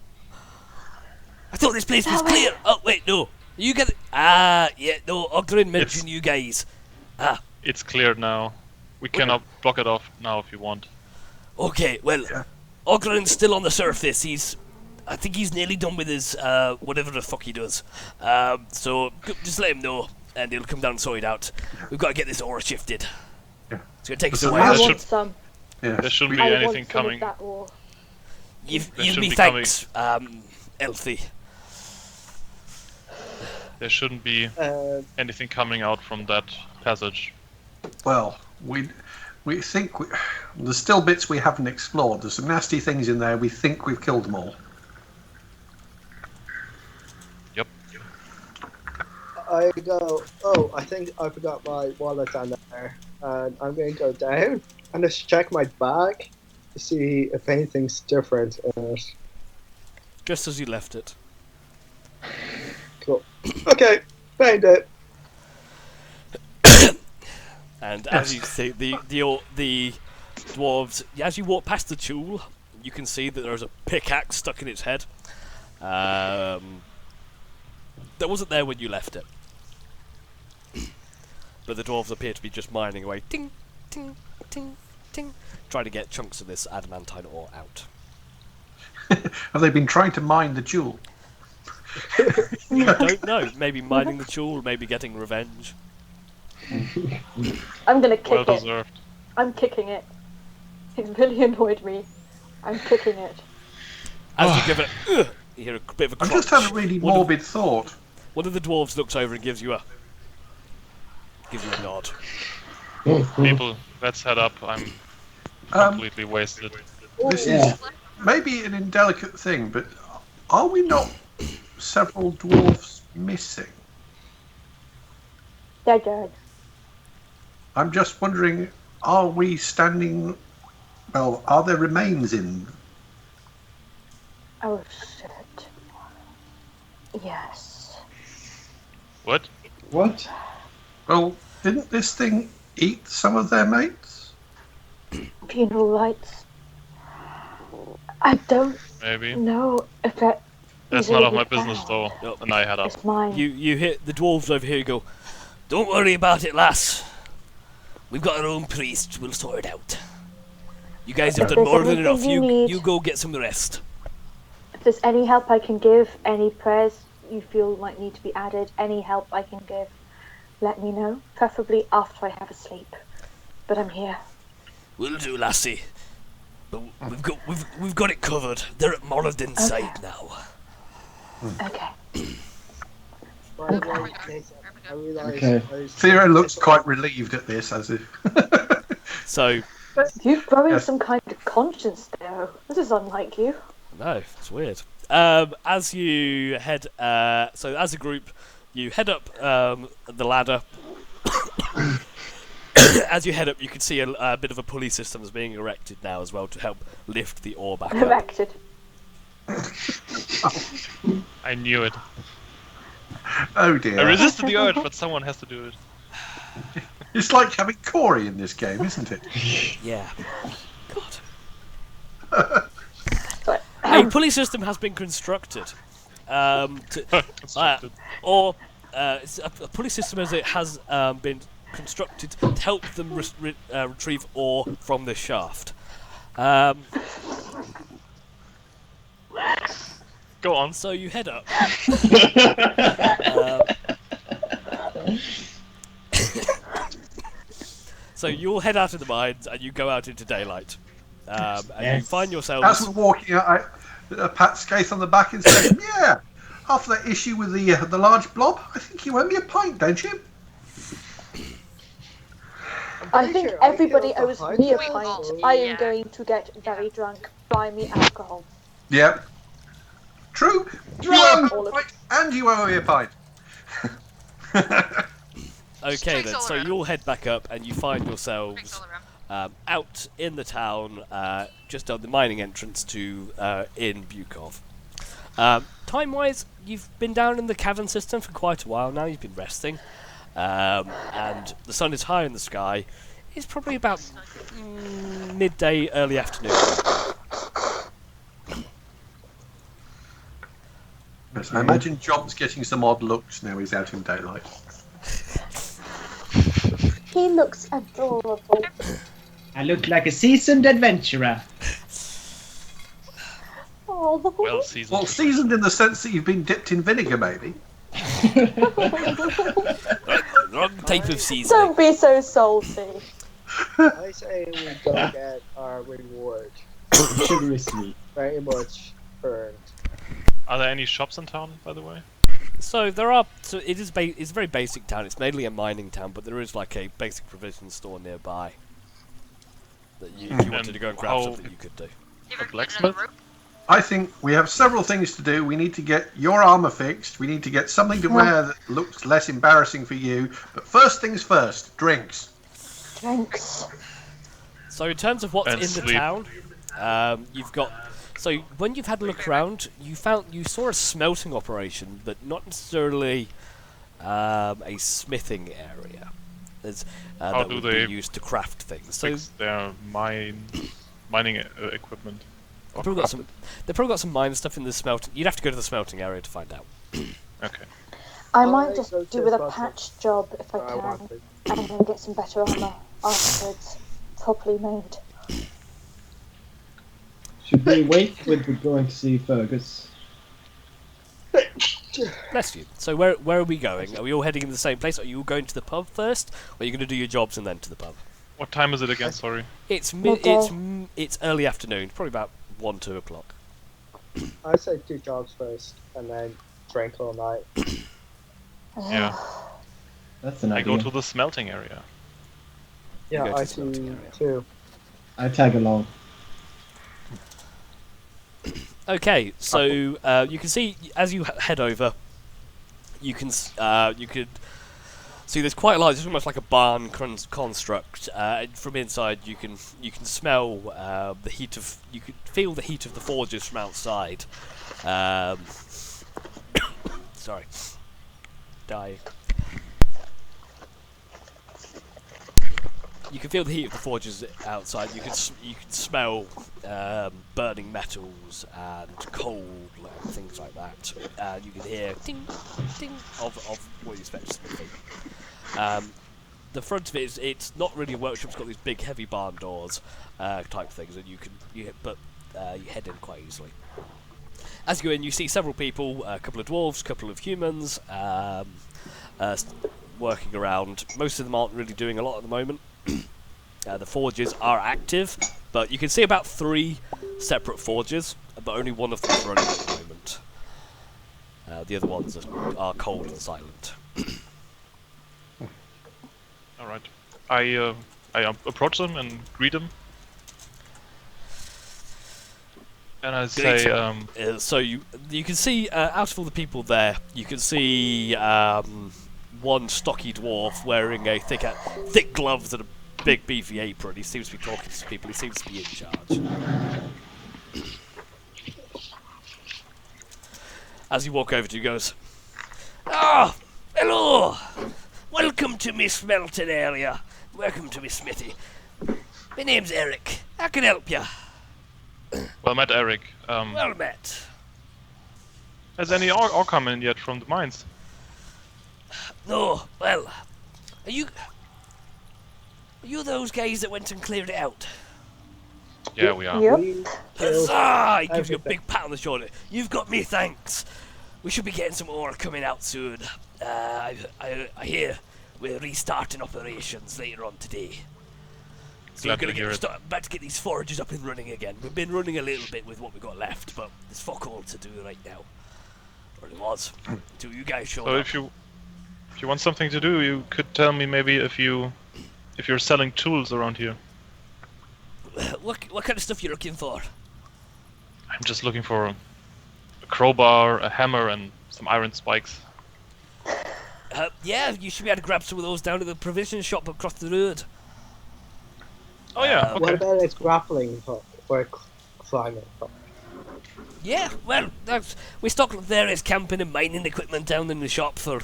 I thought this place was clear. Oh wait, no. You get it. Ah, yeah, no. Ogrin mentioned you guys. Ah, It's cleared now. We cannot block it off now if you want. okay. Well, Ogrin's still on the surface. I think he's nearly done with his whatever the fuck he does. So just let him know, and he'll come down and sort it out. We've got to get this ore shifted. Yeah. It's gonna take us So a I while. That I want should- some. Yes. There shouldn't be I anything want some coming. of that ore. Give There me should be thanks, Elfie. There shouldn't be anything coming out from that passage. Well, we think there's still bits we haven't explored. There's some nasty things in there. We think we've killed them all. Yep. I go, oh, I think I forgot my wallet down there. And I'm going to go down and just check my bag to see if anything's different in it. Just as you left it. Cool. Okay, found it. And as you see, the dwarves, as you walk past the tool, you can see that there's a pickaxe stuck in its head. That wasn't there when you left it. But the dwarves appear to be just mining away, ting, ting, ting, ting, trying to get chunks of this adamantine ore out. Have they been trying to mine the jewel? You don't know. Maybe mining the tool, maybe getting revenge. I'm gonna kick Well it. deserved. I'm kicking it. It's really annoyed me. I'm kicking it. As you give it, you hear a bit of a I've crunch. just had a really morbid thought. One of the dwarves looks over and gives you a nod. People, let's head up. I'm completely wasted. This Yeah. is maybe an indelicate thing, but are we not several dwarfs missing? They're dead. I'm just wondering, are we standing... Well, are there remains in... Oh shit. Yes. What? What? Well, didn't this thing eat some of their mates? Funeral rites. I don't Maybe. know if that That's is none of really my business found. though. Nope. And I head up. It's mine. You hit the dwarves over here. Go. Don't worry about it, lass. We've got our own priest. We'll sort it out. You guys have If done there's more than anything enough. you You need- you go get some rest. If there's any help I can give, any prayers you feel might need to be added, any help I can give, let me know. Preferably after I have a sleep. But I'm here. We'll do, lassie. But we've got it covered. They're at Moradin's side now. Okay. By the way, Nathan, I realised Okay. I was- Theo looks quite relieved at this, as if... So You've growing Yes. some kind of conscience, Theo. This is unlike you. no, it's weird. As you head, so as a group, you head up the ladder. As you head up, you can see a bit of a pulley system is being erected now as well to help lift the ore back up. Erected. I knew it. Oh dear. I resisted the urge, but someone has to do it. It's like having Corey in this game, isn't it? Yeah. God. A pulley system has been constructed. Constructed. It's a pulley system as it has been constructed to help them retrieve ore from the shaft. Go on. So you head up. So you'll head out of the mines and you go out into daylight. And you Yes. find As yourselves. we're walking out, pat Skaith on the back and say, "Yeah, after that issue with the large blob, I think you owe me a pint, don't you?" I think sure I everybody killed the owes me a Hydra, pint. so- I am Yeah. going to get very drunk. Buy me alcohol. Yep. True. You owe her a pint, and you owe me a pint. Okay Drinks then, all so around. you all head back up and you find Drinks yourselves all around. out in the town, just on the mining entrance to in Bukov. Time-wise, you've been down in the cavern system for quite a while now. You've been resting, and the sun is high in the sky. It's probably about midday, early afternoon. Yes, I imagine John's getting some odd looks now he's out in daylight. He looks adorable. I look like a seasoned adventurer. Oh, Well seasoned. Well, seasoned in the sense that you've been dipped in vinegar, maybe. Wrong type of seasoning. don't be so salty. I say we go get our reward. Sugary sweet. Very much earned. Are there any shops in town, by the way? So there are. So it is. It's a very basic town. It's mainly a mining town, but there is like a basic provision store nearby. That you, if you wanted to go and grab how- something, you could do. You ever get blacksmith? another rope? I think we have several things to do. We need to get your armor fixed. We need to get something to wear that looks less embarrassing for you. But first things first, drinks. Drinks. So in terms of what's And in the sleep. town, you've got. So when you've had a look around, you saw a smelting operation, but not necessarily a smithing area. There's that do would they be used to craft things. So Fix their mining equipment. they've probably got some minor stuff in the smelting. You'd have to go to the smelting area to find out. Okay. I Oh, might I just go do to with a Spartan. patch job if I I can, wanted. and then get some better armor afterwards, properly made. Should we wait with going to see Fergus? Bless you. So where are we going? Are we all heading in the same place? Are you all going to the pub first, or are you going to do your jobs and then to the pub? What time is it again? Sorry. It's Midday. it's early afternoon, probably about 1-2 o'clock. I say 2 jobs first, and then drink all night. Yeah. That's an I idea. go to the smelting area. Yeah, go to I the smelting do area. too. I tag along. Okay, so you can see as you head over, you can see there's quite a large. It's almost like a barn construct. From inside, you can smell the heat of. You can feel the heat of the forges from outside. Sorry, dying. You can feel the heat of the forges outside. You can smell burning metals and coal and things like that. You can hear ding, ding of what you expect to be. The front of it is it's not really a workshop. It's got these big heavy barn doors type things, and you head in quite easily. As you go in, you see several people, a couple of dwarves, a couple of humans, working around. Most of them aren't really doing a lot at the moment. The forges are active, but you can see about 3 separate forges, but only one of them is running at the moment. The other ones are cold and silent. All right. I approach them and greet them. And I say, So you can see out of all the people there, you can see one stocky dwarf wearing a thick gloves and a big beefy apron. He seems to be talking to people. He seems to be in charge. As you walk over to, he goes, "Ah, hello! Welcome to my smelting area. Welcome to my smithy. My name's Eric. How can I help you? well met, Eric. Well met. Has any ore come in yet from the mines? No, well, are you those guys that went and cleared it out? Yeah, we are. Yep. We killed Huzzah! He gives you a everything. big pat on the shoulder. You've got me thanks. We should be getting some ore coming out soon. I hear we're restarting operations later on today. So we're Glad to gonna hear it. about to get these forages up and running again. We've been running a little bit with what we got left, but there's fuck all to do right now. Or it was. Until you guys showed So up. if you want something to do, you could tell me maybe if you're selling tools around here. What kind of stuff you looking for? I'm just looking for a crowbar, a hammer, and some iron spikes. Yeah, you should be able to grab some of those down at the provision shop across the road. Oh yeah, okay. What about its grappling hook or climbing hook? Yeah, well, we stock various camping and mining equipment down in the shop for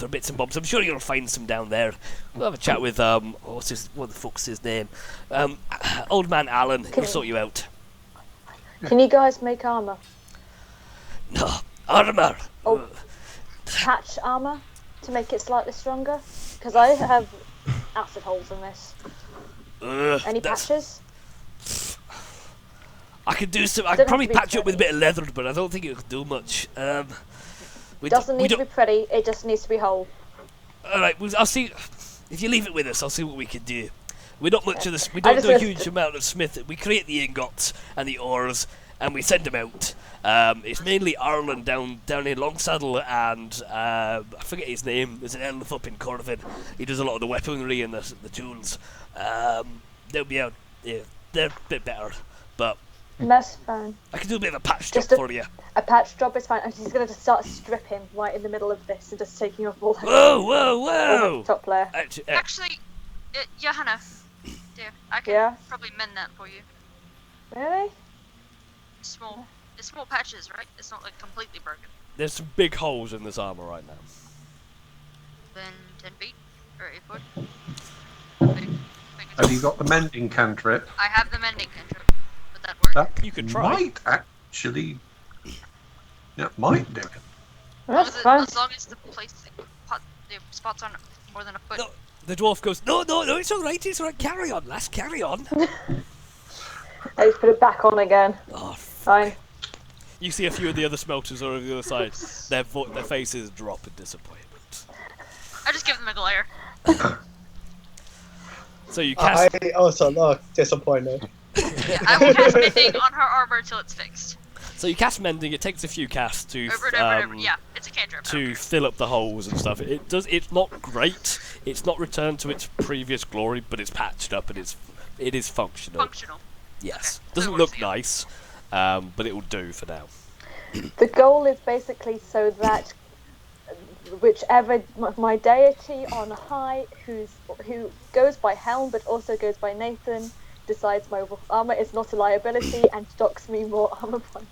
bits and bobs. I'm sure you'll find some down there. We'll have a chat with what the fuck's his name? Old man Alan. He'll sort you out. Can you guys make armor? No, armor. Oh, patch armor to make it slightly stronger? Because I have acid holes in this. Any patches? I could do some. I Don't could probably have to be patch up with a bit of leather, but I don't think it would do much. Doesn't need to be pretty. It just needs to be whole. All right, well, I'll see. If you leave it with us, I'll see what we can do. We're not much of this. We don't do a huge amount of smith. We create the ingots and the ores, and we send them out. It's mainly Ireland down in Longsaddle, and I forget his name. There's an elf up in Corvin. He does a lot of the weaponry and the tools. They'll be out. Yeah, they're a bit better, but That's fine. I can do a bit of a patch job for you. A patch job is fine. And she's going to start stripping right in the middle of this and just taking off all Whoa! Top layer. Actually, Johanna, dear, I can probably mend that for you. Really? It's small patches, right? It's not like completely broken. There's some big holes in this armor right now. Then 10 feet or 8 foot. Have you got the mending cantrip? I have the mending cantrip. Would that work? That you could try. Might actually. Yeah, might do it. That's fine. As long as the spots aren't more than a foot. No, the dwarf goes, no, it's alright, carry on, lass, carry on. I just put it back on again. Oh, fine. You see a few of the other smelters are on the other side. Their faces drop in disappointment. I just give them a glare. So you cast... I also look disappointed. Yeah, I will cast mending on her armor until it's fixed. So you cast mending. It takes a few casts to over and over. Yeah, it's a cantrip. To fill up the holes and stuff. It does. It's not great. It's not returned to its previous glory, but it's patched up and it is functional. Functional. Yes. Okay. Doesn't look nice, but it will do for now. The goal is basically so that whichever my deity on high, who goes by Helm but also goes by Nathan, decides my armor is not a liability and stocks me more armor points.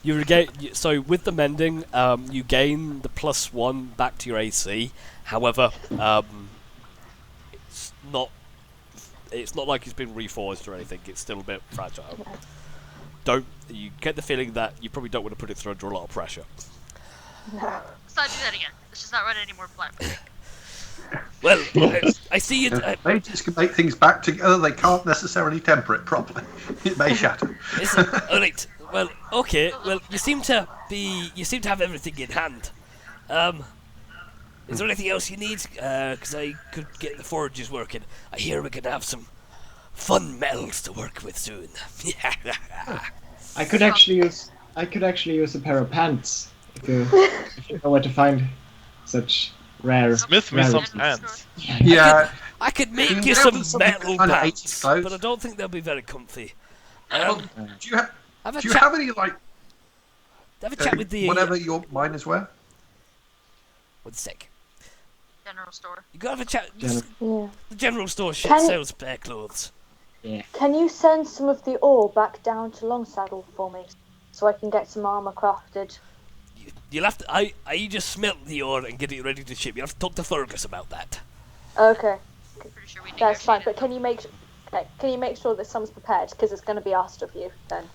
You regain. So with the mending, you gain the +1 back to your AC. However, it's not like it's been reforged or anything. It's still a bit fragile. You get the feeling that you probably don't want to put it through under a lot of pressure. No. Let's not do that again. Let's just not run any more flat. Well, I see you. Mages can make things back together. They can't necessarily temper it properly. It may shatter. All right. Well, okay. Well, you seem to have everything in hand. Is there anything else you need? Because I could get the forages working. I hear we're gonna have some fun metals to work with soon. I could actually use a pair of pants if you know where to find such rare. Smith me some rarities. pants. Yeah. I could make Can you you some have some metal kind of pants, 80s clothes? but I don't think they'll be very comfy. Do you have any like have a chat with the whatever your miners wear? 1 sec. General store. You gotta have a chat. Yeah. The general store sells spare clothes. Yeah. Can you send some of the ore back down to Longsaddle for me, so I can get some armor crafted? You'll have to. I just smelt the ore and get it ready to ship. You have to talk to Fergus about that. Okay. Pretty sure we That's fine, negotiated but can you make sure that some's prepared, because it's going to be asked of you then.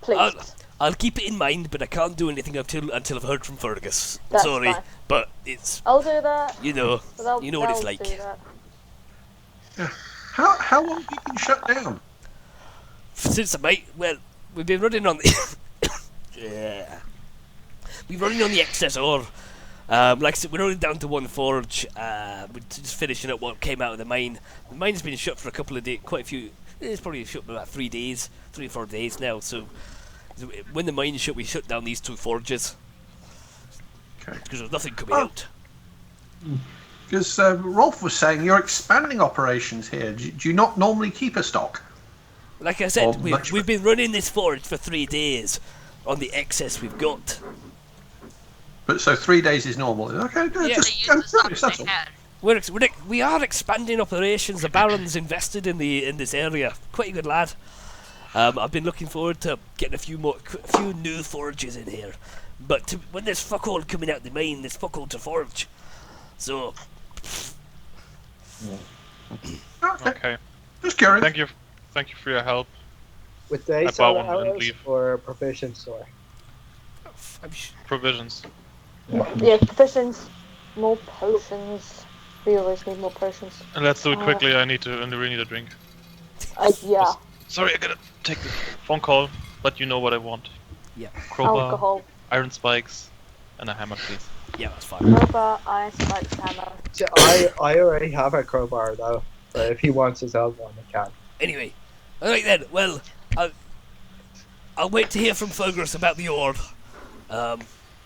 Please. I'll keep it in mind, but I can't do anything until I've heard from Fergus. That's Sorry, fine. but it's. I'll do that. You know what it's They'll like. do that. Yeah. How long have you been shut down? Since we've been running on the. Yeah. We've been running on the excess ore. Like I said, we're only down to one forge. We're just finishing up what came out of the mine. The mine's been shut for a couple of days, quite a few. It's probably shut for about 3 days, 3 or 4 days now. So when the mine's shut, we shut down these 2 forges. Okay. Because there's nothing coming out. Because Rolf was saying you're expanding operations here. Do you not normally keep a stock? Like I said, we've been running this forge for 3 days on the excess we've got. But so 3 days is normal. Okay, good. Yeah. I'm curious, that's all. We are expanding operations. The Baron's invested in this area. Quite a good lad. I've been looking forward to getting a few new forges in here. But when there's fuck all coming out the mine, there's fuck all to forge. So. Okay. Just curious. Thank you for your help. With they I sell bought one and arrows leave. or provision store? Provisions. Yeah, provisions, more potions. We always need more potions. And let's do it quickly. I really need a drink. Yeah. Sorry, I gotta take the phone call. But you know what I want. Yeah. Crowbar, Alcohol. iron spikes, and a hammer, please. Yeah, that's fine. Crowbar, iron spikes, hammer. See, I already have a crowbar though, so if he wants his own one, I can. Anyway, alright then. Well, I'll wait to hear from Fergus about the orb.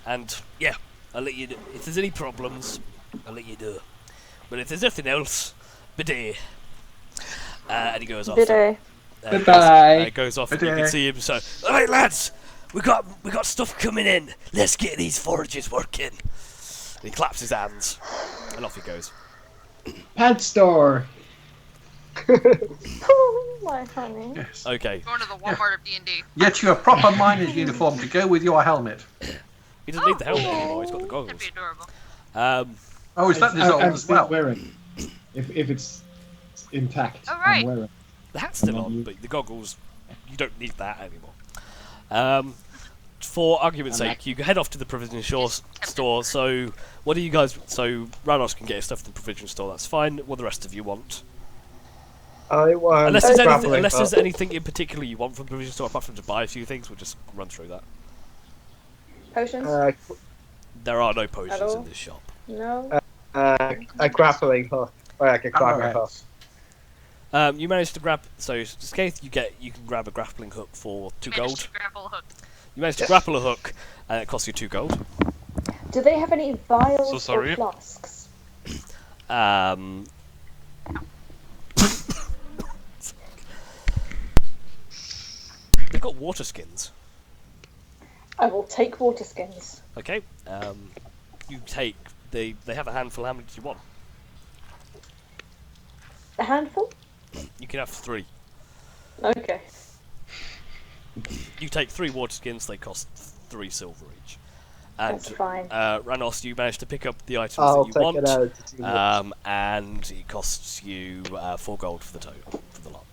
And yeah, I'll let you know. If there's any problems, I'll let you know. But if there's nothing else, bidet. And he goes off. Bidet. Goodbye. Goes off, and you can see him. So, all right, lads, we got stuff coming in. Let's get these forges working. And he claps his hands, and off he goes. Pet store. Oh, my honey. Yes. Okay. Going to the Walmart of D&D. Get you a proper miner's uniform to go with your helmet. He doesn't need the helmet anymore. He's got the That'd goggles. be adorable. Oh, is that dissolved I'm as still well? wearing. If it's intact, Oh, right. I'm wearing. The hat's still on, but the goggles, you don't need that anymore. For argument's sake, you head off to the provision store. So, what do you guys? So, Ranos can get his stuff in the provision store. That's fine. What do the rest of you want? I want Unless there's anything in particular you want from the provision store, apart from to buy a few things, we'll just run through that. Potions? There are no potions all? in this shop. No. a grappling hook, or like a grappling hook. You managed to grab. So, Skaith, you can grab a grappling hook for 2 gold. To grapple a hook. You managed to grapple a hook, and it costs you 2 gold. Do they have any vials So sorry. or flasks? They've got water skins. I will take water skins. Okay. You take. They have a handful. How many do you want? A handful? You can have 3. Okay. You take 3 water skins. They cost 3 silver each. And That's fine. Ranos, you managed to pick up the items I'll that you take want. it out. And it costs you 4 gold for the total for the lot.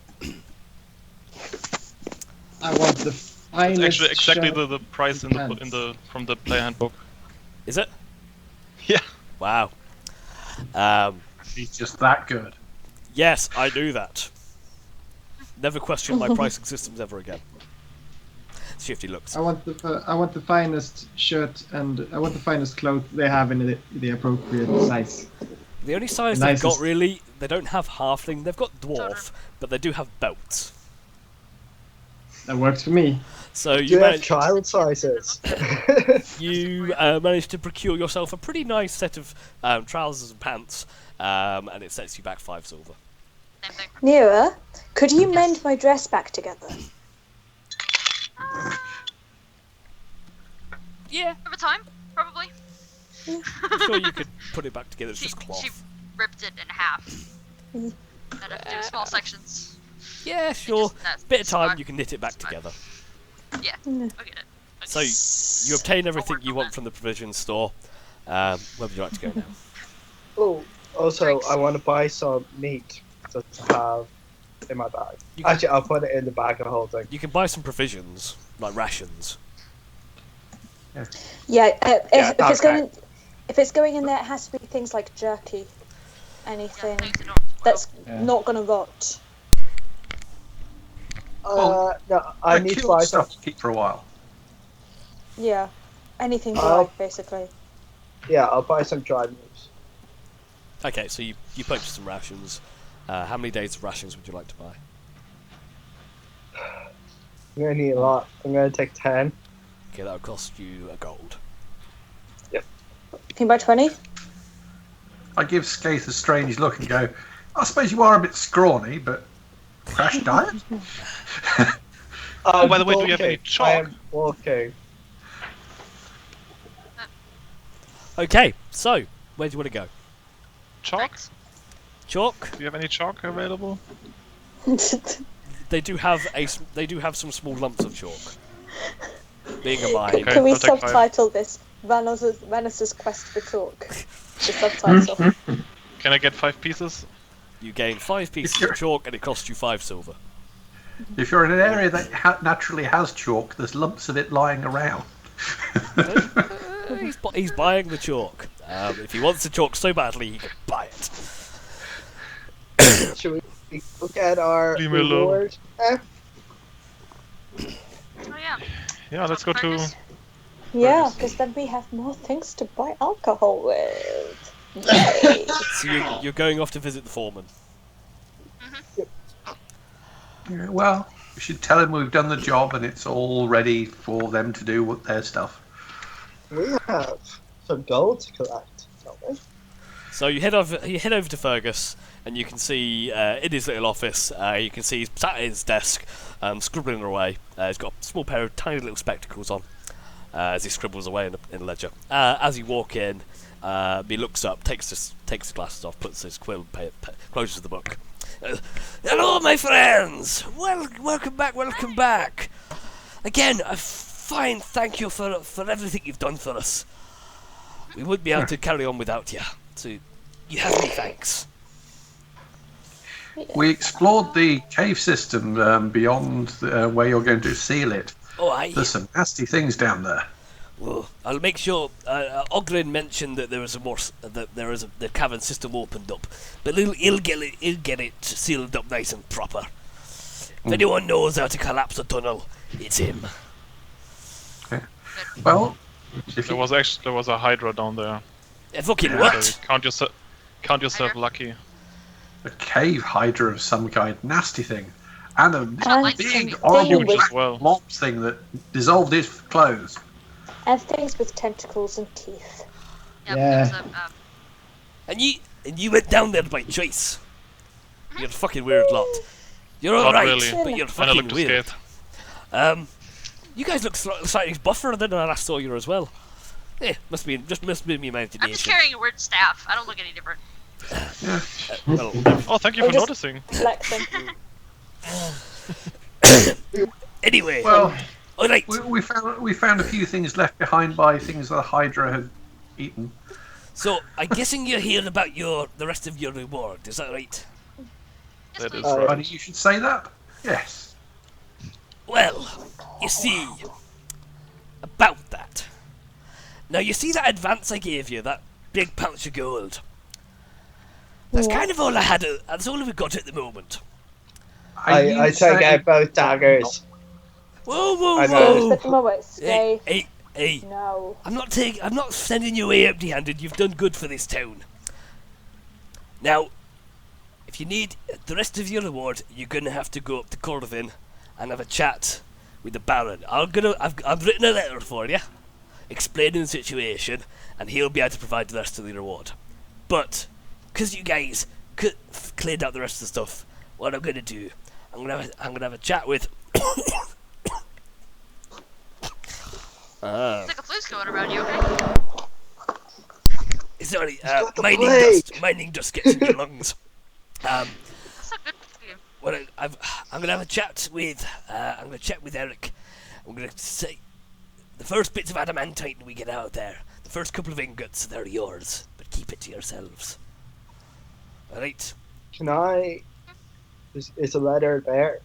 I want the It's finest. actually exactly shirt the price and from the player handbook. Is it? Yeah. Wow. He's just that good. Yes, I knew that. Never question my pricing systems ever again. Shifty looks. I want the finest shirt and I want the finest clothes they have in the appropriate size. The only size The they've got nicest. really, they don't have halfling. They've got dwarf, but they do have belts. That works for me. So Do you you have managed, child sizes? managed to procure yourself a pretty nice set of trousers and pants, and it sets you back 5 silver. Same thing. Nira, could you mend my dress back together? Yeah, Over time, probably. I'm sure you could put it back together. It's She just cloth. ripped it in half. And have to do small sections. Yeah, sure. That's Bit of time, smart. you can knit it back together. Yeah, I'll get it. So you obtain everything you want from the provision store. Where would you like to go now? Oh, also, Drinks. I want to buy some meat to have in my bag. You can- Actually, I'll put it in the bag of holding. You can buy some provisions, like rations. Yeah, if it's okay. going, if it's going in there, it has to be things like jerky, anything Things that don't spoil. that's Yeah. not gonna rot. No, I Like need to killed buy stuff some. to keep for a while. Yeah, anything Oh. dry, basically. Yeah, I'll buy some dried moves. Okay, so you purchase some rations. How many days of rations would you like to buy? I'm gonna need a lot. I'm gonna take 10. Okay, that'll cost you a gold. Can you buy 20? I give Skaith a strange look and go, I suppose you are a bit scrawny, but crash diet? Oh, by the way, do you have any I chalk? am walking. Okay, so where do you want to go? Chalk? Thanks. Chalk. Do you have any chalk available? They do have some small lumps of chalk. Being a mine. Okay, Can we I'll take 5. subtitle this Vanos' Quest for Chalk? The subtitle. Can I get 5 pieces? You gain 5 pieces of chalk, and it costs you 5 silver. If you're in an area that naturally has chalk, there's lumps of it lying around. He's buying the chalk. If he wants the chalk so badly, he can buy it. Should we look at our Leave me alone. reward? Oh yeah. Yeah, let's go to... Fergus. Yeah, because then we have more things to buy alcohol with. Yay. So you're going off to visit the foreman. Yeah, well, we should tell him we've done the job and it's all ready for them to do their stuff. We have some gold to collect, don't we? So you head over to Fergus, and you can see in his little office. You can see he's sat at his desk, scribbling away. He's got a small pair of tiny little spectacles on as he scribbles away in a ledger. As you walk in, he looks up, takes the glasses off, puts his quill, closes the book. Hello, my friends. Welcome back. Again, a fine thank you for everything you've done for us. We wouldn't be able to carry on without you. So you have me thanks. We explored the cave system beyond where you're going to seal it. Oh, aye. There's some nasty things down there. Well, I'll make sure. Ogrin mentioned that the cavern system opened up, but he'll get it sealed up nice and proper. If anyone knows how to collapse a tunnel, it's him. Okay. Well, There was a Hydra down there. Fucking what? So count yourself lucky. a cave hydra of some kind, nasty thing, and a And big some horrible thing black as well. blob thing that dissolved his clothes. And things with tentacles and teeth. Yep, Yeah. there's And you went down there by choice. You're a fucking weird lot. You're Not alright, really. but you're And I fucking looked weird. scared. You guys look slightly buffer than when I last saw you as well. Must be me my I'm just imagination. carrying a weird staff. I don't look any different. Well, Oh, thank you I'm for just- noticing. Flexing. anyway, Well, alright. we found a few things left behind by things the hydra had eaten. So I'm guessing you're here about the rest of your reward. Is that right? Yes, That please. is right. Funny you should say that. Yes. Well, you see, about that. Now you see that advance I gave you, that big pouch of gold. That's Yeah. kind of all I had. That's all we've got at the moment. I take out both daggers. Whoa, I whoa, know. whoa! Put them away. Stay. Hey! No. I'm not sending you away empty-handed. You've done good for this town. Now, if you need the rest of your reward, you're gonna have to go up to Corvin and have a chat with the Baron. I've written a letter for you, explaining the situation, and he'll be able to provide the rest of the reward. But because you guys cleared out the rest of the stuff, what I'm gonna do, I'm gonna have a chat with. It's like a flu's going around you, okay? Sorry, got the mining plague. dust gets in your lungs. That's not good for you. Well, I'm gonna have a chat with. I'm gonna chat with Eric. I'm gonna say the first bits of adamantite we get out there, the first couple of ingots, they're yours, but keep it to yourselves. All right. Can I? Is a letter there?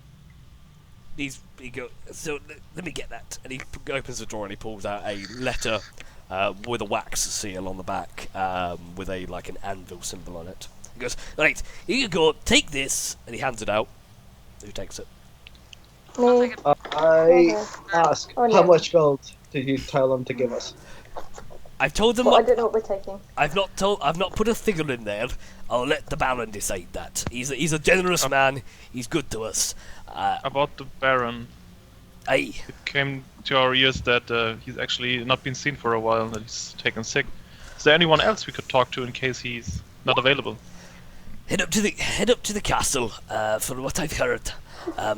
So let me get that. And he opens the drawer and he pulls out a letter with a wax seal on the back, with an anvil symbol on it. He goes, right, here you go, take this, and he hands it out. Who takes it? I'll Me. take it. I ask, Oh, how no. much gold did you tell them to give us? I've told them. Well, I What, don't know what we're taking. I've not put a figure in there. I'll let the Baron decide that. He's a generous man. He's good to us. About the Baron, Aye. it came to our ears that he's actually not been seen for a while and that he's taken sick. Is there anyone else we could talk to in case he's not available? Head up to the castle. For what I've heard,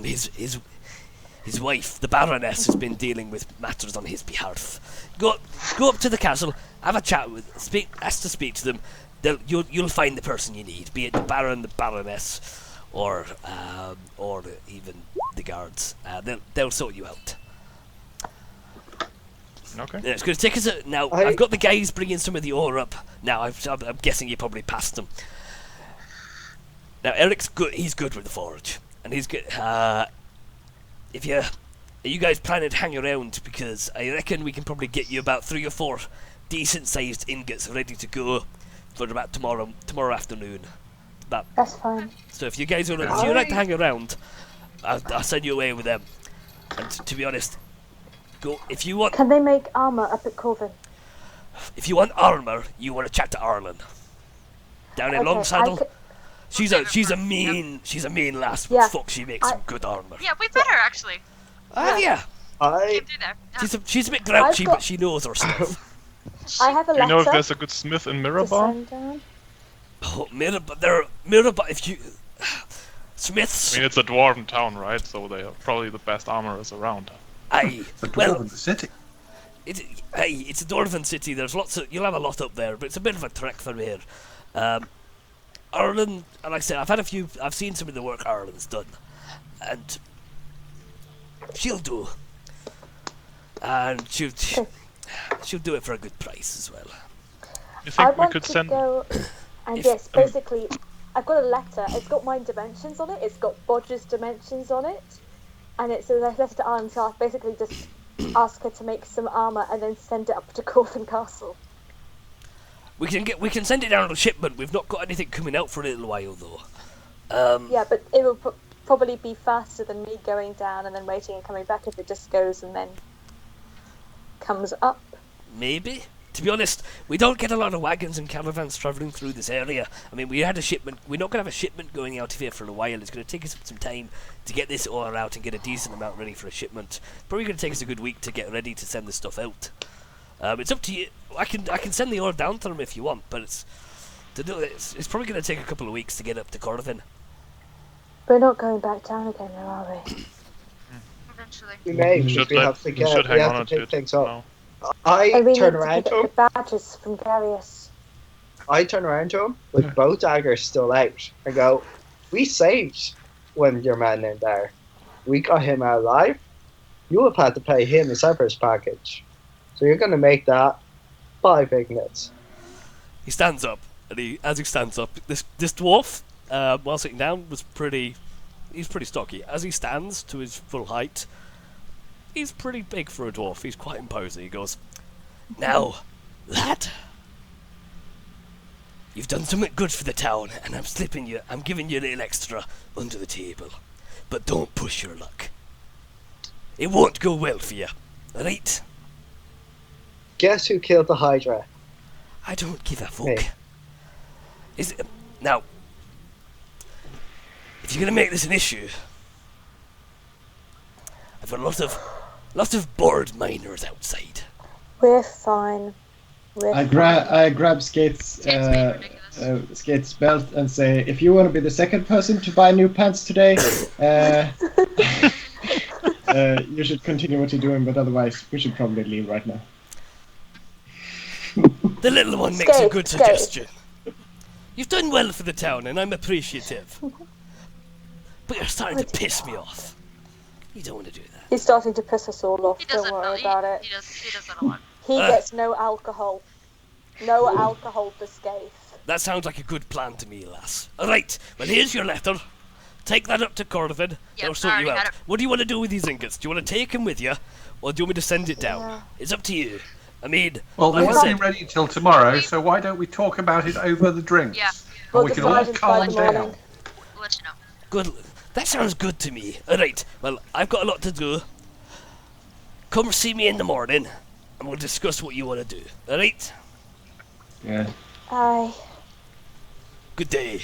his wife, the Baroness, has been dealing with matters on his behalf. Go up to the castle, have a chat with, ask to speak to them. You'll find the person you need, be it the Baron, the Baroness, or even the guards. They'll sort you out. Okay. Yeah, it's going to take us now. I've got the guys bringing some of the ore up. Now I'm guessing you probably passed them. Now Eric's good. He's good with the forge, and he's good. Are you guys planning to hang around? Because I reckon we can probably get you about 3 or 4 decent-sized ingots ready to go for about tomorrow afternoon. That's fine. So if you guys if you'd like to hang around, I'll send you away with them. And to be honest, go if you want. Can they make armor up at Corvin? If you want armor, you want to chat to Arlen down in Longsaddle. She's a mean lass, but fuck, she makes some good armor. Yeah, we better actually. Yeah. Came through there. She's a bit grouchy, but she knows her stuff. I have a Do letter. you know if there's a good smith in to Mirabar? send down. Oh, Mirabar, if you smiths. I mean, it's a dwarven town, right? So they are probably the best armorers around. Aye. The Well, dwarven city. it's a dwarven city. There's you'll have a lot up there, but it's a bit of a trek from here. Ireland, like I said, I've seen some of the work Ireland's done, and she'll do. And she'll do it for a good price as well. You I think we want could to send? go, and If- yes, basically, I've got a letter. It's got my dimensions on it. It's got Bodger's dimensions on it, and it's a letter to Arlen. So I basically just ask her to make some armor and then send it up to Corvin Castle. We can send it down on a shipment. We've not got anything coming out for a little while though. Yeah, but it will probably be faster than me going down and then waiting and coming back if it just goes and then comes up. Maybe. To be honest, we don't get a lot of wagons and caravans travelling through this area. I mean, we had a shipment. We're not going to have a shipment going out of here for a while. It's going to take us some time to get this ore out and get a decent amount ready for a shipment. Probably going to take us a good week to get ready to send this stuff out. It's up to you. I can send the ore down to them if you want, but it's probably going to take a couple of weeks to get up to Corvin. We're not going back down again, though, are we? Eventually. We may, We should because we have to we should we hang have on to to pick it. things up. No. I we turn need around to to him. get the badges from Garius. I turn around to him with both daggers still out and go, "We saved one of your men in there. We got him out alive. You have had to pay him a severance package. So you're going to make that 5 ignits." He stands up, and as he stands up, this dwarf, while sitting down, he's pretty stocky. As he stands to his full height, he's pretty big for a dwarf. He's quite imposing. He goes, "Now, lad, you've done something good for the town, and I'm giving you a little extra under the table. But don't push your luck. It won't go well for you, right? Guess who killed the Hydra? I don't give a fuck. Hey. Now, if you're gonna make this an issue, I've got lots of bored miners outside. We're fine. I grab Skate's Skate's belt and say, if you want to be the second person to buy new pants today, you should continue what you're doing, but otherwise we should probably leave right now. The little one makes a good suggestion. You've done well for the town, and I'm appreciative. But you're starting to piss me off. You don't want to do that. He's starting to piss us all off. He does Don't that. worry about it. He does that a lot. He gets no alcohol. No alcohol for Scathe. That sounds like a good plan to me, lass. Alright, well here's your letter. Take that up to Corvin. They'll sort you already out. had it. What do you want to do with these ingots? Do you want to take them with you, or do you want me to send it down? Yeah. It's up to you. I mean, Well, like they I won't be said, ready till tomorrow, so why don't we talk about it over the drinks? Yeah. We'll And we can all decide calm by the down. morning. We'll let you know. good. That sounds good to me. Alright, well, I've got a lot to do. Come see me in the morning, and we'll discuss what you want to do. Alright? Yeah. Aye. Good day.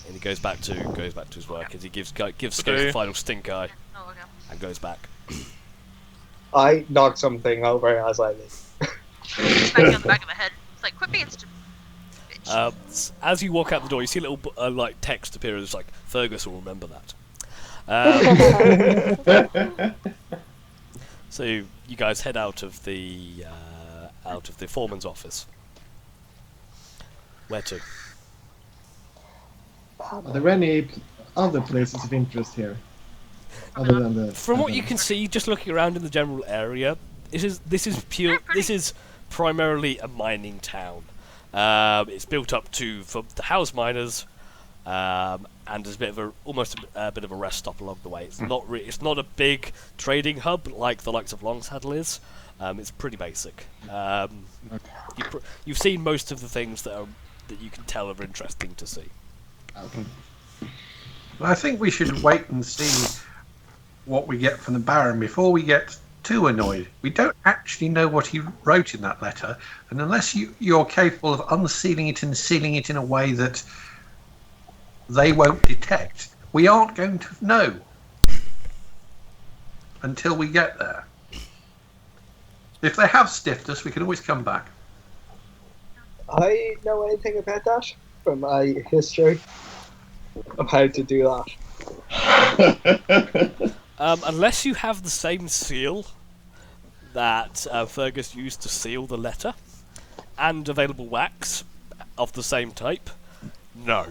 And he goes back to his work as he gives Skate a final stink eye Oh, okay. and goes back. I knock something over as I leave. Smack you on the back of the head. It's like, quit being stupid. Bitch. As you walk out the door, you see a little like text appear. It's like Fergus will remember that. So you guys head out of the foreman's office. Where to? Are there any other places of interest here? Other than the... From what you can see, just looking around in the general area, this is primarily a mining town. It's built up for the house miners, and there's almost a bit of a rest stop along the way. It's not a big trading hub like the likes of Longsaddle is. It's pretty basic. You've seen most of the things that you can tell are interesting to see. Okay. Well, I think we should wait and see what we get from the Baron before we get too annoyed. We don't actually know what he wrote in that letter, and unless you're capable of unsealing it and sealing it in a way that they won't detect, we aren't going to know until we get there. If they have stiffed us, we can always come back. I know anything about that from my history of how to do that. Unless you have the same seal that Fergus used to seal the letter, and available wax of the same type, no.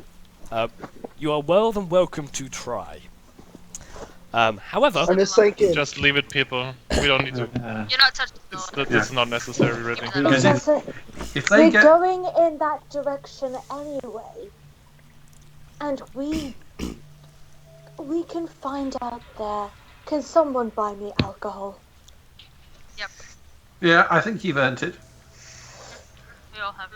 You are well and welcome to try. However, I'm just thinking. Just leave it, people. We don't need to. You're not touching the It's not necessary, really. Because if they We're get... going in that direction anyway, and we can find out there. Can someone buy me alcohol? Yep, Yeah, I think you've earned it. we all have.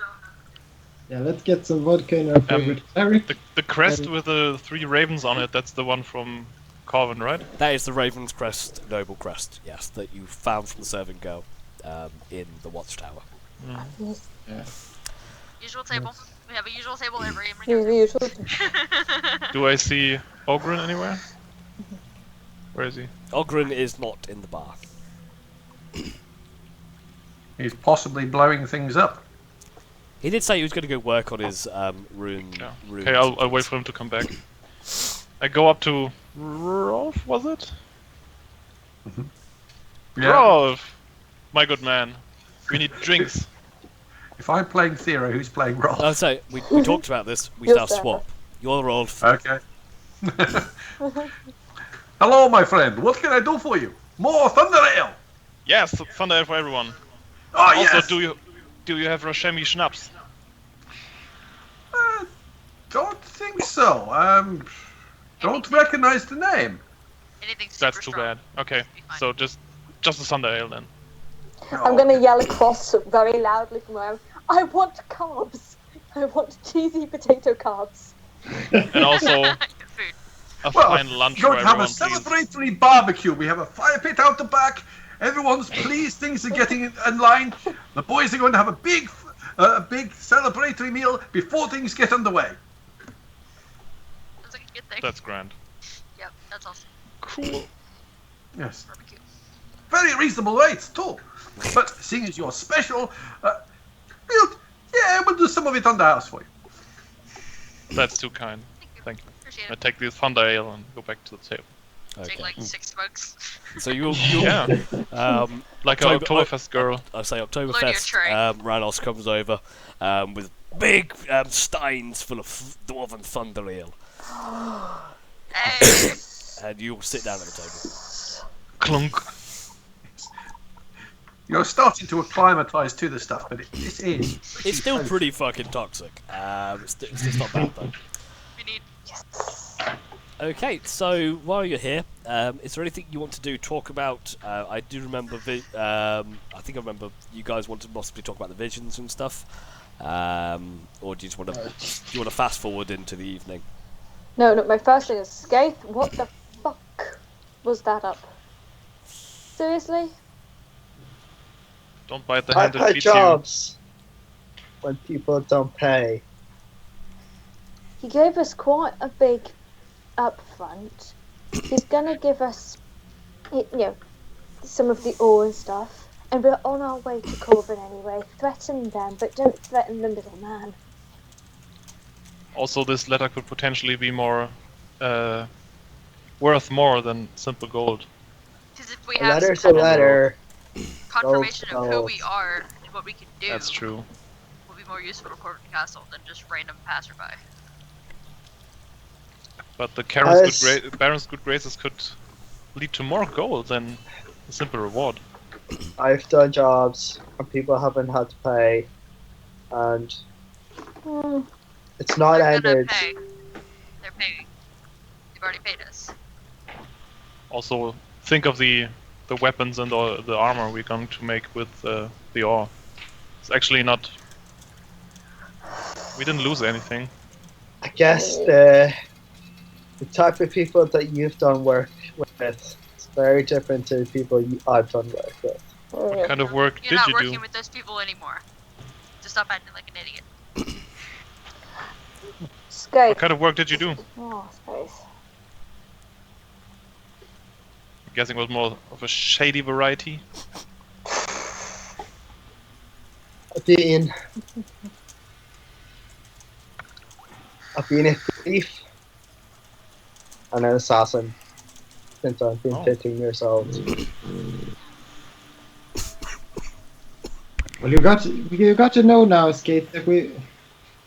Yeah, let's get some vodka in our favorite Eric. The crest with the 3 ravens on it, that's the one from Corvin, right? that is the Raven's Crest noble crest, yes, that you found from the servant girl in the watchtower. Yes. Yeah. Usual table. We have a usual table every Usual. Do I see Ogren anywhere? Where is he? Ogren is not in the bar. He's possibly blowing things up. He did say he was going to go work on his rune. Yeah. rune Okay, I'll wait for him to come back. I go up to Rolf, was it? Yeah. Rolf! My good man. We need drinks. If I'm playing Thero, who's playing Rolf? Oh, so we talked about this. We You're shall Sarah. swap. You're Rolf. Okay. Hello, my friend. What can I do for you? More Thunder Ale! Yes, thunder ale for everyone. Oh, Also, yes! do you have Rashemi schnapps? Don't think so. Don't recognize the name. Anything super That's too strong. bad. Okay, Be fine. so just the thunder ale then. I'm gonna yell across very loudly from where I want carbs. I want cheesy potato carbs. And also Food. a Well, fine lunch you're for going to have a everyone, please. celebratory barbecue. We have a fire pit out the back. Everyone's pleased. Things are getting in line. The boys are going to have a big celebratory meal before things get underway. That's like a good thing. That's grand. Yep, that's awesome. Cool. Yes. Barbecue. Very reasonable rates, too. But seeing as you're special, we'll do some of it on the house for you. That's too kind. Thank you. Thank you. Appreciate I it. take the thunder ale and go back to the table. Take Okay. like 6 smokes. So you'll Yeah. Like an October- Oktoberfest girl. I say Load your Oktoberfest. tray. Ranos comes over with big steins full of dwarven thunder ale, Hey! and you'll sit down at the table. Clunk. You're starting to acclimatise to the stuff, but this is. It's still pretty fucking toxic. It's just not bad though. We need. Okay, so while you're here, is there anything you want to do? Talk about? I do remember. I think I remember you guys want to possibly talk about the visions and stuff. Or do you just want to? Do you want to fast forward into the evening? No, my first thing is Skaith. What the fuck was that up? Seriously? Don't bite the I've hand that had feeds you. jobs when people don't pay. He gave us quite a big upfront. He's gonna give us, some of the ore and stuff. And we're on our way to Corvin anyway. Threaten them, but don't threaten the middleman. Also, this letter could potentially be more worth more than simple gold. Because if we A have some letter's a kind of letter. confirmation of who gold. we are and what we can do, That's true. will be more useful for Corvin Castle than just random passerby. But the As- Baron's good graces could lead to more gold than a simple reward. I've done jobs and people haven't had to pay, and it's not They're gonna ended. pay. They're paying. They've already paid us. Also, think of the weapons and the armor we're going to make with the ore. It's actually not. We didn't lose anything. I guess the type of people that you've done work with is very different to the people I've done work with. What kind of work You're did not you working do? with those people anymore. Just stop acting like an idiot. Scope. What kind of work did you do? Oh, space. I'm guessing it was more of a shady variety. I've been a thief and an assassin since I've been 15 years old. Well, you got to know now, Skate, that we're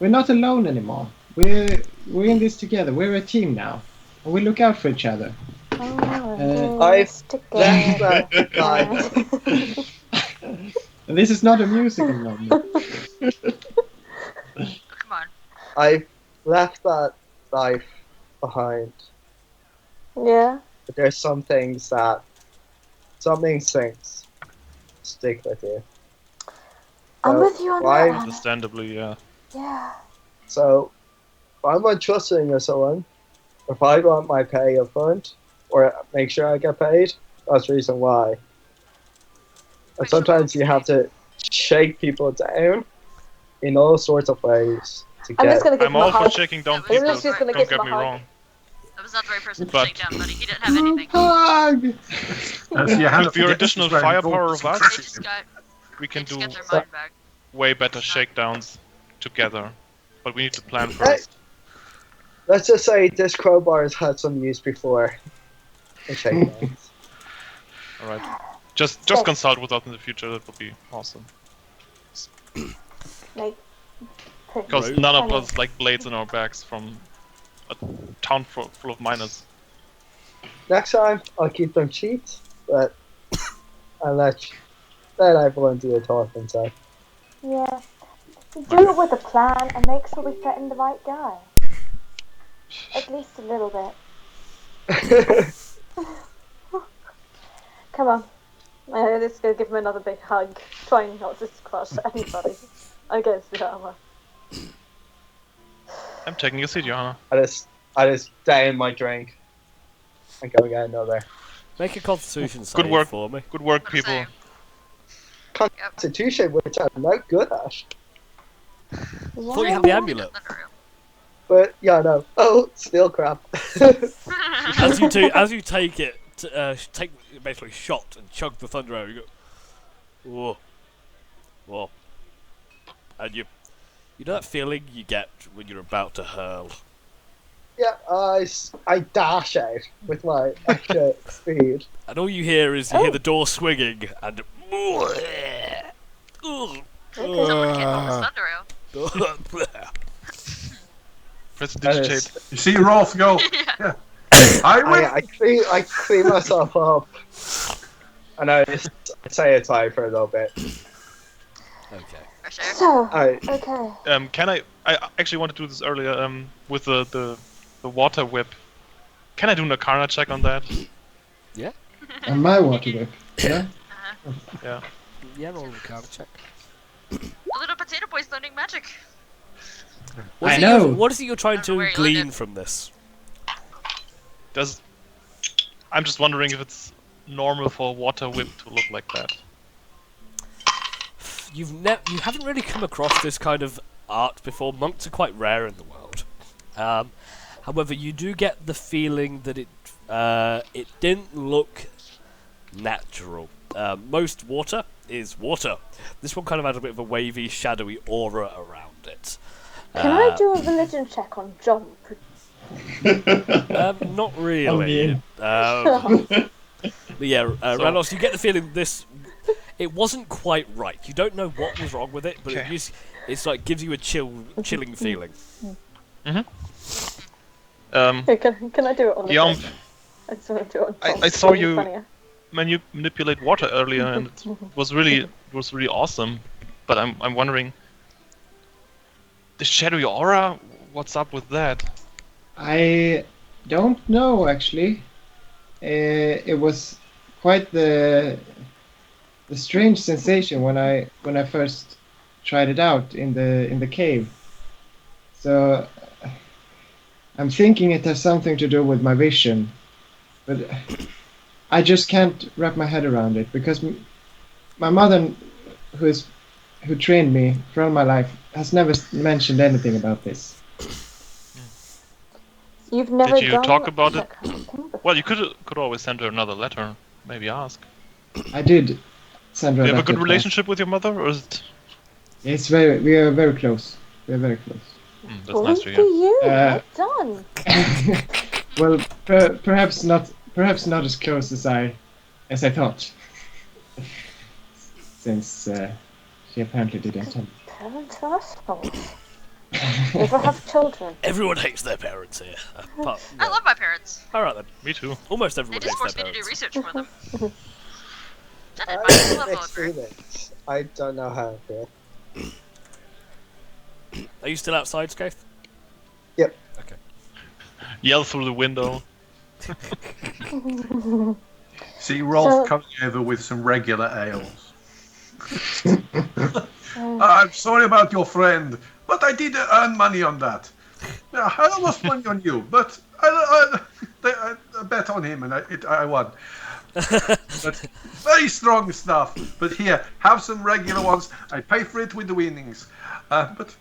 not alone anymore. We're in this together. We're a team now, and we look out for each other. I've left that guy. And this is not a musical moment. Come on. I've left that life behind. Yeah. But there's some things that stick with you. I'm So, with you on why- that one. Understandably, yeah. Yeah. So, if I'm untrusting of someone, if I want my pay up front, or make sure I get paid, that's the reason why. And sometimes you have to shake people down in all sorts of ways to I'm get. just gonna give I'm him a all for hug. shaking down I'm people. just gonna Don't give get him me a hug. wrong. That was not the right person to But- shake down, buddy. He didn't have anything. Hug! So you have With your additional firepower of They us, just got, we can they just do got their mind back. way better shakedowns together. But we need to plan first. Let's just say this crowbar has had some use before. in shakedowns. Alright. Just consult with us in the future, that would be awesome. Like, Because none of us like blades in our backs from a town full of miners. Next time, I'll keep them cheap, but I'll let everyone do the talking. So yeah. Do it with a plan and make sure we threaten the right guy. At least a little bit. Come on. I'm just gonna give him another big hug, trying not to crush anybody against the armor. I'm taking a seat, Johanna. I just down my drink and go get another. Make a constitution save Good work. for me. Good work, What people. say? Constitution, which I'm not good at. I thought you had the amulet. But yeah, no. Oh, still crap. As you take it, take basically shot and chug the thunder arrow. You go, whoa, whoa, and you know that feeling you get when you're about to hurl. Yeah, I dash out with my extra speed. And all you hear is you hear the door swinging and. Someone can't hold this thunder arrow. Prestidigitate. You see Rolf go. Yeah. I win. I clean myself up, and I say it's high for a little bit. Okay. So, Alright. okay. Can I actually want to do this earlier with the water whip. Can I do an Arcana check on that? Yeah. And my water whip. Yeah. Yeah. Yeah, roll a card check. A little potato boy's learning magic. What I is it know. what is it you're trying I don't know where to you glean learned it. from this? I'm just wondering if it's normal for a water whip to look like that. you haven't really come across this kind of art before. Monks are quite rare in the world. However, you do get the feeling that it didn't look natural. Most water is water. This one kind of had a bit of a wavy, shadowy aura around it. Can I do a religion check on jump? Not really. But yeah, Ranos, you get the feeling it wasn't quite right. You don't know what was wrong with it, but it's like gives you a chilling feeling. Hey, can I do it on the Jump. I just want to do it on I saw you funnier. manipulate water earlier, and it was really awesome. But I'm wondering, the shadowy aura. What's up with that? I don't know actually. It was quite the strange sensation when I first tried it out in the cave. So I'm thinking it has something to do with my vision, but I just can't wrap my head around it because my mother, who trained me throughout my life, has never mentioned anything about this. You've never Did you done talk about that it? kind of thing before? Well, you could always send her another letter. Maybe ask. I did send her Do you a have a good letter relationship with your mother, or is it? twice. We are very close. We are very close. That's nice to Good hear. for you. Well done. Well, perhaps not as close as I thought, since she apparently didn't tell me. Parents are assholes. Never have children. Everyone hates their parents here. I love my parents. Alright then. Me too. Almost They everyone just hates forced their me to do parents. research for them. Done I it, my have love mixed over. feelings. I don't know how I feel. Are you still outside, Scaith? Yep. Okay. Yell through the window. See Rolf So- coming over with some regular ales. I'm sorry about your friend, but I did earn money on that. Yeah, I lost money on you, but I bet on him and I won. But very strong stuff. But here, have some regular ones. I pay for it with the winnings. But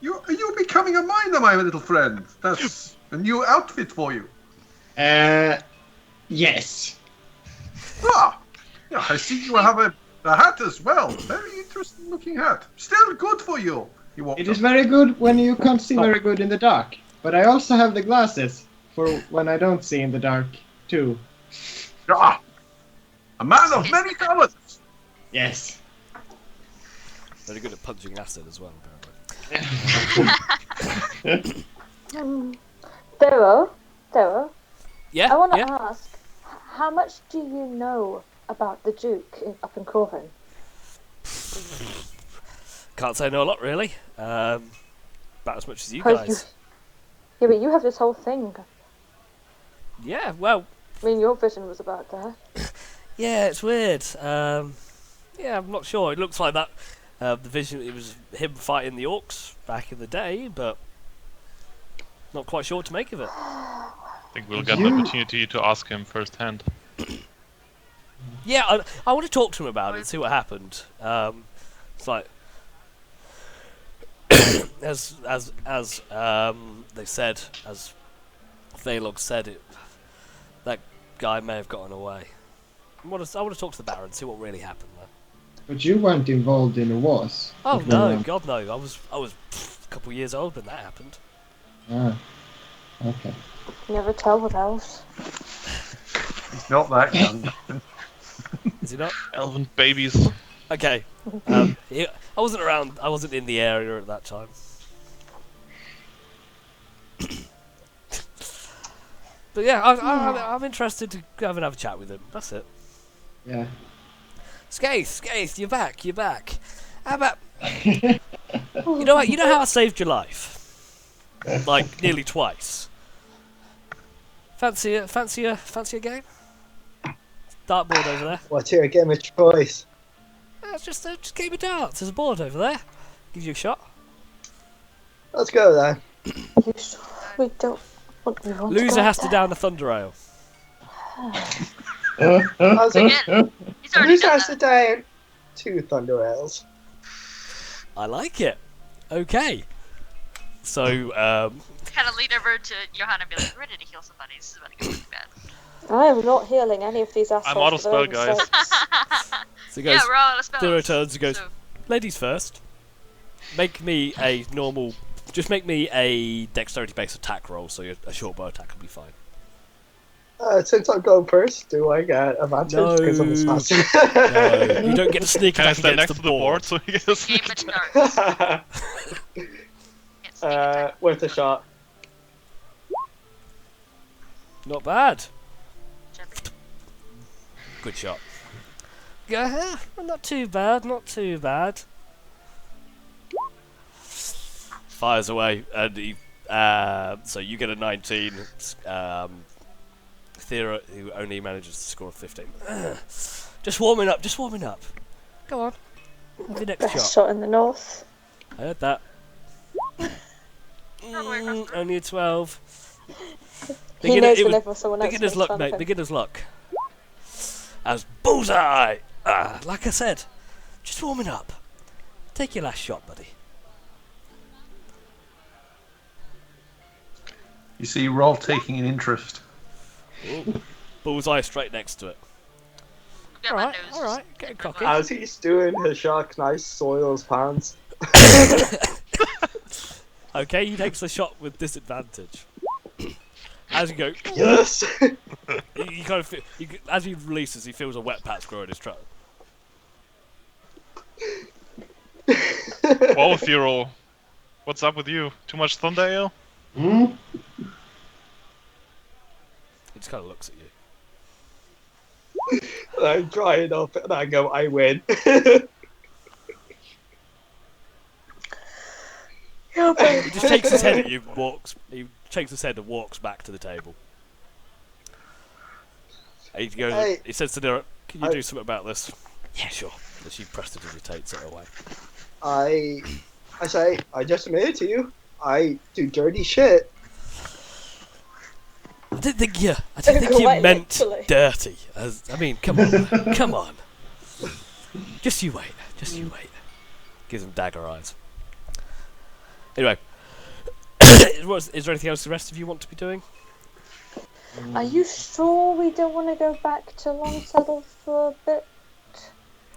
you're becoming a miner, my little friend. That's a new outfit for you. Yes. Ah, yeah, I see you have a hat as well. Very interesting looking hat. Still good for you. He walked It up. is very good when you can't see very good in the dark. But I also have the glasses for when I don't see in the dark too. Ah, a man of many colors. Yes. Very good at punching acid as well, Dero, Yeah? I want to yeah? ask, how much do you know about the Duke up in Corvin? Can't say I know a lot, really. About as much as you Because guys. Yeah, but you have this whole thing. Yeah, well, I mean, your vision was about that. yeah, it's weird. Yeah, I'm not sure. It looks like that. The vision, it was him fighting the orcs back in the day, but not quite sure what to make of it. I think we'll get an opportunity to ask him firsthand. Yeah, I want to talk to him about it and see what happened. It's like, as they said, as Thalog said, that guy may have gotten away. I want to talk to the Baron, see what really happened there. But you weren't involved in the wars. Oh that no, were on. God no! I was a couple of years old when that happened. Ah, okay. Never tell with elves. He's not that young. Is he not? Elven babies. Okay. I wasn't around. I wasn't in the area at that time. But yeah, I'm interested to go and have a chat with him. That's it. Yeah. Scaith, you're back. How about you know what? You know how I saved your life, like nearly twice. Fancy a game? Dartboard over there. What's your game of choice? It's just a game of darts. There's a board over there. Give you a shot. Let's go then. You sure we don't want to go Loser has to there? down the thunder ale. How's it? Again, he's already Who's done has to that. down 2 Thunder Ales? I like it. Okay. So, Kind of lean over to Johanna and be like, ready to heal somebody. This is about to go really bad. I am not healing any of these assholes. I'm out of for their spell, own guys. sakes. so he goes, Yeah, we're all out of spells. Zero turns and goes, So, ladies first. Make me a normal... Just make me a dexterity-based attack roll, so a short bow attack will be fine. Since I'm going first, do I get advantage because I'm a No. spell? No, you don't get to sneak Can I attack stand against next to the board so he gets game of darts. Worth a shot. Not bad. Good shot. Yeah, not too bad, not too bad. Fires away, and he, so you get a 19. Thera, who only manages to score a 15. Just warming up, just warming up. Go on. Have your next Best shot. shot in the north. I heard that. Only a 12. He knows it was whenever someone else beginner's makes luck, fun of mate. him. Beginner's luck. As bullseye. Like I said, just warming up. Take your last shot, buddy. You see Roll taking an interest. Ooh. Bullseye straight next to it. Got my nose All right, getting cocky. As he's doing his shot, can I soil his pants? Okay, he takes the shot with disadvantage. As you go, Yes! you kind of feel, as he releases, he feels a wet patch growing his throat. Whoa, Firo. What's up with you? Too much thunder ale? Hmm? He just kind of looks at you. I'm drying up and I go, I win. He just shakes his head at you, he shakes his head and walks back to the table. He goes, Hey. he says to Nira, can you do something about this? Yeah, sure. And she prestidigitates it away. I say, I just admitted to you, I do dirty shit. I didn't think you Quite meant literally. dirty. I mean, come on, come on. Just you wait, just you wait. Gives him dagger eyes. Anyway, is there anything else the rest of you want to be doing? Are you sure we don't want to go back to Longsaddle for a bit?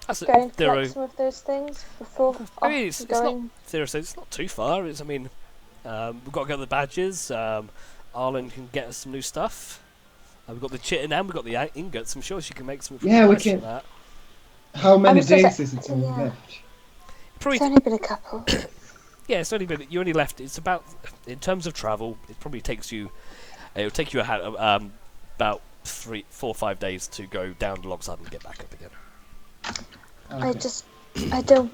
That's Go and Thero. collect some of those things before I mean, it's not. going. Thero says it's not too far. We've got to get the badges. Arlen can get us some new stuff. We've got the chitin and we've got the ingots. I'm sure she can make some. Yeah, we from can. that. How many was gonna days say- is it till we yeah. left? Probably It's only been a couple. Yeah, it's only been you only left. It's about in terms of travel. It probably takes you. It'll take you about 3, 4, 5 days to go down alongside and get back up again. Okay. I don't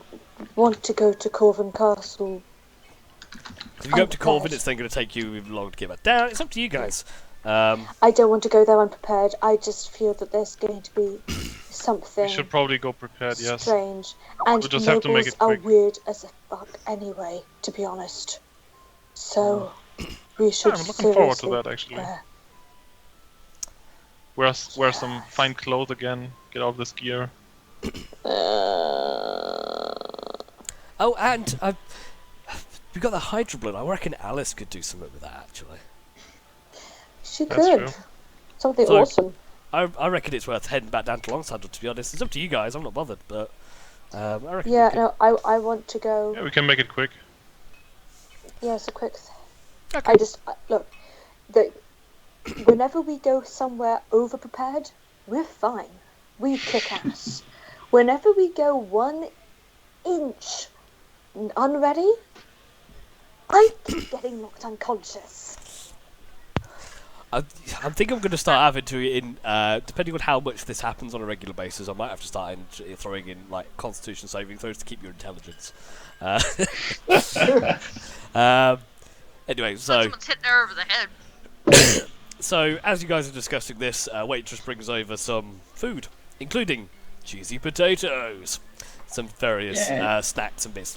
want to go to Corvin Castle. If you go up to Unprepared. Corvin, it's then going to take you even longer to get back down. It's up to you guys. I don't want to go there unprepared. I just feel that there's going to be something We should probably go prepared, yes. strange. And We'll just have to make nobles it are quick. weird as a fuck anyway, to be honest. So, we should I'm looking forward to seriously that, actually. prepare. Wear some fine clothes again, get all this gear. Oh, and we've got the Hydra blood. I reckon Alice could do something with that, actually. She That's could. true. Something So- awesome. I reckon it's worth heading back down to Longsaddle, to be honest. It's up to you guys. I'm not bothered, but I reckon Yeah, we could- no, I want to go. Yeah, we can make it quick. Yeah, it's a quick thing. Okay. I just look. Whenever we go somewhere over prepared, we're fine. We kick ass. Whenever we go 1 inch unready, I keep getting knocked unconscious. I think I'm going to start having to, depending on how much this happens on a regular basis, I might have to start throwing in like Constitution saving throws to keep your intelligence. Anyway, so Someone's hitting her over the head. so as you guys are discussing this, waitress brings over some food, including cheesy potatoes, some various Yeah. snacks and bits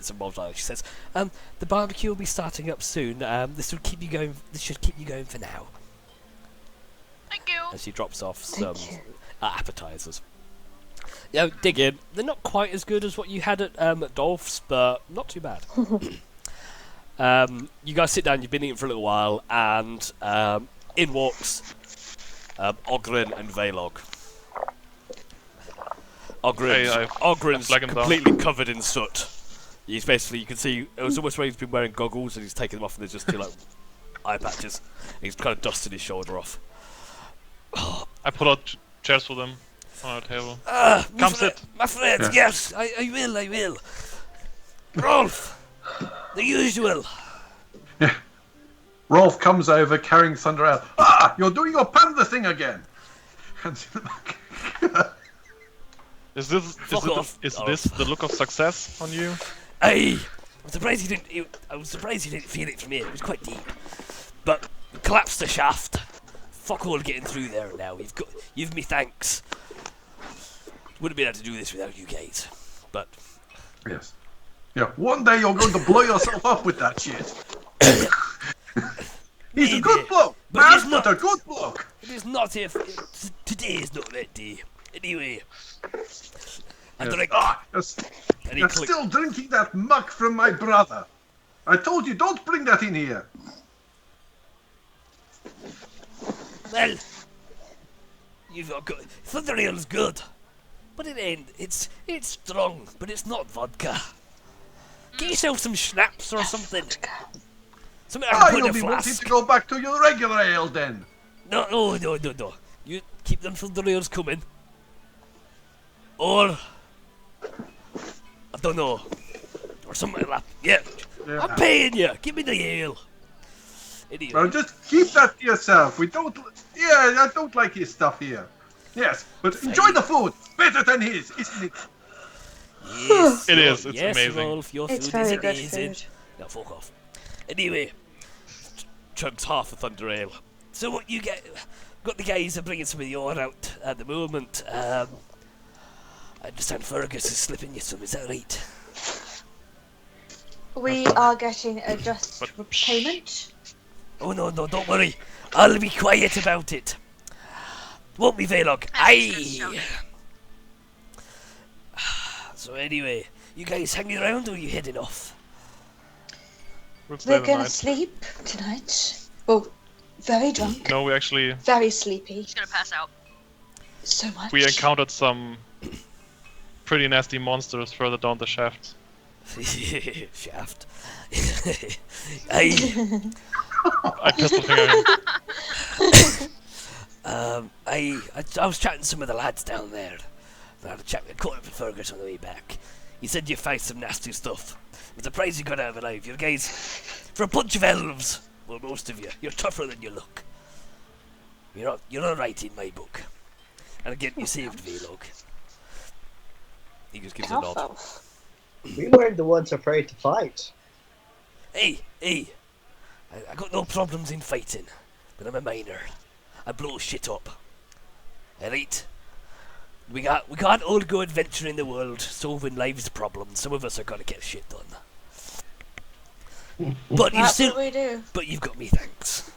and bobs like that. She says, "The barbecue will be starting up soon. This will keep you going. This should keep you going for now." Thank you. And she drops off Thank some you. appetizers. Yeah, dig in. They're not quite as good as what you had at Dolph's, but not too bad. You guys sit down. You've been eating for a little while, and in walks Ogren and Veilog. Ogren's flag him down. completely covered in soot. He's basically, you can see, it was almost where he's been wearing goggles and he's taken them off and there's just two like eye patches. He's kind of dusted his shoulder off. I pull out chairs for them on the table. Come sit. My friends, yes, I will. Rolf, the usual. Rolf comes over carrying Thunder Ale. Ah, you're doing your panda thing again. Hands in the back. Is this the look of success on you? I'm surprised he didn't feel it from here. It was quite deep. But collapse the shaft. Fuck all getting through there now. You've me thanks. Wouldn't be able to do this without you guys. But yes. Yeah. One day you're going to blow yourself up with that shit. He's a good bloke. But he's not a good bloke. It is not here. Today is not that day. Anyway. I drink. You're still drinking that muck from my brother. I told you, don't bring that in here. Well, you've got good. Thunder Ale's good, but it ain't. It's strong, but it's not vodka. Get yourself some schnapps or something. Something I can put in You'll a be wanting flask. to go back to your regular ale then. No. You keep them Thunder Ales coming. Or I don't know. Or something like that. Yeah. I'm paying you. Give me the ale. Anyway. Well, just keep that to yourself. I don't like his stuff here. Yes, but enjoy the food. Better than his, isn't it? Yes. It is. It's yes, amazing. Rolf, your It's food very is good amazing. food. Now fuck off. Anyway, chugs half a Thunder Ale. So what you get? Got the guys are bringing some of the ore out at the moment. I understand Fergus is slipping you some. Is that right? We are getting a just payment. Oh no, don't worry. I'll be quiet about it. Won't be Veilog. Aye. So anyway, you guys hanging around or are you heading off? We're gonna sleep tonight. Well, very drunk. No, we actually Very sleepy. Just gonna pass out. So much. we encountered some pretty nasty monsters further down the shaft. Shaft. Aye. I pistol finger him. I was chatting to some of the lads down there. I had a chat with caught up with Fergus on the way back. He said you faced some nasty stuff. I'm surprised you got out alive. You guys, for a bunch of elves, well, most of you, you're tougher than you look. You're all right in my book. And again, you saved Veilog. He just gives a nod. We weren't the ones afraid to fight. Hey, I got no problems in fighting, but I'm a miner. I blow shit up. Alright? We can't all go adventuring the world, solving life's problems. Some of us are gonna get shit done. But That's what we do. But you've got me, thanks.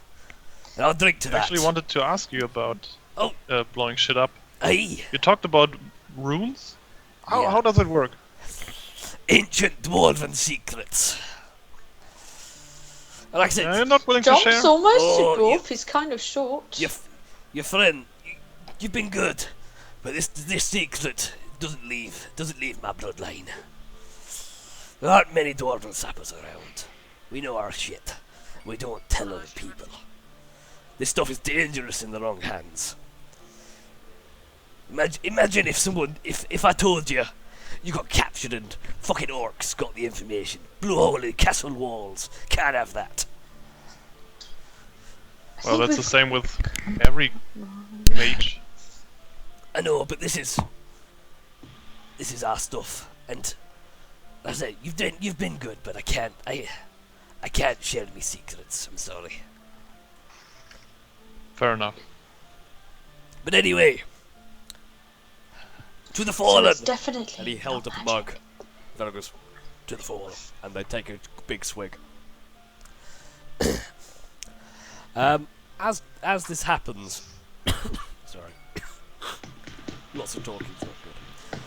And I'll drink to I that. actually wanted to ask you about blowing shit up. Aye. You talked about runes. Yeah. How does it work? Ancient dwarven secrets. Like I said, You're not willing to John's share. almost Oh, a dwarf. He's kind of short. your friend, you've been good, but this secret doesn't leave my bloodline. There aren't many dwarven sappers around. We know our shit. We don't tell other people. This stuff is dangerous in the wrong hands. Imagine if I told you got captured and fucking orcs got the information, blew a hole in the castle walls. Can't have that. Well, that's the same with every mage. I know, but this is our stuff, and as I say, you've been good, but I can't share me secrets. I'm sorry. Fair enough. But anyway, to the So fallen. it's definitely And he held up a mug. Then it goes to the fallen, and they take a big swig. As this happens, sorry, lots of talking, not good.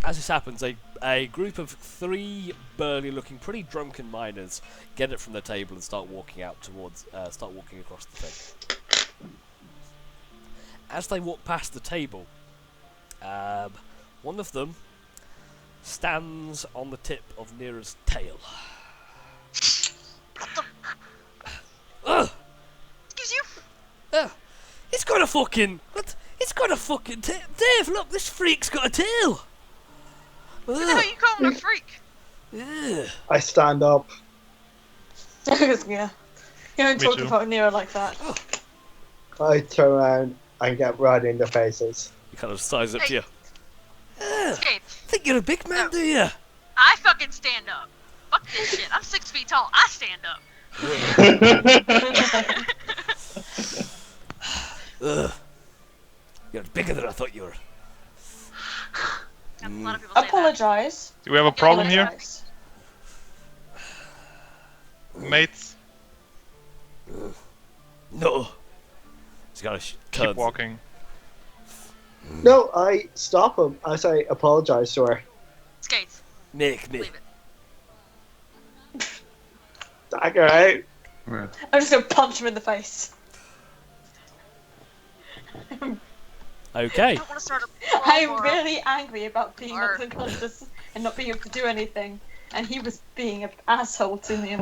as this happens, a group of 3 burly-looking, pretty drunken miners get it from the table and start walking out towards, start walking across the thing. As they walk past the table, one of them stands on the tip of Nira's tail. Excuse you? It's got a fucking... What? It's got a fucking tail. Dave, look, this freak's got a tail. Who the hell are you calling a freak? Yeah. I stand up. Yeah. You don't Me talk too. about Nero like that. I turn around and get right in the faces. He kind of size up to Hey. you. Escape. Think you're a big man, No. do you? I fucking stand up. Fuck this shit. I'm 6 feet tall. I stand up. Ugh. You're bigger than I thought you were. A lot of people say that. Apologise. Do we have a problem here, Apologise. mates? No. He's got a Keep walking. No, I stop him. I say, apologise to her. Skates. Nick. Leave it. Dagger out. Yeah. I'm just gonna punch him in the face. Okay. I don't want to start a I'm brawl or- really angry about being Or- unconscious and not being able to do anything, and he was being an asshole to me.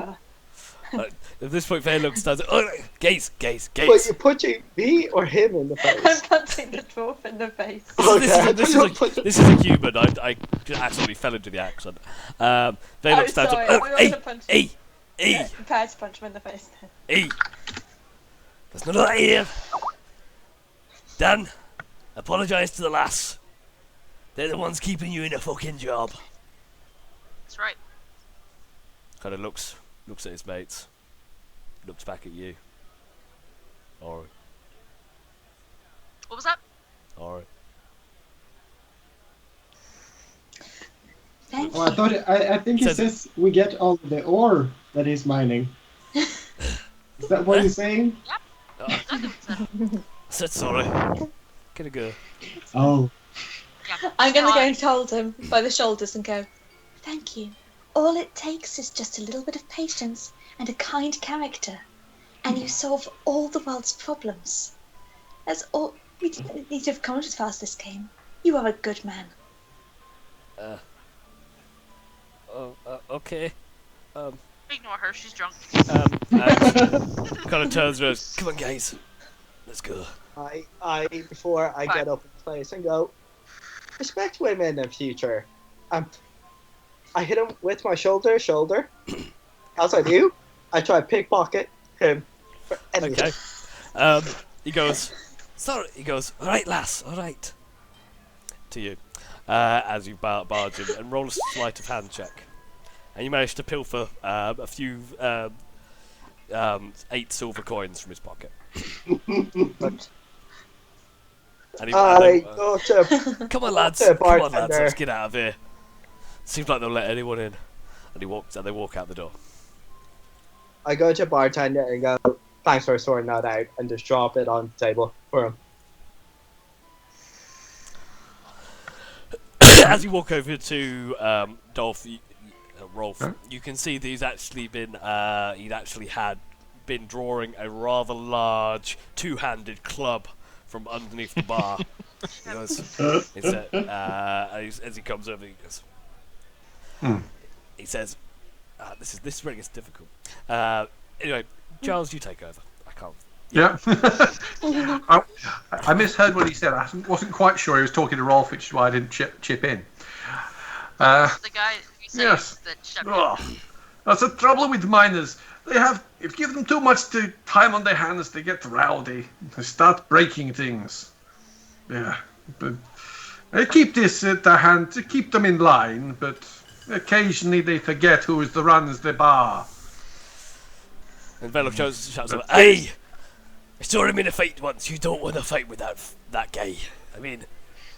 At this point, Fairlook stands up. Oh, gaze. Wait, you're punching me or him in the I'm face? punching the dwarf in the face. This is a human. I accidentally fell into the accent. Fairlook Oh, stands sorry, up. we were Hey, gonna punch hey, Yeah, hey, prepare to punch him in the face. hey. There's none of that here. Dan, apologise to the lass. They're the ones keeping you in a fucking job. That's right. Kind of looks at his mates. Looks back at you. Alright. What was that? Alright. Thank Oh, I think he says we get all the ore that he's mining. Is that what he's saying? I said sorry. Gonna go. Oh. Yeah. I'm gonna Sorry. go and hold him by the shoulders and go, thank you. All it takes is just a little bit of patience and a kind character, and you solve all the world's problems. That's all. We didn't need to have come as far as this came. You are a good man. Okay. Ignore her. She's drunk. Kind of turns around. Come on, guys. Let's go. Before I get up in place and go, respect women in future. I hit him with my shoulder. As I do, I try to pickpocket him for anything. Okay. He goes, sorry. He goes, all right, lass, all right. To you, as you barge in and roll a sleight of hand check, and you manage to pilfer a few 8 silver coins from his pocket. And I go to come on, lads. the Come on, lads. bartender. Let's get out of here. Seems like they'll let anyone in. And they walk out the door. I go to bartender and go, thanks for sorting that out, and just drop it on the table for him. As you walk over to Rolf, you can see that he'd actually been drawing a rather large 2-handed club from underneath the bar. He goes, as he comes over, he goes, he says, "This is where it gets difficult." Anyway, Charles, you take over. I can't. Yeah. I misheard what he said. I wasn't quite sure he was talking to Rolf, which is why I didn't chip in. The guy you said Yes. that shut Ugh. That's the trouble with miners. If you give them too much time on their hands, they get rowdy. They start breaking things. Yeah. But they keep this at their hand to keep them in line, but occasionally they forget who runs the bar. And Veloc shouts out, "Hey! I saw him in a fight once. You don't want to fight with that guy. I mean,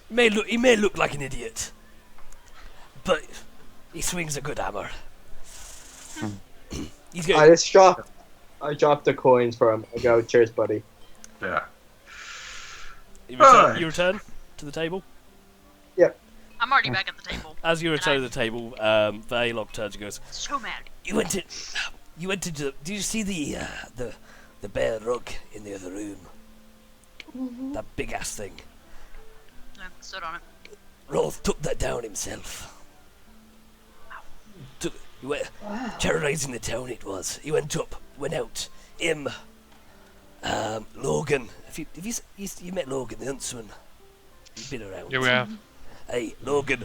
he may look like an idiot, but he swings a good hammer." He's good. I drop the coins for him. I go, cheers, buddy. Yeah. You return to the table. Yep. I'm already back at the table. As you return to And the table, Veilog turns and goes, I'm so mad. You went into. Did you see the bare rug in the other room? That big ass thing. I stood on it. Rolf took that down himself. Terrorizing the town it was. He went out. Him, Logan. Have you met Logan, the huntsman? He's been around. Yeah, we have. Hey, Logan,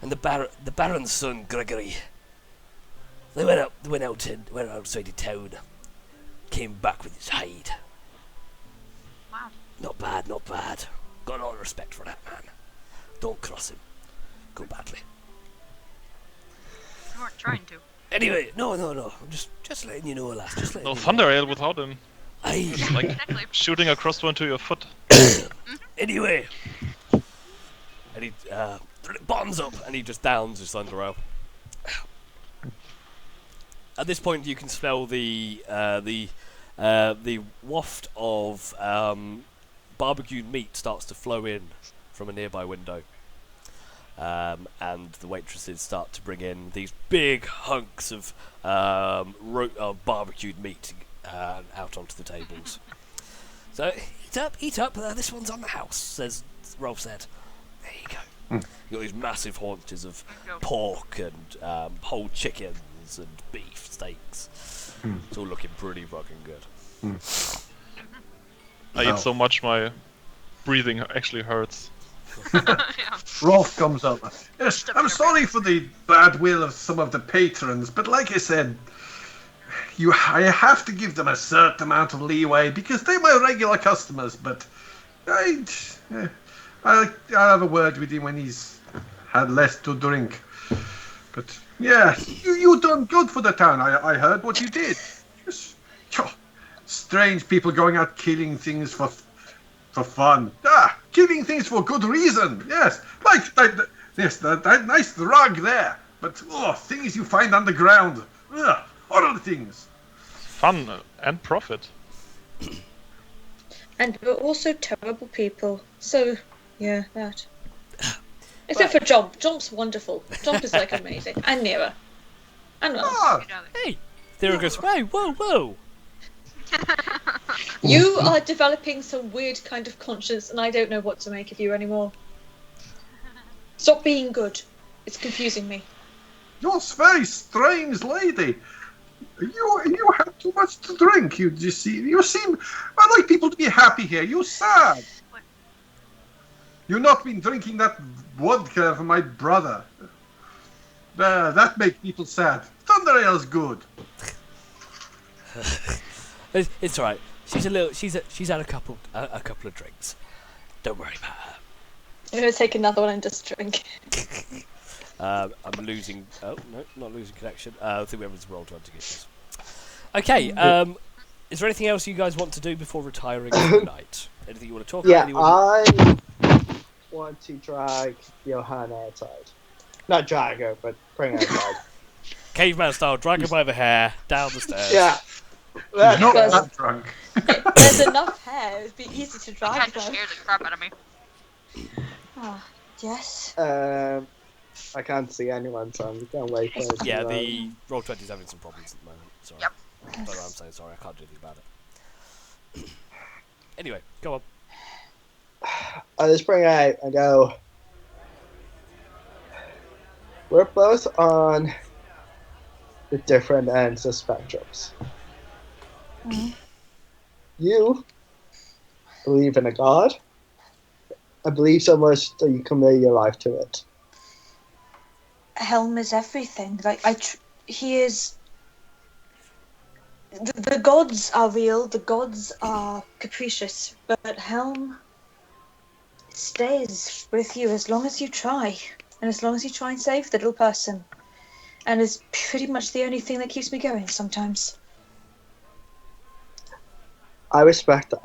and the Baron's son, Gregory. They went outside of town. Came back with his hide. Wow. Not bad. Got a lot of respect for that man. Don't cross him. Go badly. You weren't trying to. Anyway, no. I'm just letting you know, lass. Just letting No you know. Thunder Ale without him. Aye. Like Exactly. shooting a crossbow into your foot. Anyway. And he bottoms up and he just downs his Thunder Ale. At this point, you can smell the waft of barbecued meat starts to flow in from a nearby window, and the waitresses start to bring in these big hunks of barbecued meat out onto the tables. So eat up. This one's on the house, Rolf said. There you go. You got these massive haunches of pork and whole chickens and beef steaks. It's all looking pretty fucking good. I eat so much my breathing actually hurts. Yeah. Rolf comes up. Yes, I'm sorry for the bad will of some of the patrons, but like I said, I have to give them a certain amount of leeway because they're my regular customers. But I'll have a word with him when he's had less to drink. But yeah, you done good for the town. I heard what you did. Just, strange people going out killing things for fun. Killing things for good reason. Yes, like that nice rug there. But things you find underground. Horrible things. Fun and profit. And we're also terrible people. So, yeah, that. Except for Jomp. Jomp's wonderful. Jomp is like amazing. And Nira. And Ralph. Hey, Thera goes, hey, whoa. You are developing some weird kind of conscience, and I don't know what to make of you anymore. Stop being good. It's confusing me. You're a very strange lady. You have too much to drink. You seem. I like people to be happy here. You're sad. You've not been drinking that vodka from my brother. That makes people sad. Thunder Ale's good. It's alright. She's had a couple of drinks. Don't worry about her. I'm going to take another one and just drink. I'm losing. Oh no, not losing connection. I think we have to roll 20 issues. Okay. Is there anything else you guys want to do before retiring for the night? Anything you want to talk about? I want to drag Johanna outside. Not drag her, but bring her outside. Caveman style, drag her by the hair down the stairs. Yeah. You're not that drunk. There's enough hair. It'd be easy to That drive kind of though. scared the crap out of me. Yes. I can't see anyone, so I'm gonna wait for it. Yeah, the roll 20 is having some problems at the moment. Sorry. Yep. But I'm saying sorry. I can't do anything about it. Anyway, go on. I just bring her out and go. We're both on the different ends of spectrums. You believe in a god. I believe so much that you commit your life to it. Helm is everything. Like he is. The gods are real. The gods are capricious, but Helm stays with you as long as you try, and as long as you try and save the little person, and is pretty much the only thing that keeps me going sometimes. I respect that.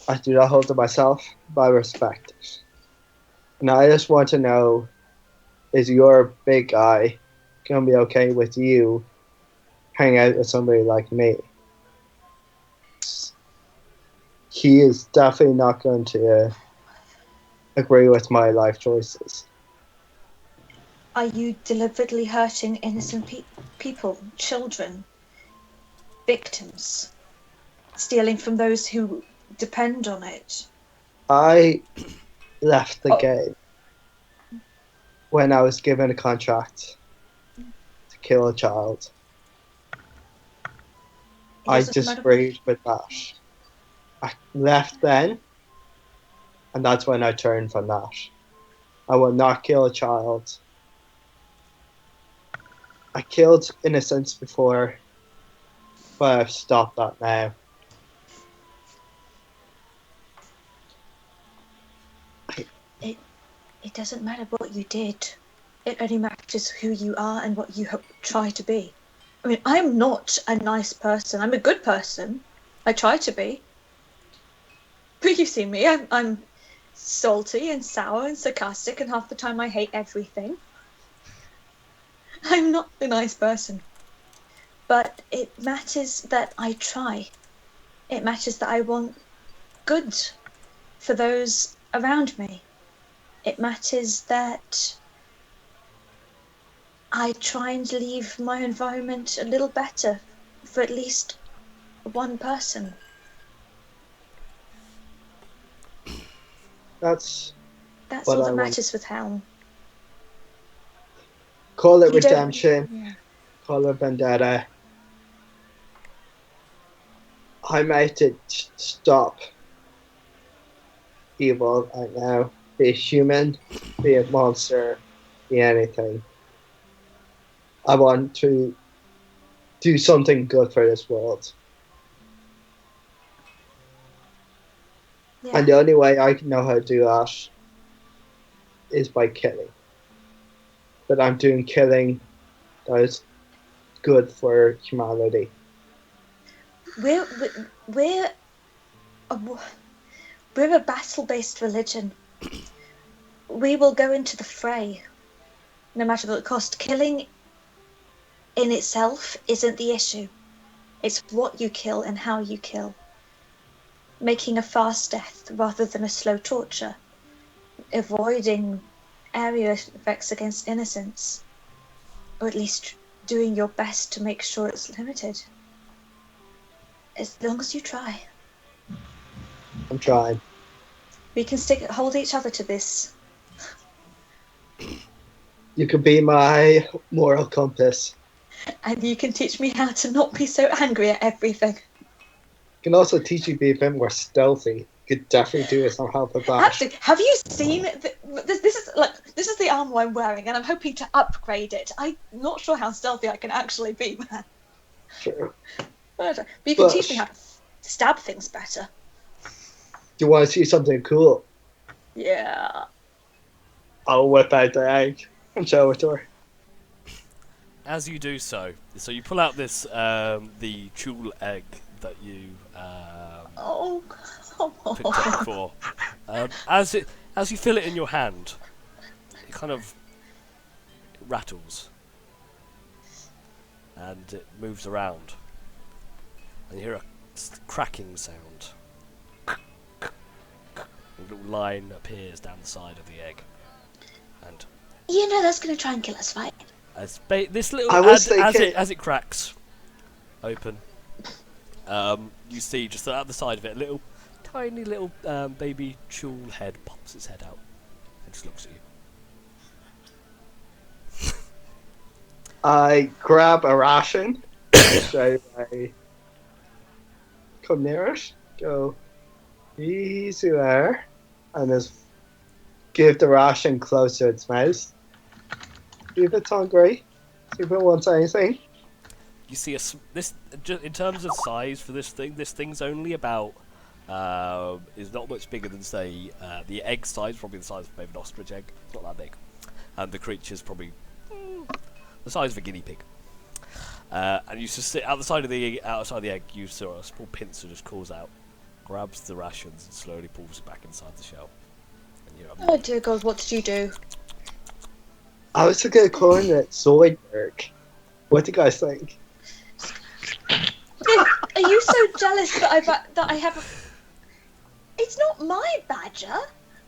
I do not hold to myself, but I respect it. And I just want to know, is your big guy going to be okay with you hanging out with somebody like me? He is definitely not going to agree with my life choices. Are you deliberately hurting innocent people, children, victims, stealing from those who depend on it? I left the Oh. game when I was given a contract to kill a child. I doesn't matter- disagreed with that. I left then, and that's when I turned from that. I will not kill a child. I killed innocents before, but I've stopped that now. It doesn't matter what you did. It only matters who you are and what you try to be. I mean, I'm not a nice person. I'm a good person. I try to be. But you see me. I'm salty and sour and sarcastic, and half the time I hate everything. I'm not a nice person. But it matters that I try. It matters that I want good for those around me. It matters that I try and leave my environment a little better for at least one person. That's That's what all I that want. matters with Helm. Call it You don't- redemption, Yeah. call it vendetta. I'm out to stop evil right now. Be it human, be it monster, be anything. I want to do something good for this world. Yeah. And the only way I know how to do that is by killing. But I'm doing killing that is good for humanity. We're a battle-based religion. We will go into the fray, no matter what the cost. Killing in itself isn't the issue. It's what you kill and how you kill. Making a fast death rather than a slow torture. Avoiding area effects against innocents. Or at least doing your best to make sure it's limited. As long as you try. I'm trying. We can hold each other to this. You could be my moral compass. And you can teach me how to not be so angry at everything. Can also teach you to be a bit more stealthy. You could definitely do with some help with that. Actually, have you seen this is the armor I'm wearing, and I'm hoping to upgrade it. I'm not sure how stealthy I can actually be, man. Sure. But you can teach me how to stab things better. Do you want to see something cool? Yeah. I'll whip out the egg and show it to her. As you do so you pull out this the Chul egg that you Oh, come on. picked up before. As you feel it in your hand, it kind of rattles and it moves around, and you hear a cracking sound. A little line appears down the side of the egg, and You know that's going to try and kill us, right? this little I was as thinking- it cracks open, you see just at the side of it a little tiny little baby Chul head pops its head out and just looks at you. I grab a ration. So I come near it, go easy there, and just give the ration close to its mouth. See if it's hungry. See if it wants anything. You see in terms of size for this thing's only about is not much bigger than say the egg size, probably the size of maybe an ostrich egg. It's not that big, and the creature's probably the size of a guinea pig. And you just sit outside the egg. You saw a small pincer just calls out, grabs the rations, and slowly pulls it back inside the shell. And you're Oh dear God, what did you do? I was going to call it Zoidberg. What do you guys think? Are you so jealous that I have a... It's not my badger.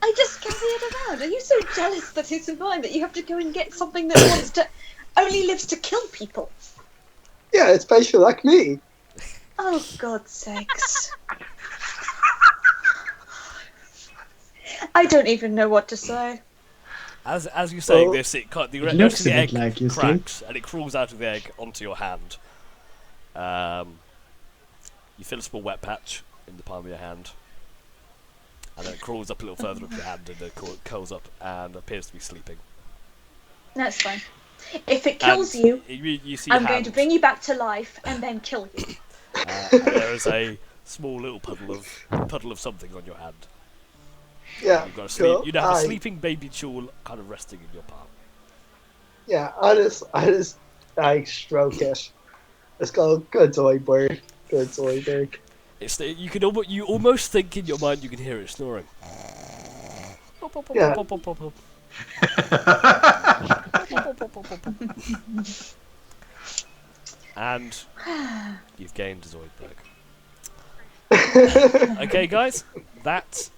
I just carry it around. Are you so jealous that it's mine that you have to go and get something that only lives to kill people? Yeah, especially like me. Oh, God's sakes. I don't even know what to say. As you're saying Well, this, the it rest looks of the a bit egg like you, cracks and it crawls out of the egg onto your hand. You feel a small wet patch in the palm of your hand, and then it crawls up a little further up your hand and then curls up and appears to be sleeping. That's fine. If it kills And you, see I'm your going hand, to bring you back to life and then kill you. and there is a small little puddle of something on your hand. Yeah, You've got a cool. you'd have a sleeping baby Chul kind of resting in your palm. Yeah, I just stroke it. Let's go. Good boy, bird. Good boy, bird. You almost think in your mind you can hear it snoring. Yeah. And you've gained Zoidberg. Okay, guys, that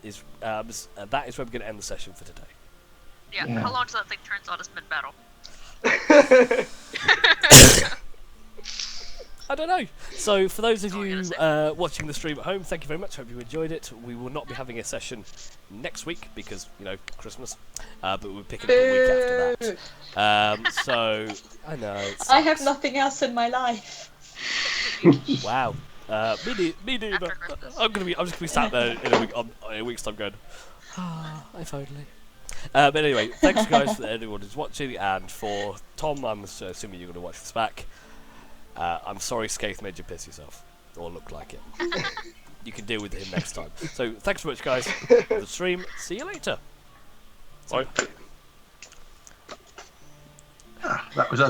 is where we're going to end the session for today. Yeah, Yeah. how long till that thing turns on us mid-battle? I don't know. So, for those of That's all you I'm watching the stream at home, thank you very much. Hope you enjoyed it. We will not be having a session next week because, Christmas. But we'll pick it up a week after that. So, I know. I have nothing else in my life. Wow. Me neither. I'm just gonna be sat there in a week's time going, if only. But anyway, thanks guys for anyone who's watching, and for Tom, I'm assuming you're gonna watch this back. I'm sorry Skaith made you piss yourself, or look like it. You can deal with him next time. So thanks so much guys for the stream. See you later. Bye. That was